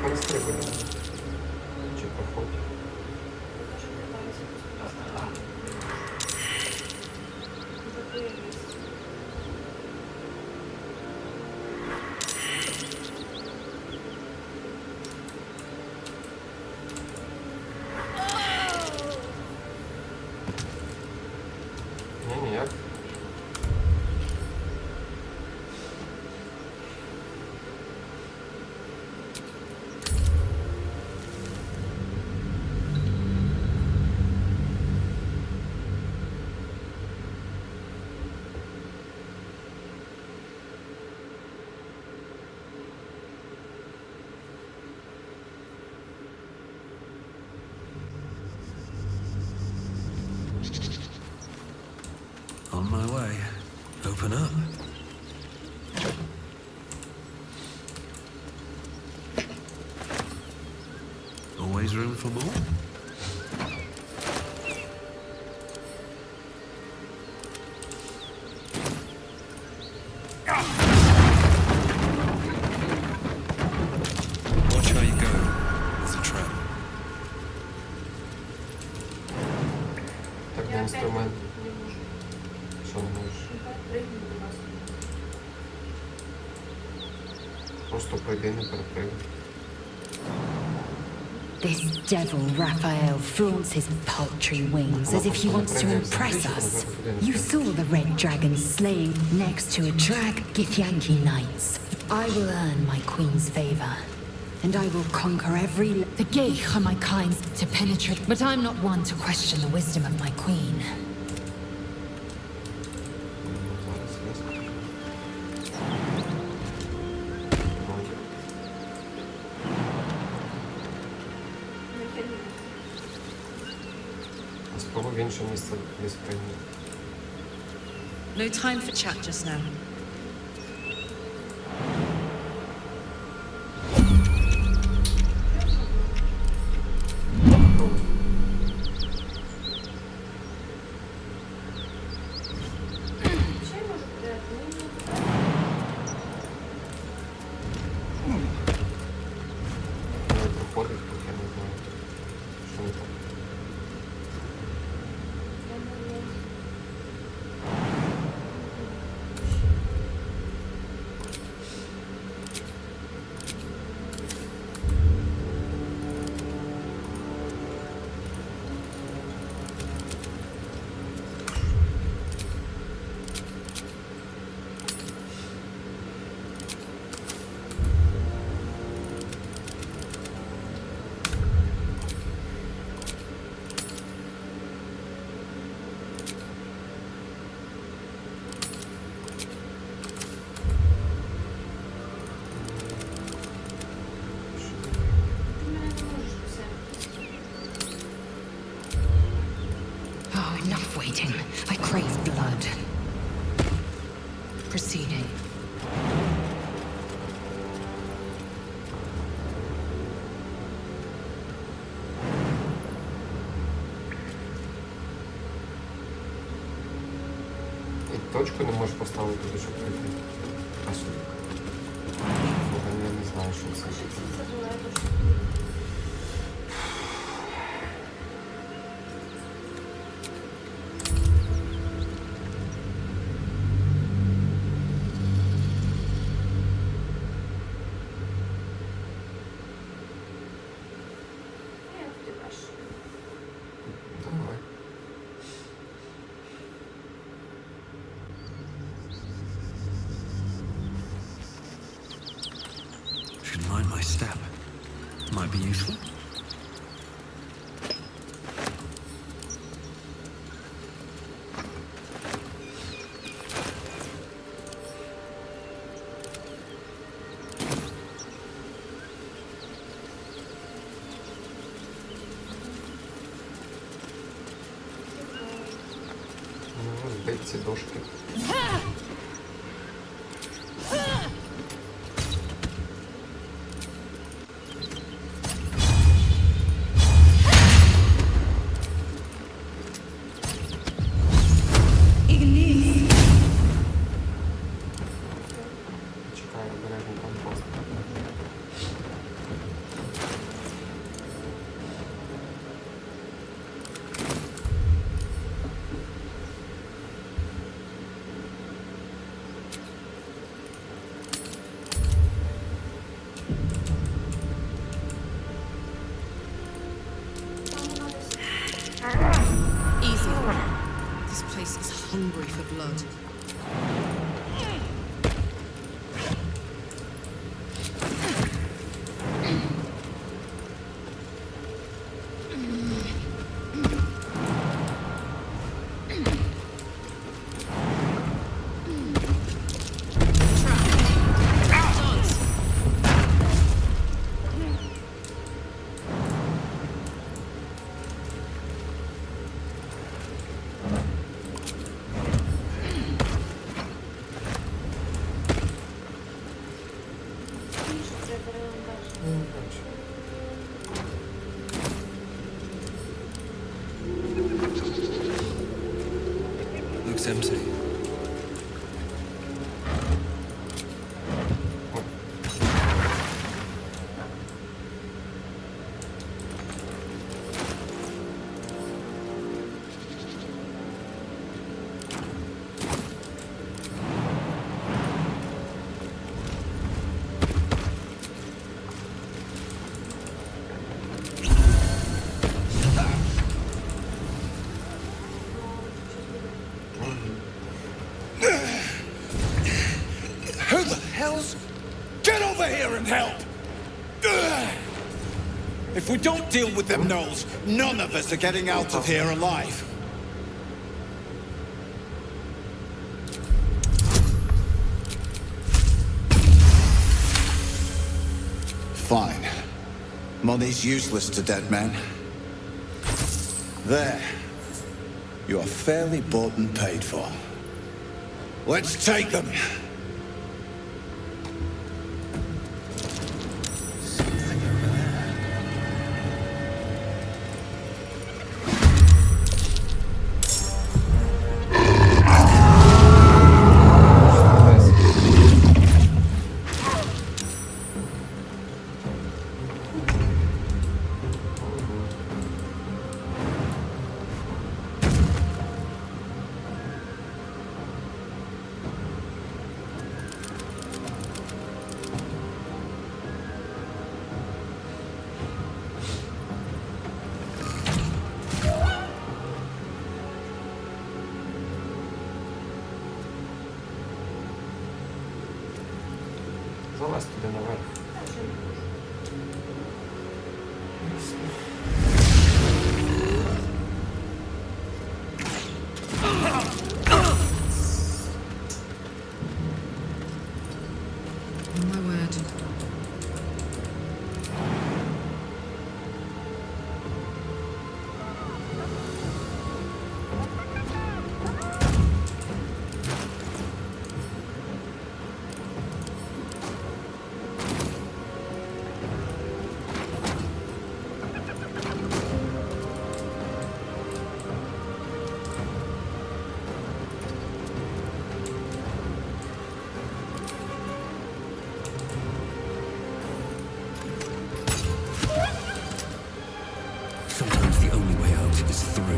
Перестрибуємо. Чи проходь. Ні, ніяк. On my way. Open up. Always room for more? Watch how you go. There's a trap. Так, на інструмент. Що не можеш? Просто пройди, не перепригай. This devil, Raphael, flaunts his paltry wings as if he wants to impress us. You saw the red dragon slain next to a drag Githyanki knights. I will earn my queen's favor, and I will conquer every... The Geich are my kind to penetrate, but I'm not one to question the wisdom of my queen. Спробуй в інше місце десь прийняти. no time for chat just now. Не проходить, поки я не знаю, що не так. fighting. I crave blood. Proceeding. І точку не можеш поставити туди, щоб прийти. А що? Я не знаю, що це. Давай. Should mind my step. Might be useful. Ну, збить ці дошки. Чекаю, обережно там просто. Easy. This place is hungry for blood. Looks empty. Who the hell's... Get over here and help! If we don't deal with them gnolls, none of us are getting out of here alive. Fine. Money's useless to dead men. There. You are fairly bought and paid for. Let's take them! Залазь туди наверх. My word. is through.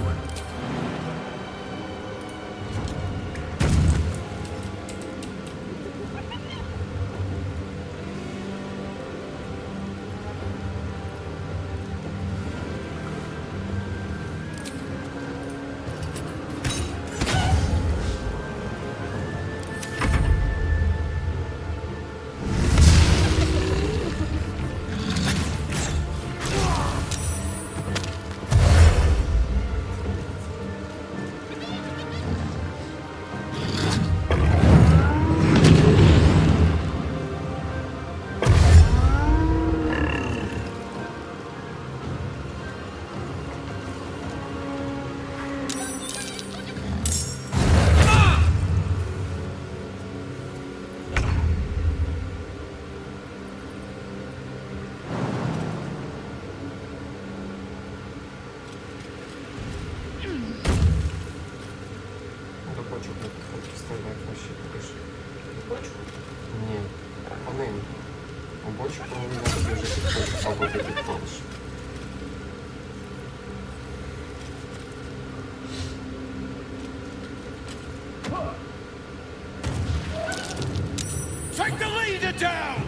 Take the leader down!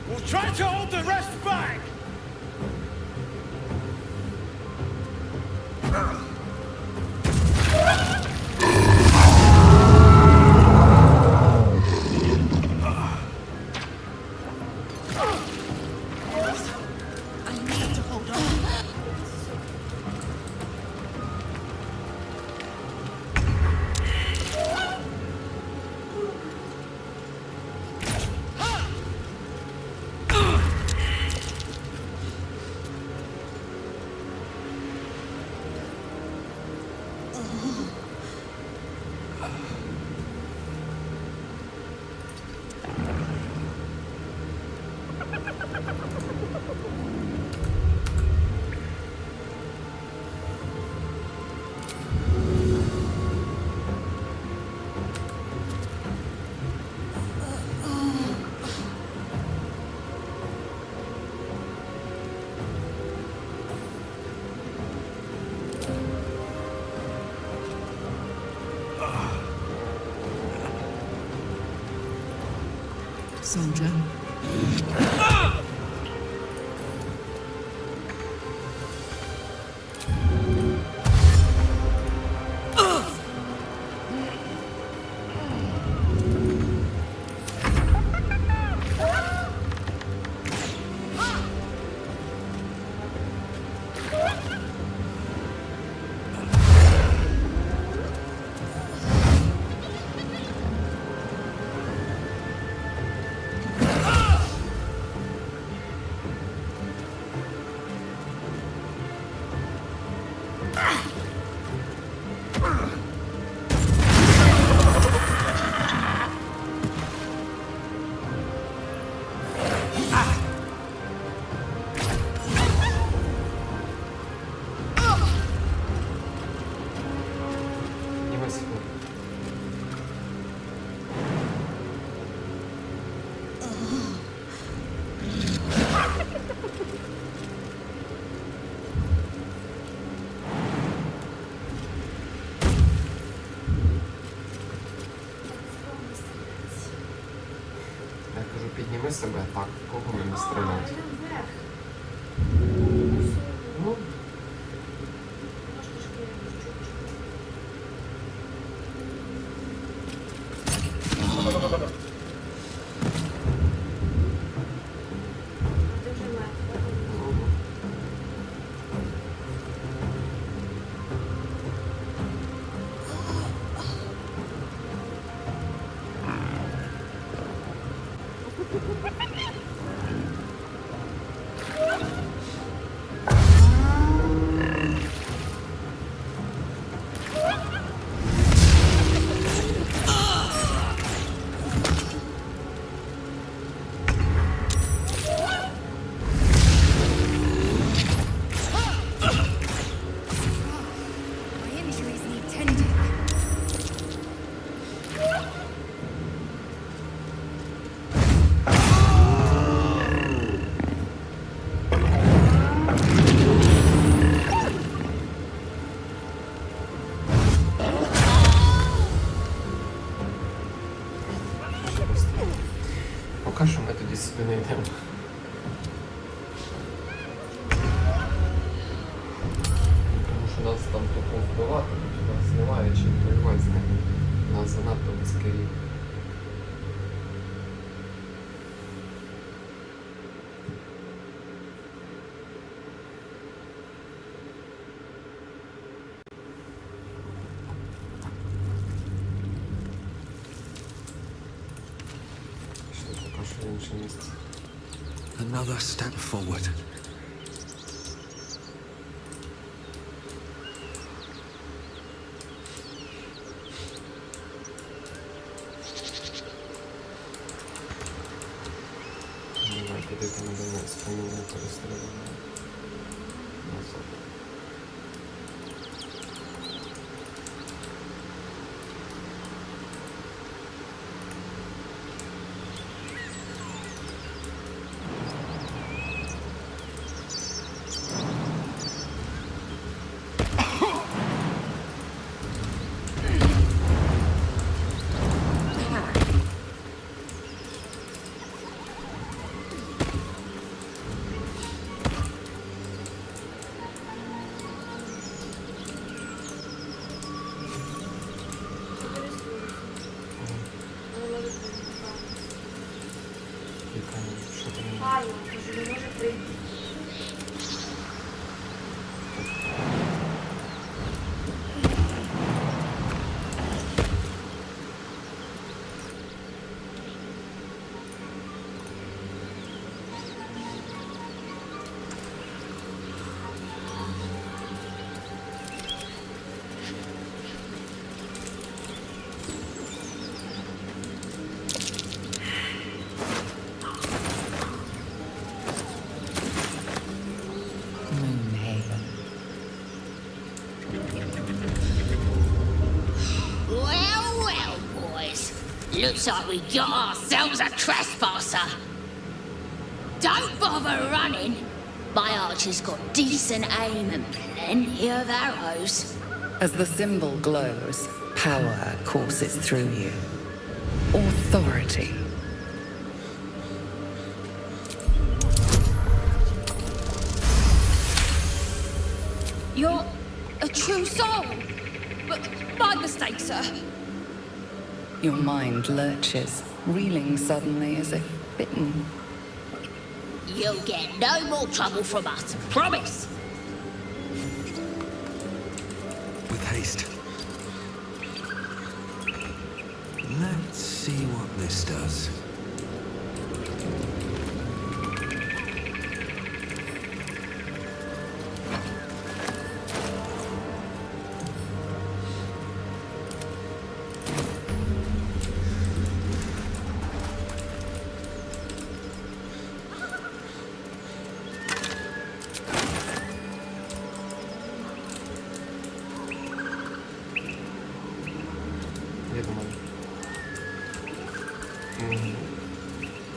We'll try to hold the rest back! Soldier. Підніми себе так, кого мені стріляти? Ну. прям. Тому що нас там тупо вбивати, у нас немає чим воювати з ними. У нас занадто близький рівень. Another step forward. Давайте дайте надання споміння перестрілення. Назад. Павел, кажу, не може прийти. Well, boys. Looks like we got ourselves a trespasser. Don't bother running. My archer's got decent aim and plenty of arrows. As the symbol glows, power courses through you. Authority. You're a true soul. But my mistake, sir. Your mind lurches, reeling suddenly as if bitten. You'll get no more trouble from us. Promise. With haste. Let's see what this does.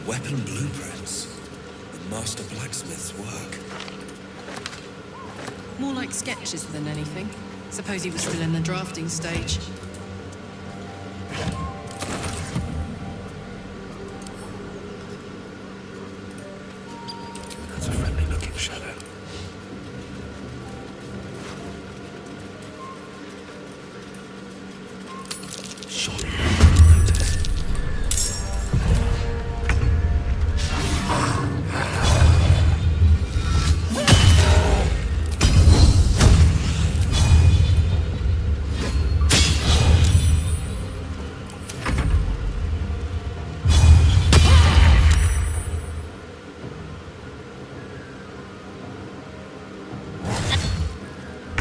Weapon blueprints. The master blacksmith's work. More like sketches than anything. Suppose he was still in the drafting stage. That's a friendly looking shadow. Surely notice.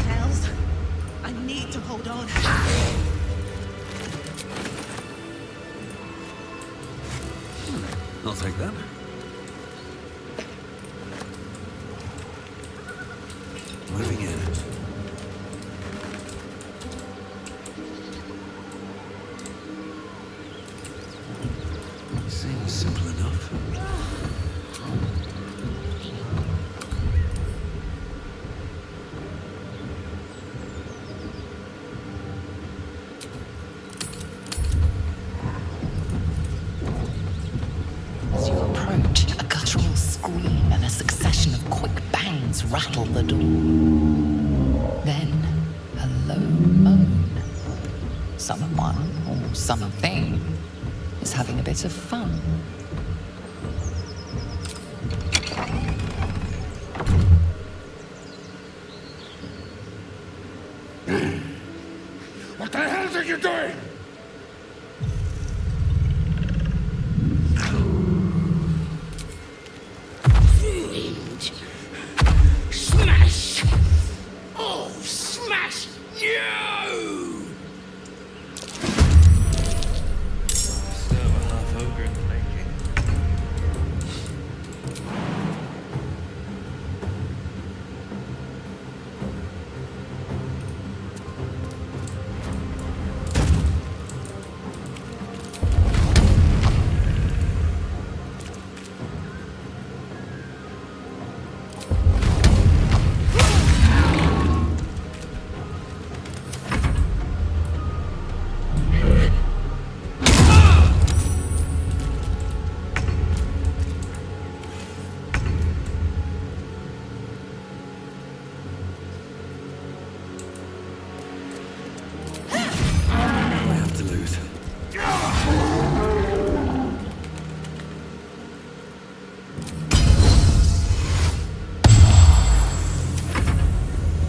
Hells, I need to hold on. I'll take that. Moving in. Seems simple enough. As you approach, a guttural dragons rattle the door. Then a low moan. Someone or something is having a bit of fun. What the hell are you doing? Smash! Oh, smash you! Still have a half ogre in the making.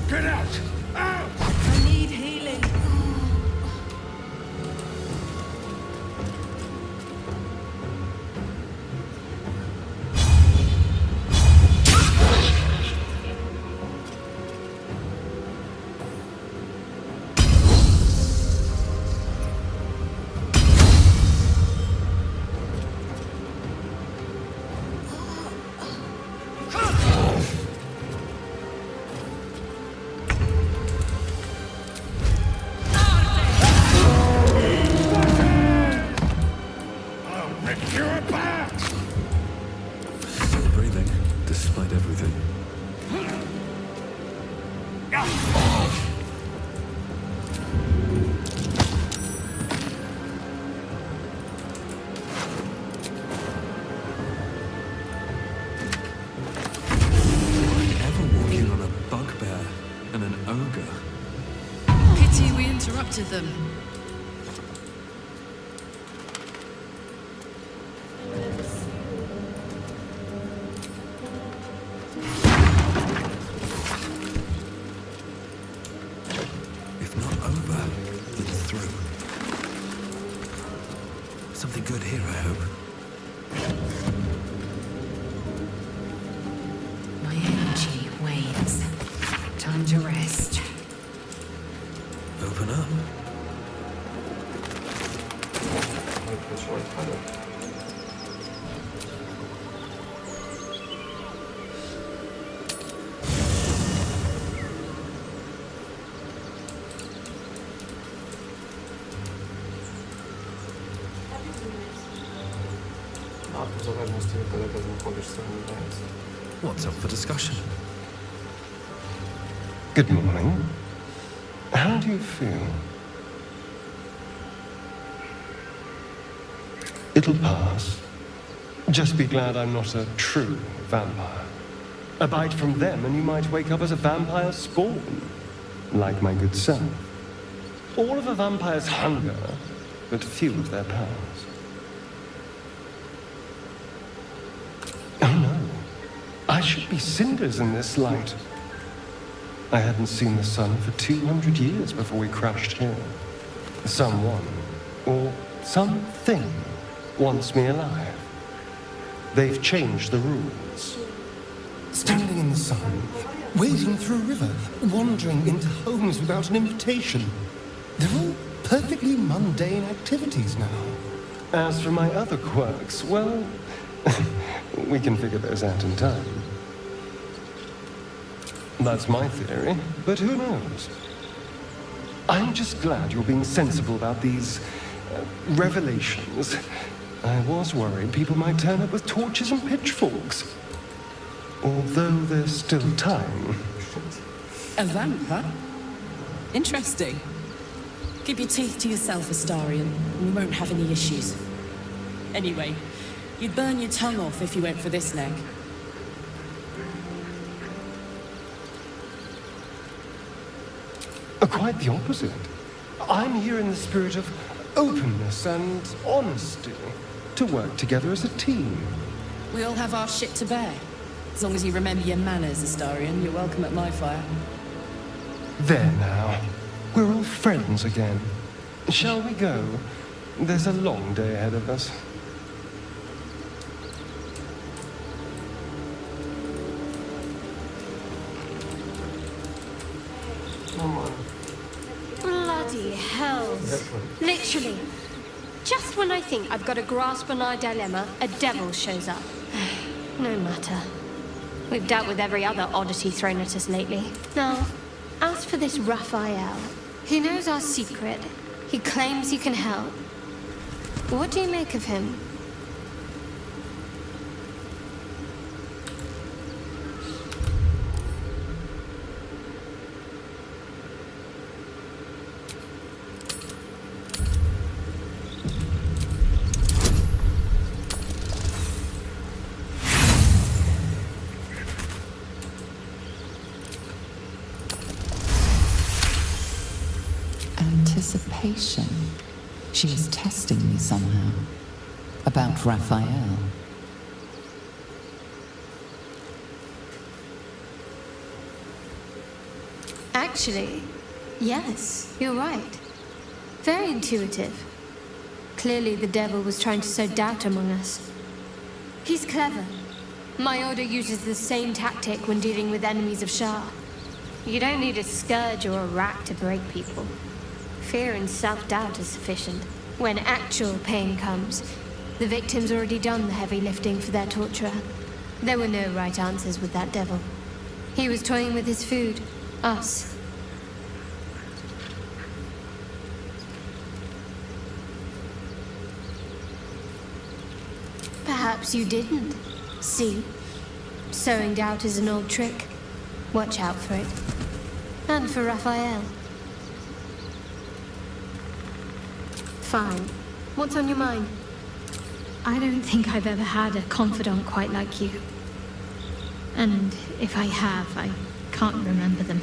Get out! Out! I need healing. I'll rip you apart! Still breathing, despite everything. Ever walking on a bugbear and an ogre? Pity we interrupted them. If not over, then through. Something good here, I hope. My energy wanes. Time to rest. Open up. В залежності від коли ти знаходишся, міняється. What's up for discussion? Good morning. How do you feel? It'll pass. Just be glad I'm not a true vampire. A bite from them and you might wake up as a vampire spawn, like my good self. All of a vampire's hunger, but few of their powers. Oh no, I should be cinders in this light. I hadn't seen the sun for 200 years before we crashed here. Someone, or something, wants me alive. They've changed the rules. Standing in the sun, wading through a river, wandering into homes without an invitation. They're all perfectly mundane activities now. As for my other quirks, well, we can figure those out in time. That's my theory, but who knows? I'm just glad you're being sensible about these revelations. I was worried people might turn up with torches and pitchforks. Although there's still time. A vamp, huh? Interesting. Keep your teeth to yourself, Astarion, and we won't have any issues. Anyway, you'd burn your tongue off if you went for this neck. Quite the opposite. I'm here in the spirit of openness and honesty, to work together as a team. We all have our shit to bear. As long as you remember your manners, Astarion, you're welcome at my fire. There now. We're all friends again. Shall we go? There's a long day ahead of us. Bloody hells. Literally. Just when I think I've got a grasp on our dilemma, a devil shows up. No matter. We've dealt with every other oddity thrown at us lately. Now, as for this Raphael, he knows our secret. He claims he can help. What do you make of him? Anticipation. She is testing me somehow. About Raphael. Actually, yes, you're right. Very intuitive. Clearly the devil was trying to sow doubt among us. He's clever. My order uses the same tactic when dealing with enemies of Shah. You don't need a scourge or a rack to break people. Fear and self-doubt is sufficient. When actual pain comes, the victim's already done the heavy lifting for their torturer. There were no right answers with that devil. He was toying with his food, us. Perhaps you didn't. See? Sowing doubt is an old trick. Watch out for it. And for Raphael. Fine. What's on your mind? I don't think I've ever had a confidant quite like you. And if I have, I can't remember them.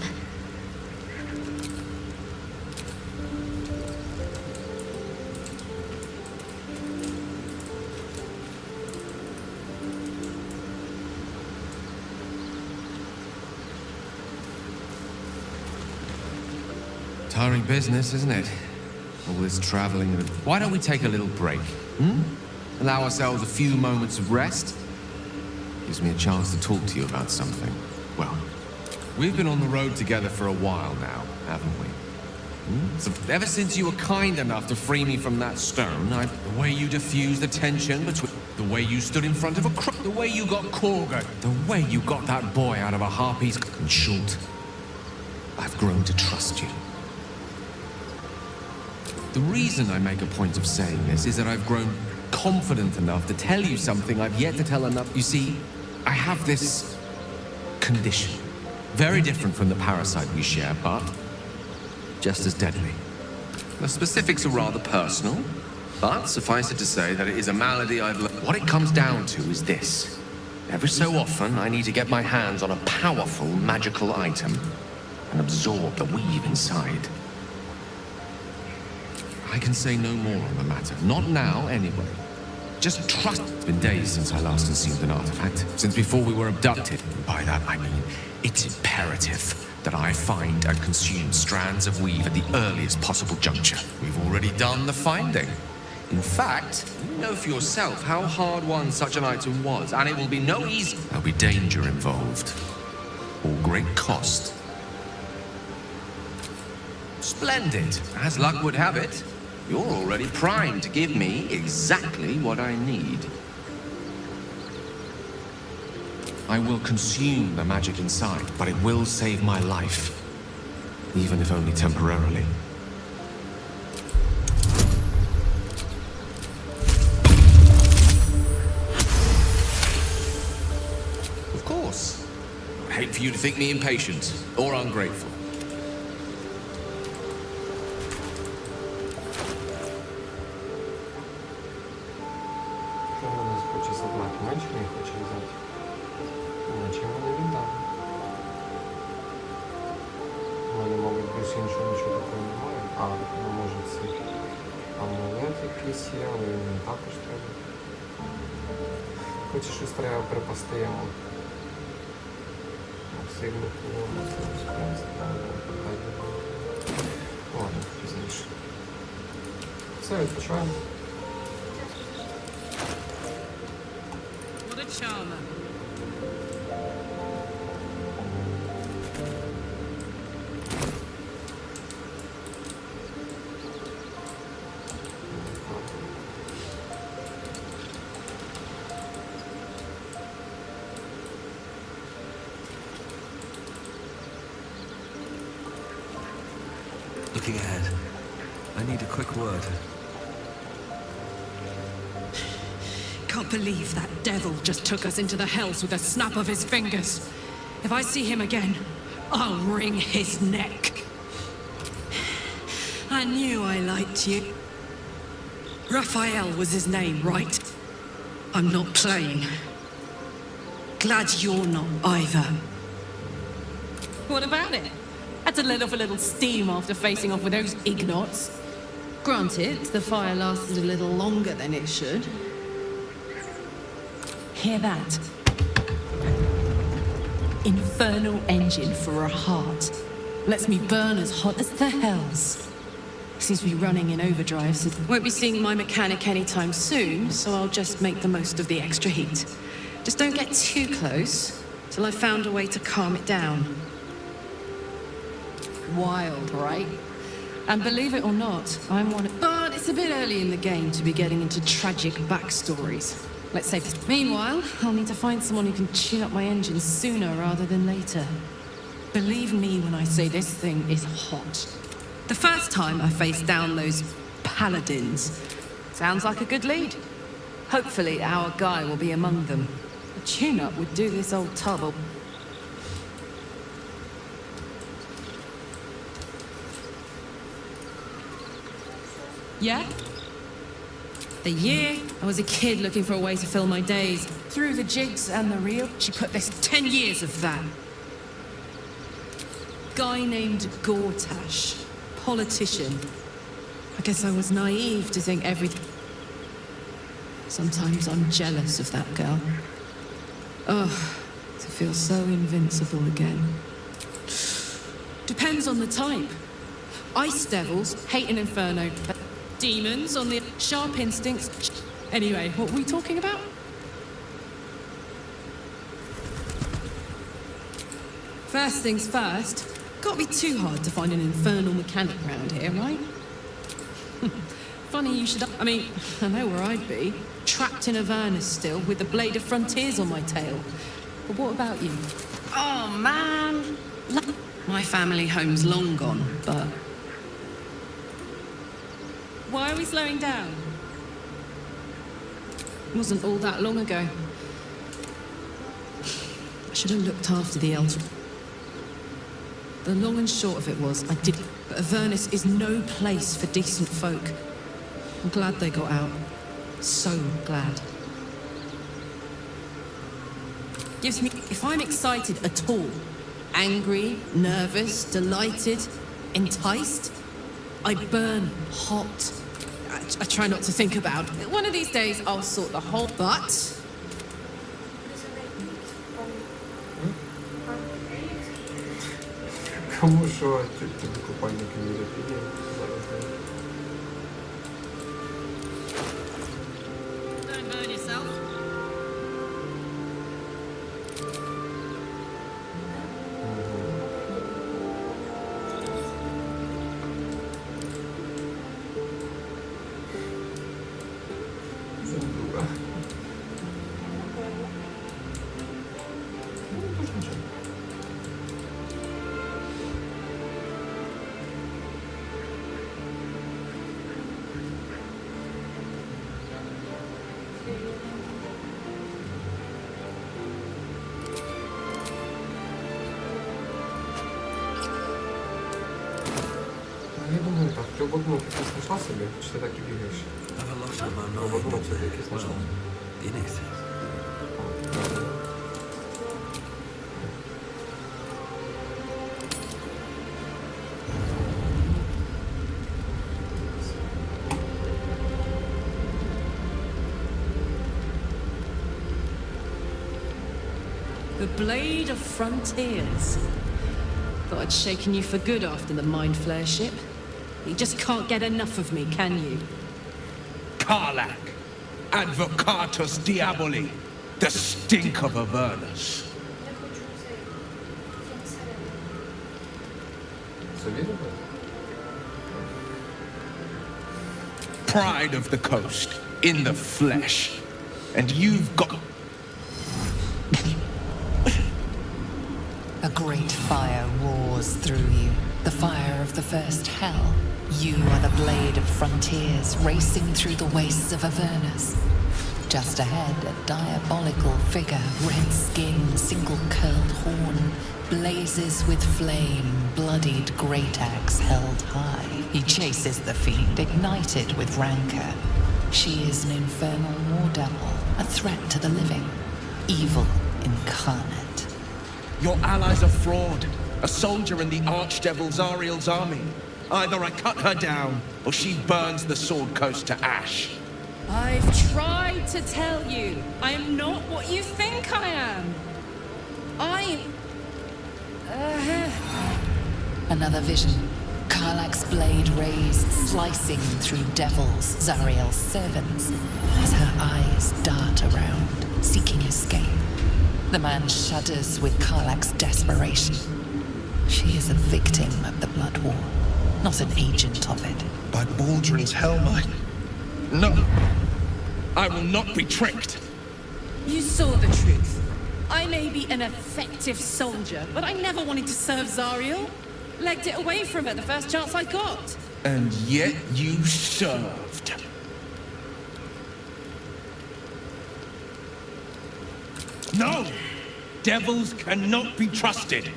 Tiring business, isn't it? All this traveling. Why don't we take a little break? Allow ourselves a few moments of rest? Gives me a chance to talk to you about something. Well, we've been on the road together for a while now, haven't we? So ever since you were kind enough to free me from that stone, the way you diffused the tension between... The way you stood in front of a crook, the way you got Korga, the way you got that boy out of a harpy's... In short, I've grown to trust you. The reason I make a point of saying this is that I've grown confident enough to tell you something I've yet to tell enough. You see, I have this condition. Very different from the parasite we share, but just as deadly. The specifics are rather personal, but suffice it to say that it is a malady I've learned. What it comes down to is this. Every so often, I need to get my hands on a powerful magical item and absorb the weave inside. I can say no more on the matter. Not now, anyway. Just trust. It's been days since I last consumed an artifact. Since before we were abducted. And by that, I mean, it's imperative that I find and consume strands of weave at the earliest possible juncture. We've already done the finding. In fact, you know for yourself how hard won such an item was, and it will be no easy. There'll be danger involved. Or great cost. Splendid. As luck would have it, you're already primed to give me exactly what I need. I will consume the magic inside, but it will save my life. Even if only temporarily. Of course. I hate for you to think me impatient or ungrateful. У мене, мабуть, більше іншого нічого якийсь є, але він також треба. Хоч щось треба припасти йому. Сигнатуру, ладно, пізніше. Все, відпочиваємо. What a charmer. Looking ahead. I need a quick word. Can't believe that devil just took us into the hells with a snap of his fingers. If I see him again, I'll wring his neck. I knew I liked you. Raphael was his name, right? I'm not playing. Glad you're not either. What about it? Had to let off a little steam after facing off with those ignots. Granted, the fire lasted a little longer than it should. Hear that? Infernal engine for a heart. Lets me burn as hot as the hells. Seems to be running in overdrive, so won't be seeing my mechanic anytime soon, so I'll just make the most of the extra heat. Just don't get too close till I've found a way to calm it down. Wild, right? And believe it or not, I'm one of... But it's a bit early in the game to be getting into tragic backstories. Let's say this. Meanwhile, I'll need to find someone who can tune up my engine sooner rather than later. Believe me when I say this thing is hot. The first time I faced down those paladins. Sounds like a good lead. Hopefully our guy will be among them. A tune-up would do this old tub. Yeah? The year I was a kid looking for a way to fill my days. Through the jigs and the reel, she put this 10 years of that. Guy named Gortash. Politician. I guess I was naive to think everything... Sometimes I'm jealous of that girl. Ugh, to feel so invincible again. Depends on the type. Ice devils hate an inferno. Demons on the sharp instincts. Anyway, what were we talking about? First things first, can't be too hard to find an infernal mechanic around here, right? Funny you should... I mean, I know where I'd be. Trapped in Avernus still, with the blade of frontiers on my tail. But what about you? Oh, man! My family home's long gone, but... Why are we slowing down? Wasn't all that long ago. I should have looked after the elder. The long and short of it was, I did. But Avernus is no place for decent folk. I'm glad they got out. So glad. Gives me, if I'm excited at all, angry, nervous, delighted, enticed, I burn hot. I try not to think about it. One of these days I'll sort the whole... But... Кому що тобі купальники не запіє, зараз не. Don't burn yourself. Я думаю, так, ти ободнув якийсь знайшла собі, чи ти так і бігаєш? Ободнув собі якийсь знайшла. The Blade of Frontiers. Thought I'd shaken you for good after the Mind Flare ship. You just can't get enough of me, can you? Karlach, Advocatus Diaboli, the stink of Avernus. Pride of the coast, in the flesh. And you've got... A great fire roars through you, the fire of the first hell. You are the Blade of Frontiers, racing through the wastes of Avernus. Just ahead, a diabolical figure, red skin, single-curled horn, blazes with flame, bloodied great axe held high. He chases the fiend, ignited with rancor. She is an infernal war devil, a threat to the living, evil incarnate. Your ally's a fraud, a soldier in the Archdevil Zariel's army. Either I cut her down, or she burns the Sword Coast to ash. I've tried to tell you, I am not what you think I am. Another vision. Karlach's blade raised, slicing through devils, Zariel's servants, as her eyes dart around, seeking escape. The man shudders with Karlach's desperation. She is a victim of the Blood War, not an agent of it. By Baldur's Hellmine. No, I will not be tricked. You saw the truth. I may be an effective soldier, but I never wanted to serve Zariel. Legged it away from her the first chance I got. And yet you served. No! Devils cannot be trusted.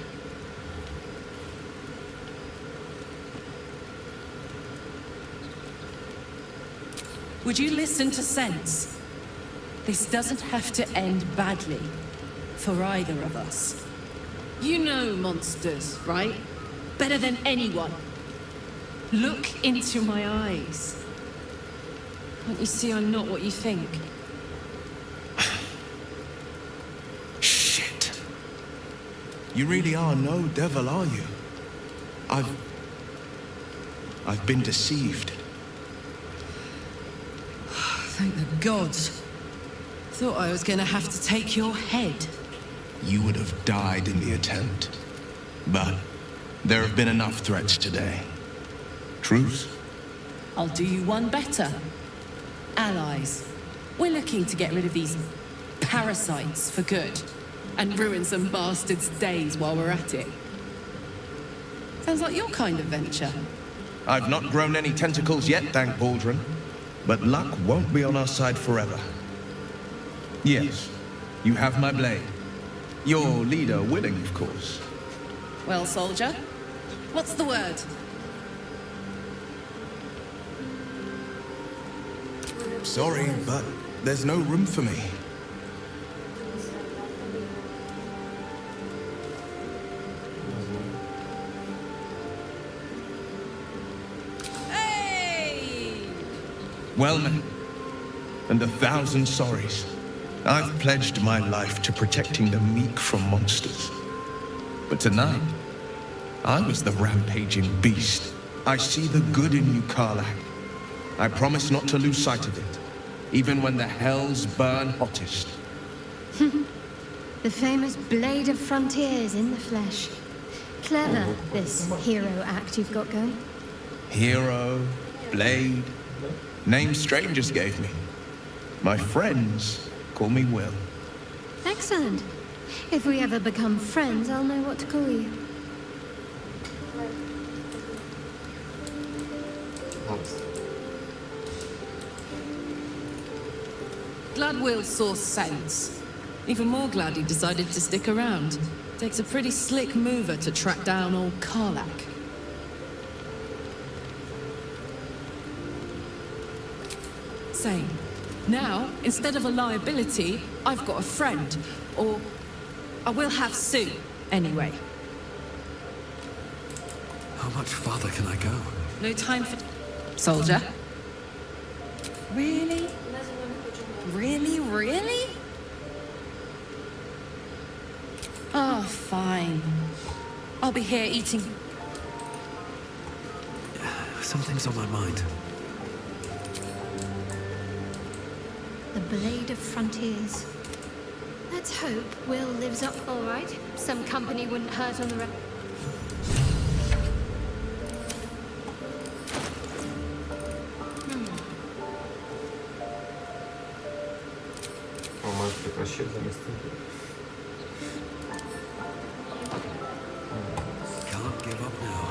Would you listen to sense? This doesn't have to end badly for either of us. You know monsters, right? Better than anyone. Look into my eyes. Can't you see I'm not what you think? Shit. You really are no devil, are you? I've been deceived. Thank the gods. Thought I was gonna have to take your head. You would have died in the attempt. But there have been enough threats today. Truce? I'll do you one better. Allies. We're looking to get rid of these parasites for good. And ruin some bastards' days while we're at it. Sounds like your kind of venture. I've not grown any tentacles yet, thank Baldrin. But luck won't be on our side forever. Yes, you have my blade. Your leader willing, of course. Well, soldier, what's the word? Sorry, but there's no room for me. Well, man, and 1,000 sorries. I've pledged my life to protecting the meek from monsters. But tonight, I was the rampaging beast. I see the good in you, Karlach. I promise not to lose sight of it, even when the hells burn hottest. The famous Blade of Frontiers in the flesh. Clever, this hero act you've got going. Hero, blade, names strangers gave me. My friends call me Will. Excellent. If we ever become friends, I'll know what to call you. Glad Will saw sense. Even more glad he decided to stick around. Takes a pretty slick mover to track down old Karlach. Same. Now, instead of a liability, I've got a friend. Or I will have soon, anyway. How much farther can I go? No time for... Soldier? Really? Really? Oh, fine. I'll be here eating. Something's on my mind. The Blade of Frontiers. Let's hope Will lives up all right. Some company wouldn't hurt on the road. Может прекращать заместитель. Can't give up now.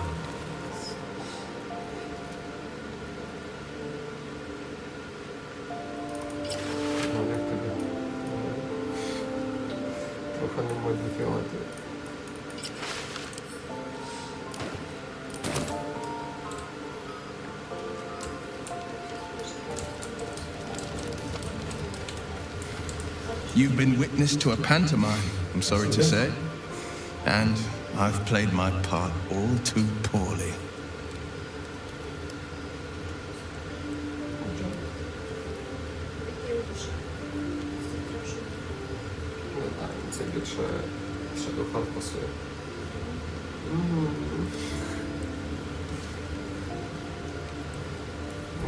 Трохи не можна фіолати. You've been witness to a pantomime, I'm sorry to say. And I've played my part all too poorly. Це більше до хат пасує.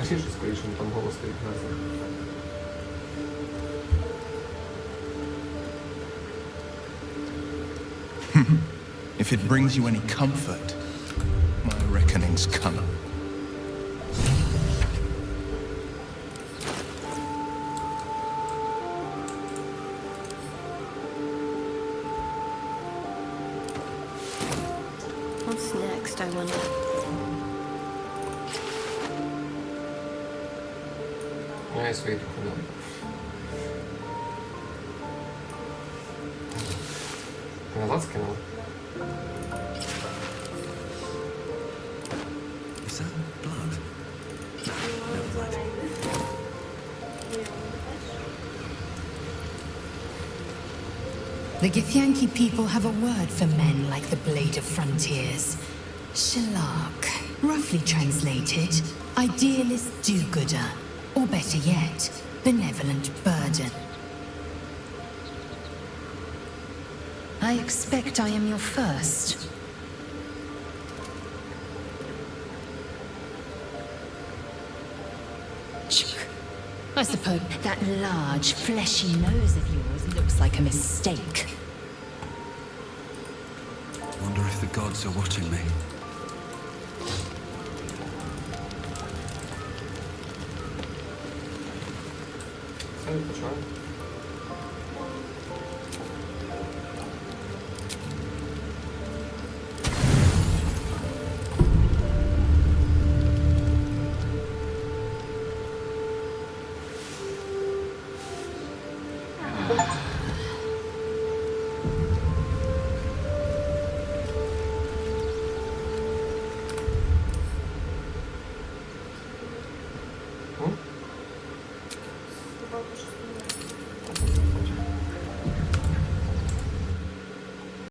Ще скоріше, там голос стоїть гарний. If it brings you any comfort, my reckoning's coming. What's next, I wonder? Я і свої трохи дам. Ти назад скинув? Is that blood? No, never mind. The Githyanki people have a word for men like the Blade of Frontiers. Shalak. Roughly translated, idealist do-gooder. Or better yet, benevolent burden. I expect I am your first. I suppose that large, fleshy nose of yours looks like a mistake. Wonder if the gods are watching me. Все, почали.